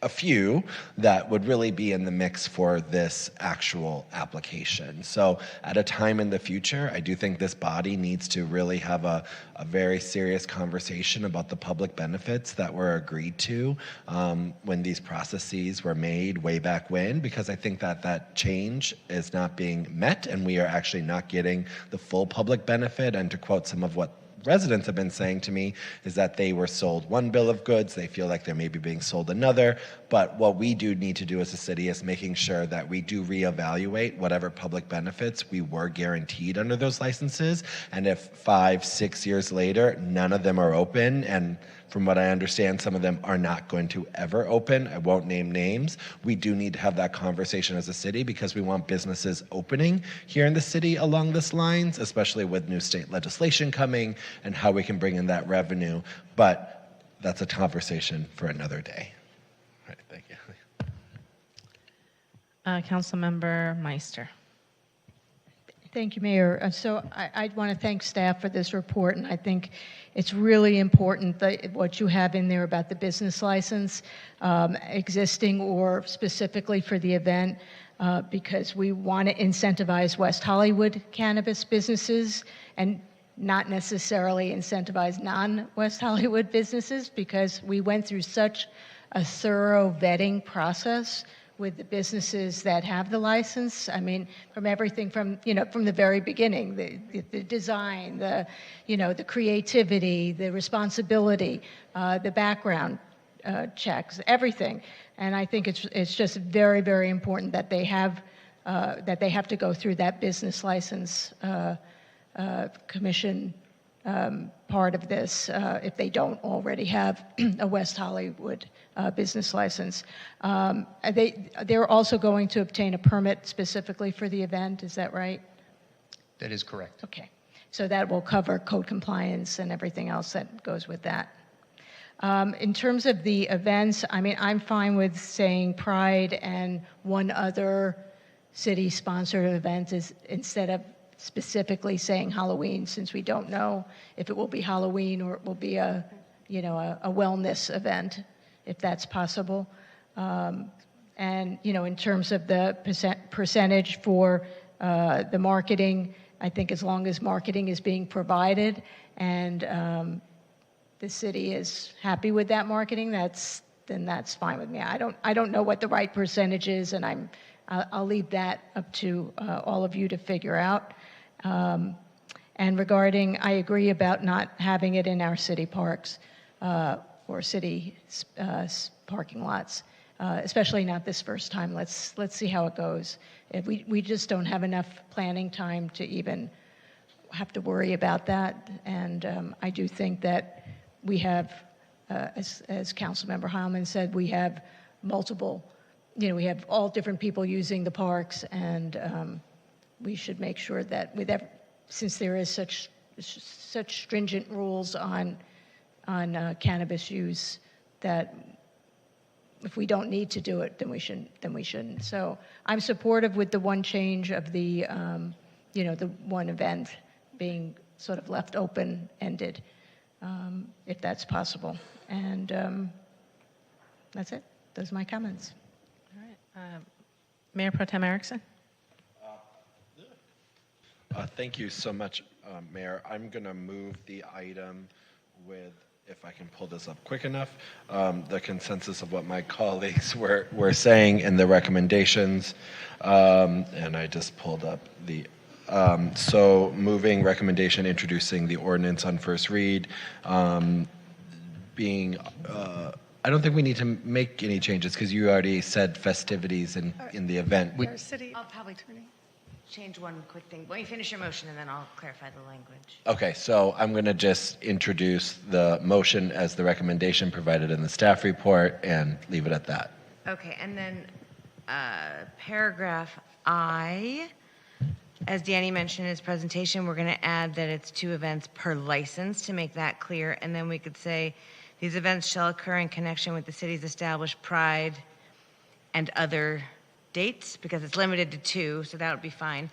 a few that would really be in the mix for this actual application. So at a time in the future, I do think this body needs to really have a very serious conversation about the public benefits that were agreed to when these processes were made way back when, because I think that change is not being met and we are actually not getting the full public benefit. And to quote some of what residents have been saying to me is that they were sold one bill of goods, they feel like they're maybe being sold another. But what we do need to do as a city is making sure that we do reevaluate whatever public benefits we were guaranteed under those licenses. And if 5-6 years later, none of them are open, and from what I understand, some of them are not going to ever open. I won't name names. We do need to have that conversation as a city because we want businesses opening here in the city along this lines, especially with new state legislation coming and how we can bring in that revenue. But that's a conversation for another day. All right, thank you. Councilmember Meister. Thank you, Mayor. So I want to thank staff for this report, and I think it's really important that what you have in there about the business license, existing or specifically for the event, because we want to incentivize West Hollywood cannabis businesses and not necessarily incentivize non-West Hollywood businesses, because we went through such a thorough vetting process with the businesses that have the license. I mean, from everything from, from the very beginning, the design, the creativity, the responsibility, the background checks, everything. And I think it's just very, very important that they have to go through that business license commission part of this if they don't already have a West Hollywood business license. They're also going to obtain a permit specifically for the event, is that right? That is correct. Okay. So that will cover code compliance and everything else that goes with that. In terms of the events, I mean, I'm fine with saying Pride and one other city-sponsored event is instead of specifically saying Halloween, since we don't know if it will be Halloween or it will be a wellness event, if that's possible. And, in terms of the percentage for the marketing, I think as long as marketing is being provided and the city is happy with that marketing, then that's fine with me. I don't know what the right percentage is, and I'll leave that up to all of you to figure out. And regarding, I agree about not having it in our city parks or city parking lots, especially not this first time. Let's see how it goes. We just don't have enough planning time to even have to worry about that. And I do think that we have, as Councilmember Heilman said, we have multiple, we have all different people using the parks, and we should make sure that since there is such stringent rules on cannabis use, that if we don't need to do it, then we shouldn't. So I'm supportive with the one change of the the one event being sort of left open-ended, if that's possible. And that's it. Those are my comments. All right. Mayor Pro Tem Erickson. Thank you so much, Mayor. I'm going to move the item with, if I can pull this up quick enough, the consensus of what my colleagues were saying in the recommendations. And I just pulled up the, so moving recommendation, introducing the ordinance on first read, being, I don't think we need to make any changes because you already said festivities in the event. I'll probably change one quick thing. Let me finish your motion and then I'll clarify the language. Okay, so I'm going to just introduce the motion as the recommendation provided in the staff report and leave it at that. Okay, and then paragraph I, as Danny mentioned in his presentation, we're going to add that it's 2 events per license to make that clear. And then we could say these events shall occur in connection with the city's established Pride and other dates, because it's limited to 2, so that would be fine.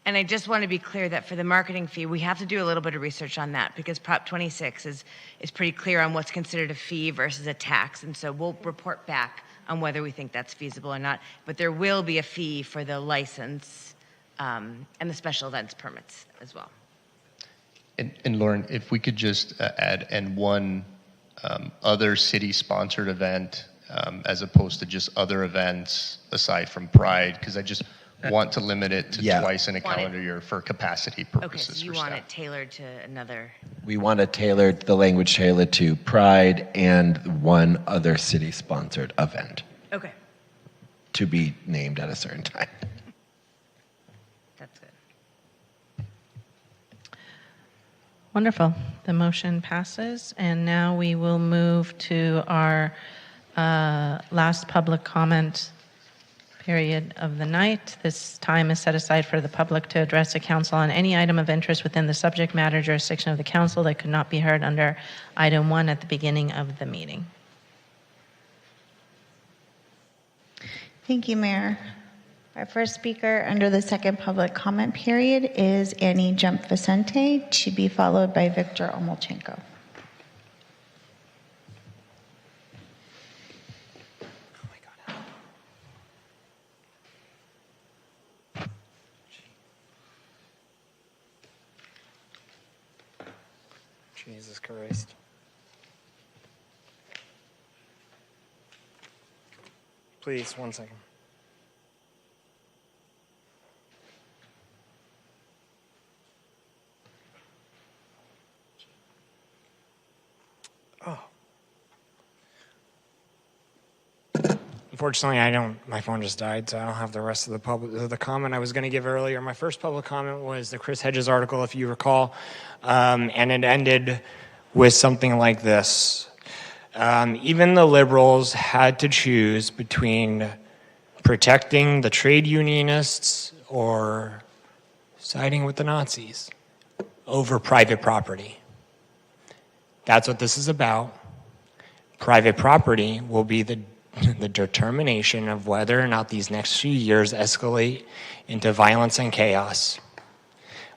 And I just want to be clear that for the marketing fee, we have to do a little bit of research on that, because Prop 26 is pretty clear on what's considered a fee versus a tax, and so we'll report back on whether we think that's feasible or not. But there will be a fee for the license and the special events permits as well. And Lauren, if we could just add, and one other city-sponsored event, as opposed to just other events aside from Pride, because I just want to limit it to twice in a calendar year for capacity purposes. Okay, so you want it tailored to another. We want to tailor the language tailored to Pride and one other city-sponsored event. Okay. To be named at a certain time. That's good. Wonderful. The motion passes, and now we will move to our last public comment period of the night. This time is set aside for the public to address the council on any item of interest within the subject matter jurisdiction of the council that could not be heard under item 1 at the beginning of the meeting. Thank you, Mayor. Our first speaker under the second public comment period is Annie Jump Vicente, to be followed by Victor Omolchenko. Jesus Christ. Please, 1 second. Unfortunately, my phone just died, so I don't have the rest of the comment I was going to give earlier. My first public comment was the Chris Hedges article, if you recall, and it ended with something like this. Even the liberals had to choose between protecting the trade unionists or siding with the Nazis over private property. That's what this is about. Private property will be the determination of whether or not these next few years escalate into violence and chaos.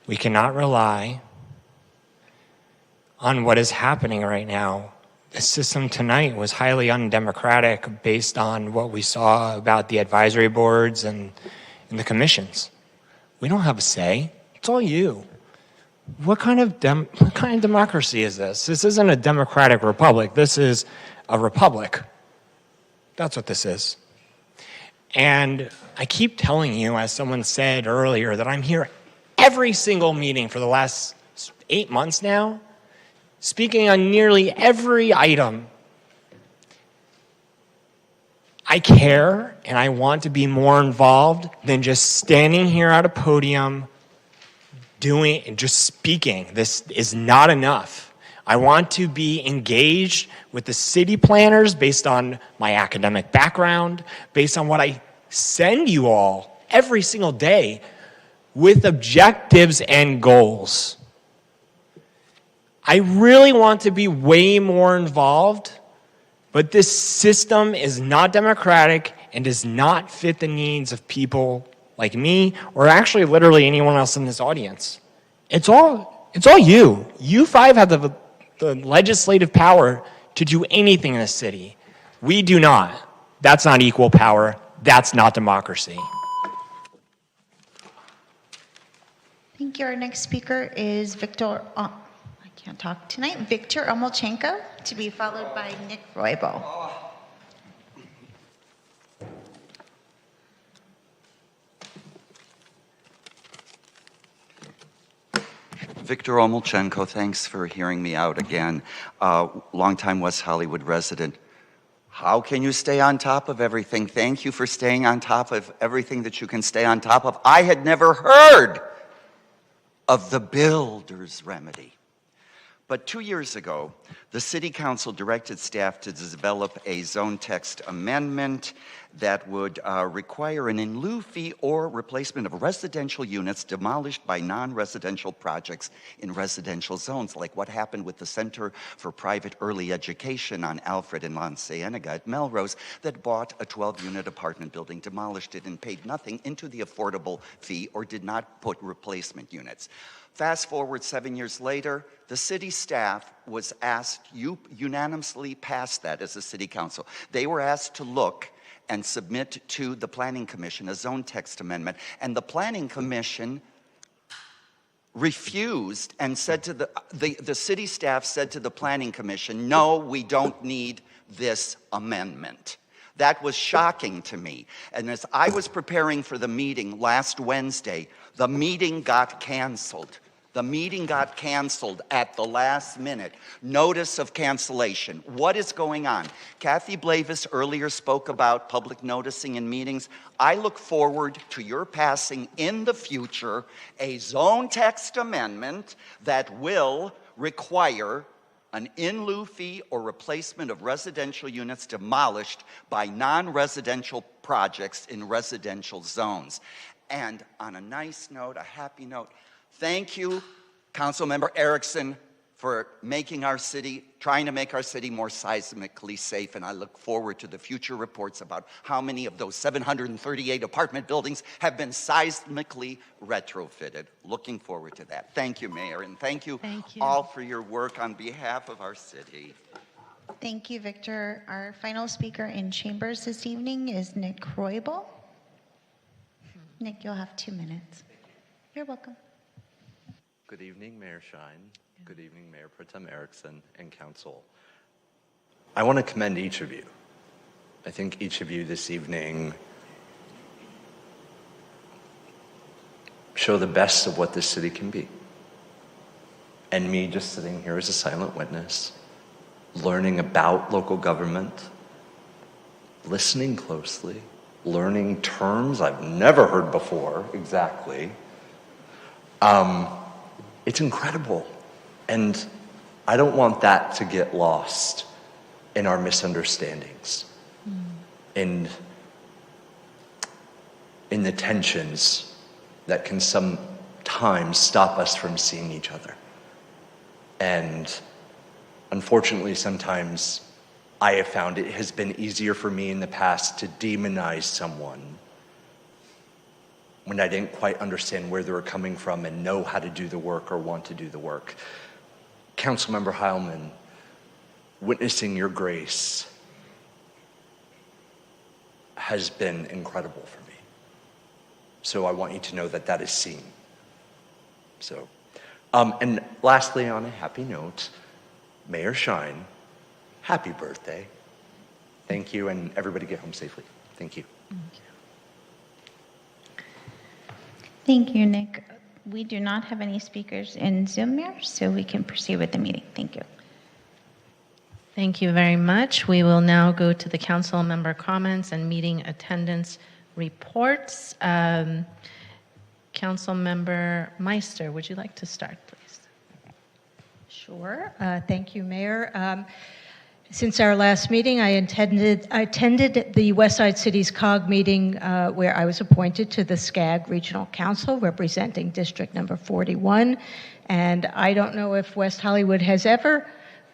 We cannot rely on what is happening right now. The system tonight was highly undemocratic based on what we saw about the advisory boards and the commissions. We don't have a say. It's all you. What kind of democracy is this? This isn't a democratic republic. This is a republic. That's what this is. And I keep telling you, as someone said earlier, that I'm here every single meeting for the last 8 months now, speaking on nearly every item. I care and I want to be more involved than just standing here at a podium doing and just speaking. This is not enough. I want to be engaged with the city planners based on my academic background, based on what I send you all every single day with objectives and goals. I really want to be way more involved, but this system is not democratic and does not fit the needs of people like me, or actually literally anyone else in this audience. It's all you. You five have the legislative power to do anything in this city. We do not. That's not equal power. That's not democracy. Thank you. Our next speaker is Victor Omolchenko, to be followed by Nick Roybal. Victor Omolchenko, thanks for hearing me out again. Longtime West Hollywood resident. How can you stay on top of everything? Thank you for staying on top of everything that you can stay on top of. I had never heard of the builder's remedy. But 2 years ago, the City Council directed staff to develop a zone text amendment that would require an in lieu fee or replacement of residential units demolished by non-residential projects in residential zones, like what happened with the Center for Private Early Education on Alfred and La Cienega at Melrose, that bought a 12-unit apartment building, demolished it, and paid nothing into the affordable fee or did not put replacement units. Fast forward 7 years later, the city staff was asked, you unanimously passed that as a city council. They were asked to look and submit to the Planning Commission a zone text amendment. And the Planning Commission refused and said to the city staff said to the Planning Commission, no, we don't need this amendment. That was shocking to me. And as I was preparing for the meeting last Wednesday, the meeting got canceled. The meeting got canceled at the last minute. Notice of cancellation. What is going on? Kathy Blavis earlier spoke about public noticing in meetings. I look forward to your passing in the future a zone text amendment that will require an in lieu fee or replacement of residential units demolished by non-residential projects in residential zones. And on a nice note, a happy note, thank you, Councilmember Erickson, for making our city, trying to make our city more seismically safe, and I look forward to the future reports about how many of those 738 apartment buildings have been seismically retrofitted. Looking forward to that. Thank you, Mayor, and thank you all for your work on behalf of our city. Thank you, Victor. Our final speaker in chambers this evening is Nick Roybal. Nick, you'll have 2 minutes. You're welcome. Good evening, Mayor Shine. Good evening, Mayor Pro Tem Erickson and Council. I want to commend each of you. I think each of you this evening show the best of what this city can be. And me just sitting here as a silent witness, learning about local government, listening closely, learning terms I've never heard before exactly. It's incredible. And I don't want that to get lost in our misunderstandings, in the tensions that can sometimes stop us from seeing each other. And unfortunately, sometimes I have found it has been easier for me in the past to demonize someone when I didn't quite understand where they were coming from and know how to do the work or want to do the work. Councilmember Heilman, witnessing your grace has been incredible for me. So I want you to know that that is seen. So, and lastly, on a happy note, Mayor Shine, happy birthday. Thank you, and everybody get home safely. Thank you. Thank you, Nick. We do not have any speakers in Zoom, Mayor, so we can proceed with the meeting. Thank you. Thank you very much. We will now go to the council member comments and meeting attendance reports. Council member Meister, would you like to start, please? Sure. Thank you, Mayor. Since our last meeting, I attended the Westside Cities COG meeting where I was appointed to the SCAG Regional Council representing District Number 41. And I don't know if West Hollywood has ever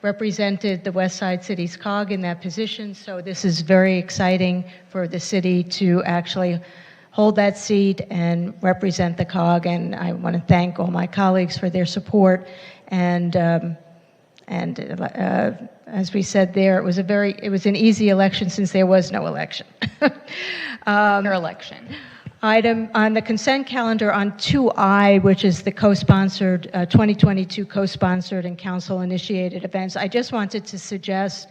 represented the Westside Cities COG in that position, so this is very exciting for the city to actually hold that seat and represent the COG. And I want to thank all my colleagues for their support. And as we said there, it was an easy election since there was no election. Your election. Item on the consent calendar on 2I, which is the co-sponsored 2022 co-sponsored and council-initiated events. I just wanted to suggest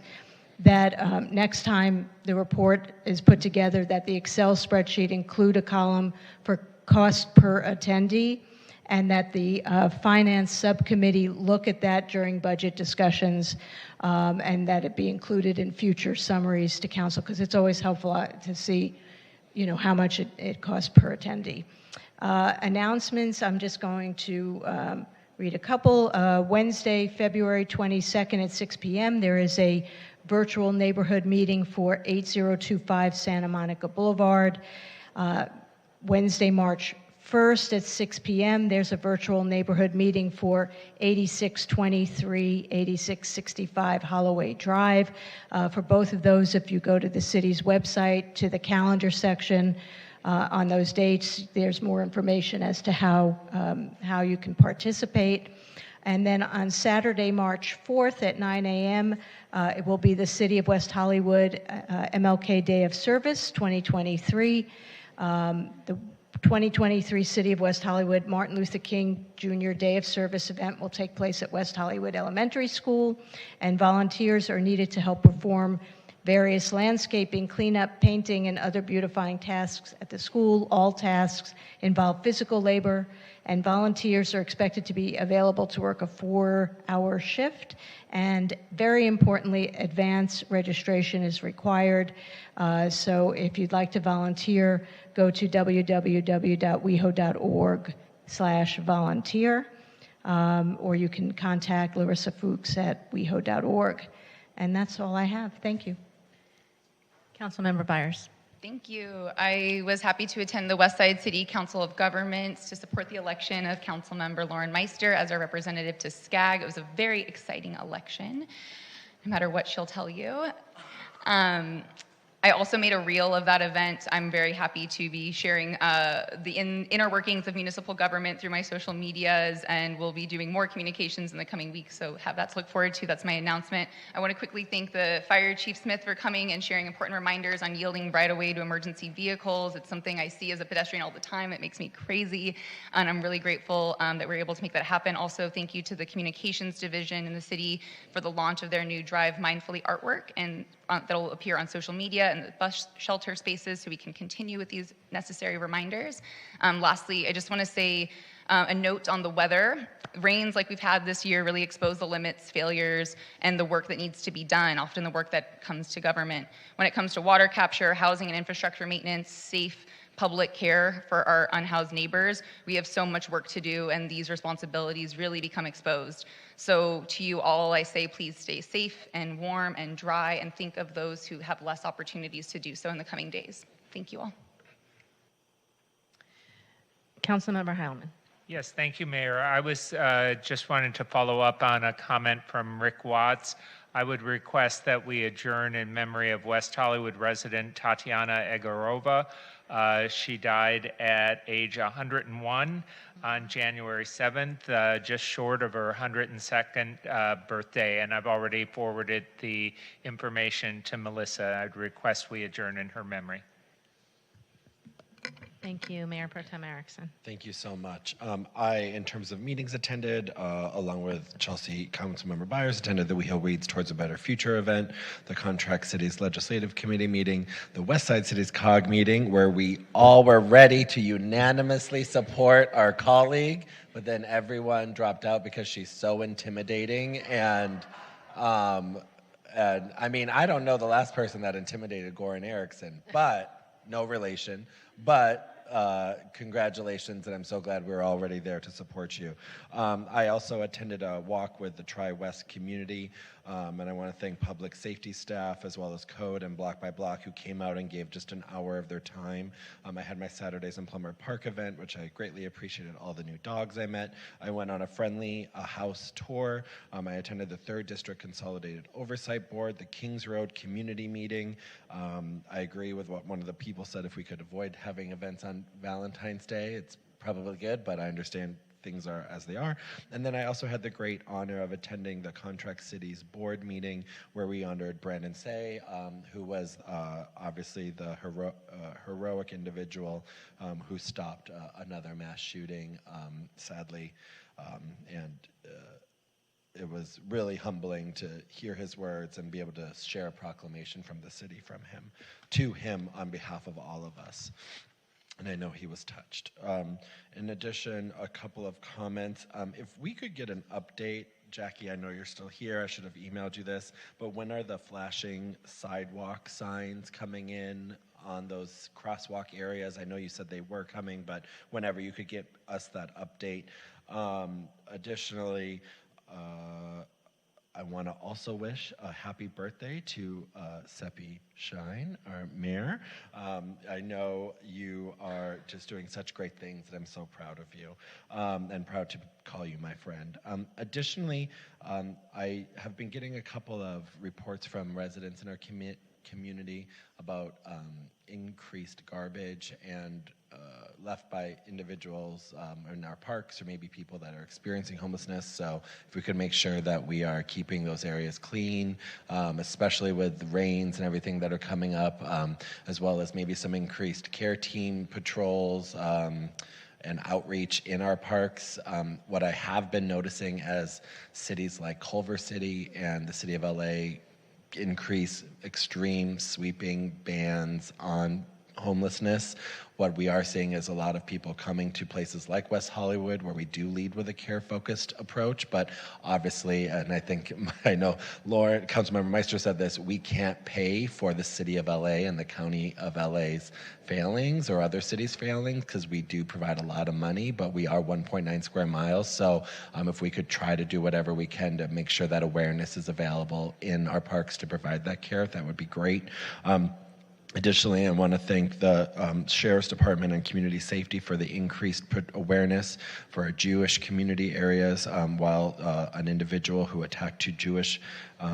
that next time the report is put together, that the Excel spreadsheet include a column for cost per attendee, and that the Finance Subcommittee look at that during budget discussions, and that it be included in future summaries to council, because it's always helpful to see, how much it costs per attendee. Announcements, I'm just going to read a couple. Wednesday, February 22nd at 6 p.m., there is a virtual neighborhood meeting for 8025 Santa Monica Boulevard. Wednesday, March 1st at 6 p.m., there's a virtual neighborhood meeting for 8623, 8665 Holloway Drive. For both of those, if you go to the city's website, to the calendar section, on those dates, there's more information as to how you can participate. And then on Saturday, March 4th at 9 a.m., it will be the City of West Hollywood MLK Day of Service 2023. The 2023 City of West Hollywood Martin Luther King Jr. Day of Service event will take place at West Hollywood Elementary School, and volunteers are needed to help perform various landscaping, cleanup, painting, and other beautifying tasks at the school. All tasks involve physical labor, and volunteers are expected to be available to work a 4-hour shift. And very importantly, advance registration is required. So if you'd like to volunteer, go to www.weho.org/volunteer, or you can contact Larissa Fuchs at weho.org. And that's all I have. Thank you. Councilmember Byers. Thank you. I was happy to attend the Westside City Council of Governments to support the election of Councilmember Lauren Meister as our representative to SCAG. It was a very exciting election, no matter what she'll tell you. I also made a reel of that event. I'm very happy to be sharing the inner workings of municipal government through my social medias, and we'll be doing more communications in the coming weeks, so have that to look forward to. That's my announcement. I want to quickly thank the Fire Chief Smith for coming and sharing important reminders on yielding right-of-way to emergency vehicles. It's something I see as a pedestrian all the time. It makes me crazy, and I'm really grateful that we're able to make that happen. Also, thank you to the Communications Division in the city for the launch of their new Drive Mindfully artwork, and that'll appear on social media and the bus shelter spaces so we can continue with these necessary reminders. Lastly, I just want to say A note on the weather. Rains like we've had this year really expose the limits, failures, and the work that needs to be done, often the work that comes to government. When it comes to water capture, housing and infrastructure maintenance, safe public care for our unhoused neighbors, we have so much work to do, and these responsibilities really become exposed. So to you all, I say please stay safe and warm and dry, and think of those who have less opportunities to do so in the coming days. Thank you all. Councilmember Heilman. Yes, thank you, Mayor. I was just wanted to follow up on a comment from Rick Watts. I would request that we adjourn in memory of West Hollywood resident Tatiana Egorova. She died at age 101 on January 7th, just short of her 102nd birthday, and I've already forwarded the information to Melissa. I'd request we adjourn in her memory. Thank you, Mayor Pro Tem Erickson. Thank you so much. I, in terms of meetings attended, along with Chelsea Councilmember Byers, attended the WeHo Reads Towards a Better Future event, the Contract Cities Legislative Committee meeting, the West Side Cities COG meeting, where we all were ready to unanimously support our colleague, but then everyone dropped out because she's so intimidating. And I mean, I don't know the last person that intimidated Goran Erickson, but no relation. But congratulations, and I'm so glad we're already there to support you. I also attended a walk with the Tri-West community, and I want to thank public safety staff as well as Code and Block by Block who came out and gave just an hour of their time. I had my Saturdays in Plummer Park event, which I greatly appreciated all the new dogs I met. I went on a friendly house tour. I attended the 3rd District Consolidated Oversight Board, the Kings Road Community Meeting. I agree with what one of the people said, if we could avoid having events on Valentine's Day, it's probably good, but I understand things are as they are. And then I also had the great honor of attending the Contract Cities Board meeting, where we honored Brandon Say, who was obviously the heroic individual who stopped another mass shooting, sadly, and it was really humbling to hear his words and be able to share a proclamation from the city from him to him on behalf of all of us. And I know he was touched. In addition, a couple of comments. If we could get an update, Jackie, I know you're still here. I should have emailed you this, but when are the flashing sidewalk signs coming in on those crosswalk areas? I know you said they were coming, but whenever you could get us that update. Additionally, I want to also wish a happy birthday to Seppi Shine, our mayor. I know you are just doing such great things, and I'm so proud of you, and proud to call you my friend. Additionally, I have been getting a couple of reports from residents in our community about increased garbage and left by individuals in our parks, or maybe people that are experiencing homelessness. So if we could make sure that we are keeping those areas clean, especially with rains and everything that are coming up, as well as maybe some increased care team patrols and outreach in our parks. What I have been noticing as cities like Culver City and the city of LA increase extreme sweeping bans on homelessness, what we are seeing is a lot of people coming to places like West Hollywood, where we do lead with a care-focused approach, but obviously, and I think, I know Lauren, Councilmember Meister said this, we can't pay for the city of LA and the county of LA's failings or other cities' failings, because we do provide a lot of money, but we are 1.9 square miles, so if we could try to do whatever we can to make sure that awareness is available in our parks to provide that care, that would be great. Additionally, I want to thank the Sheriff's Department and Community Safety for the increased awareness for our Jewish community areas, while an individual who attacked 2 Jewish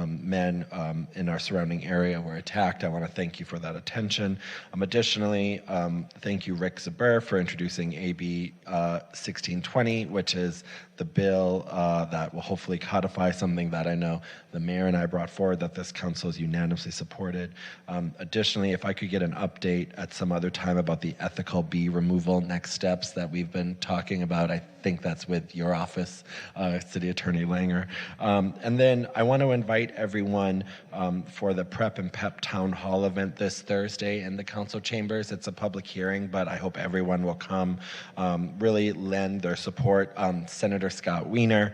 men in our surrounding area were attacked. I want to thank you for that attention. Additionally, thank you, Rick Zaber, for introducing AB 1620, which is the bill that will hopefully codify something that I know the mayor and I brought forward that this council has unanimously supported. Additionally, if I could get an update at some other time about the ethical bee removal next steps that we've been talking about, I think that's with your office, City Attorney Langer. And then I want to invite invite everyone for the Prep and Pep Town Hall event this Thursday in the council chambers. It's a public hearing, but I hope everyone will come, really lend their support. Senator Scott Wiener,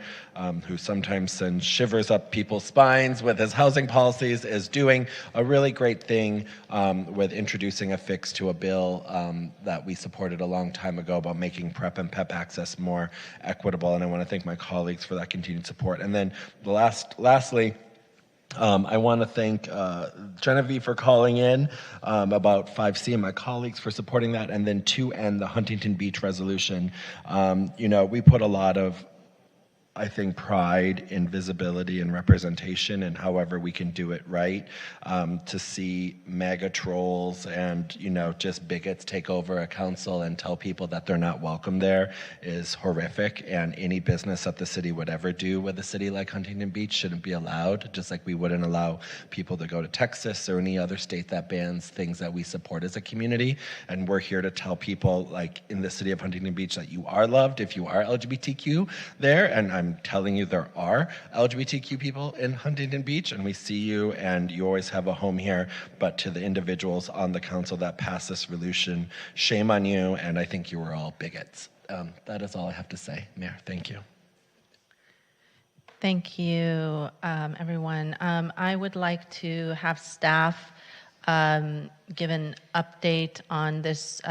who sometimes sends shivers up people's spines with his housing policies, is doing a really great thing with introducing a fix to a bill that we supported a long time ago about making PrEP and PEP access more equitable, and I want to thank my colleagues for that continued support. And then lastly, I want to thank Genevieve for calling in about 5C and my colleagues for supporting that, and then 2N, the Huntington Beach resolution. We put a lot of, I think, pride in visibility and representation, and however we can do it right. To see mega trolls and just bigots take over a council and tell people that they're not welcome there is horrific, and any business that the city would ever do with a city like Huntington Beach shouldn't be allowed, just like we wouldn't allow people to go to Texas or any other state that bans things that we support as a community. And we're here to tell people, like in the city of Huntington Beach, that you are loved if you are LGBTQ there, and I'm telling you there are LGBTQ people in Huntington Beach, and we see you, and you always have a home here. But to the individuals on the council that passed this resolution, shame on you, and I think you were all bigots. That is all I have to say. Mayor, thank you. Thank you, everyone. I would like to have staff give an update on this.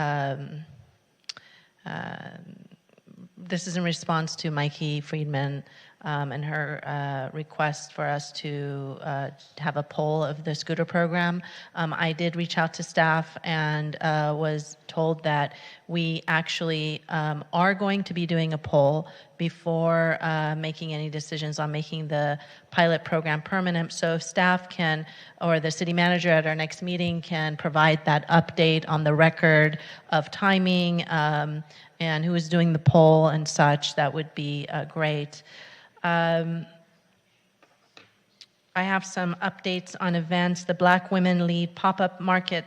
This is in response to Mikey Friedman and her request for us to have a poll of the scooter program. I did reach out to staff and was told that we actually are going to be doing a poll before making any decisions on making the pilot program permanent. So if staff can, or the city manager at our next meeting can provide that update on the record of timing and who is doing the poll and such, that would be great. I have some updates on events. The Black Women Lead Pop-Up Market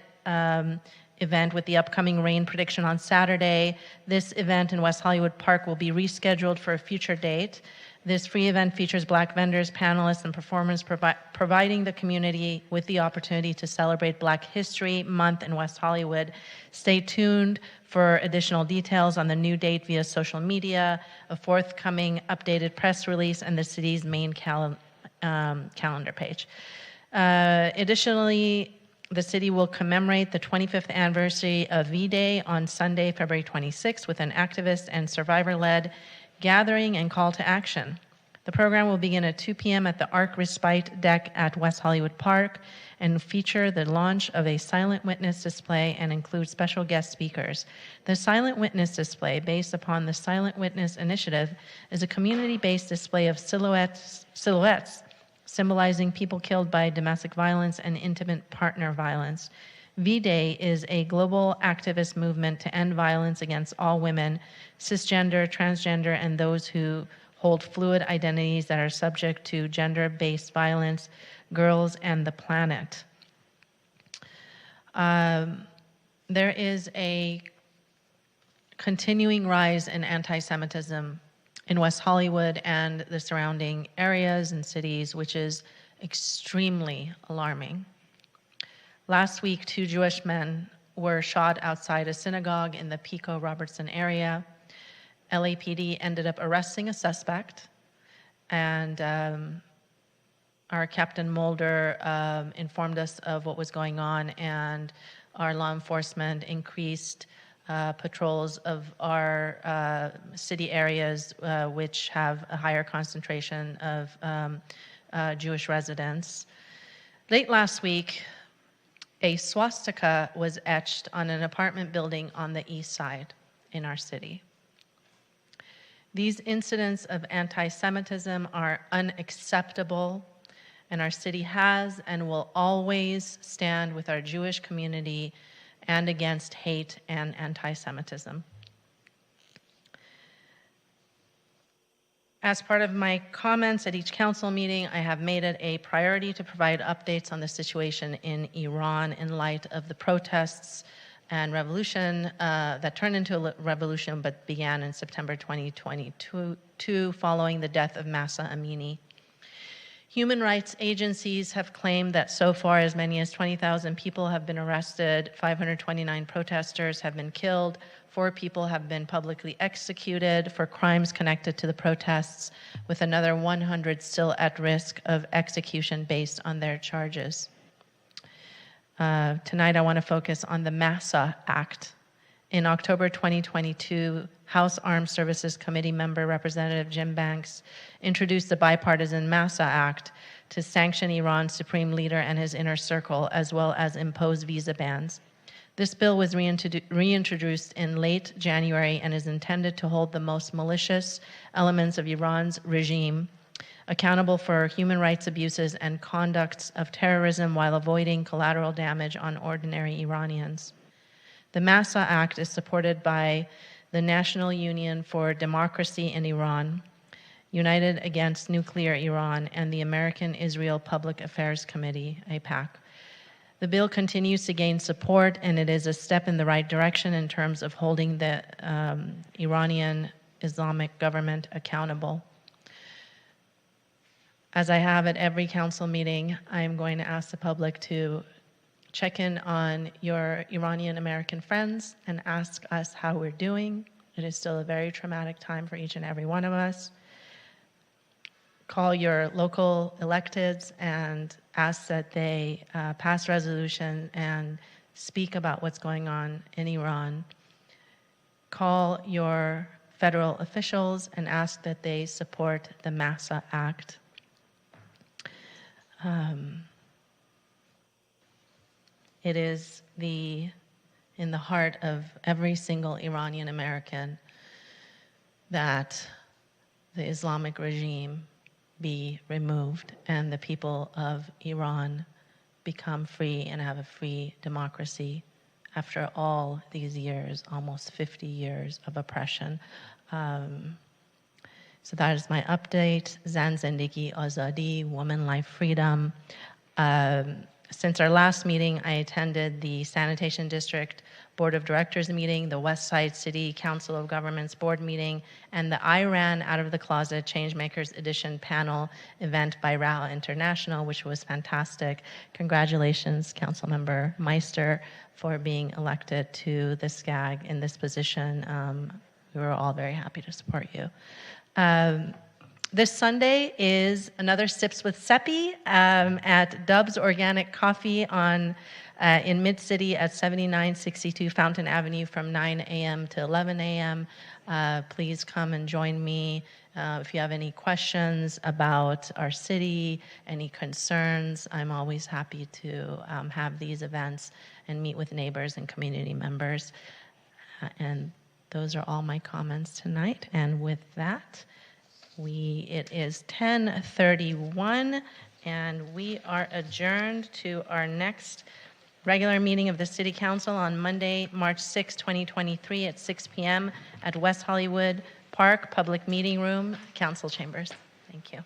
event with the upcoming rain prediction on Saturday. This event in West Hollywood Park will be rescheduled for a future date. This free event features Black vendors, panelists, and performers providing the community with the opportunity to celebrate Black History Month in West Hollywood. Stay tuned for additional details on the new date via social media, a forthcoming updated press release, and the city's main calendar page. Additionally, the city will commemorate the 25th anniversary of V-Day on Sunday, February 26th, with an activist and survivor-led gathering and call to action. The program will begin at 2 p.m. at the Arc Respite Deck at West Hollywood Park and feature the launch of a silent witness display and include special guest speakers. The silent witness display, based upon the Silent Witness Initiative, is a community-based display of silhouettes symbolizing people killed by domestic violence and intimate partner violence. V-Day is a global activist movement to end violence against all women, cisgender, transgender, and those who hold fluid identities that are subject to gender-based violence, girls and the planet. There is a continuing rise in anti-Semitism in West Hollywood and the surrounding areas and cities, which is extremely alarming. Last week, 2 Jewish men were shot outside a synagogue in the Pico Robertson area. LAPD ended up arresting a suspect, and our Captain Mulder informed us of what was going on, and our law enforcement increased patrols of our city areas which have a higher concentration of Jewish residents. Late last week, a swastika was etched on an apartment building on the east side in our city. These incidents of anti-Semitism are unacceptable, and our city has and will always stand with our Jewish community and against hate and anti-Semitism. As part of my comments at each council meeting, I have made it a priority to provide updates on the situation in Iran in light of the protests and revolution that turned into a revolution but began in September 2022 following the death of Mahsa Amini. Human rights agencies have claimed that so far as many as 20,000 people have been arrested, 529 protesters have been killed, 4 people have been publicly executed for crimes connected to the protests, with another 100 still at risk of execution based on their charges. Tonight I want to focus on the MASSA Act. In October 2022, House Armed Services Committee member Representative Jim Banks introduced the bipartisan MASSA Act to sanction Iran's supreme leader and his inner circle, as well as impose visa bans. This bill was reintroduced in late January and is intended to hold the most malicious elements of Iran's regime accountable for human rights abuses and conducts of terrorism while avoiding collateral damage on ordinary Iranians. The MASSA Act is supported by the National Union for Democracy in Iran, United Against Nuclear Iran, and the American Israel Public Affairs Committee, AIPAC. The bill continues to gain support, and it is a step in the right direction in terms of holding the Iranian Islamic government accountable. As I have at every council meeting, I am going to ask the public to check in on your Iranian American friends and ask us how we're doing. It is still a very traumatic time for each and every one of us. Call your local electeds and ask that they pass resolution and speak about what's going on in Iran. Call your federal officials and ask that they support the MASSA Act. It is in the heart of every single Iranian American that the Islamic regime be removed and the people of Iran become free and have a free democracy after all these years, almost 50 years of oppression. So that is my update. Zan Zendegi Azadi, Woman Life Freedom. Since our last meeting, I attended the Sanitation District Board of Directors meeting, the West Side City Council of Governments Board meeting, and the I Ran Out of the Closet Changemakers Edition panel event by RAL International, which was fantastic. Congratulations, Councilmember Meister, for being elected to the SCAG in this position. We were all very happy to support you. This Sunday is another Sips with Seppi at Dub's Organic Coffee in Mid-City at 7962 Fountain Avenue from 9 a.m. to 11 a.m. Please come and join me. If you have any questions about our city, any concerns, I'm always happy to have these events and meet with neighbors and community members. And those are all my comments tonight. And with that, it is 10:31, and we are adjourned to our next regular meeting of the City Council on Monday, March 6, 2023 at 6 p.m. at West Hollywood Park Public Meeting Room, Council Chambers. Thank you.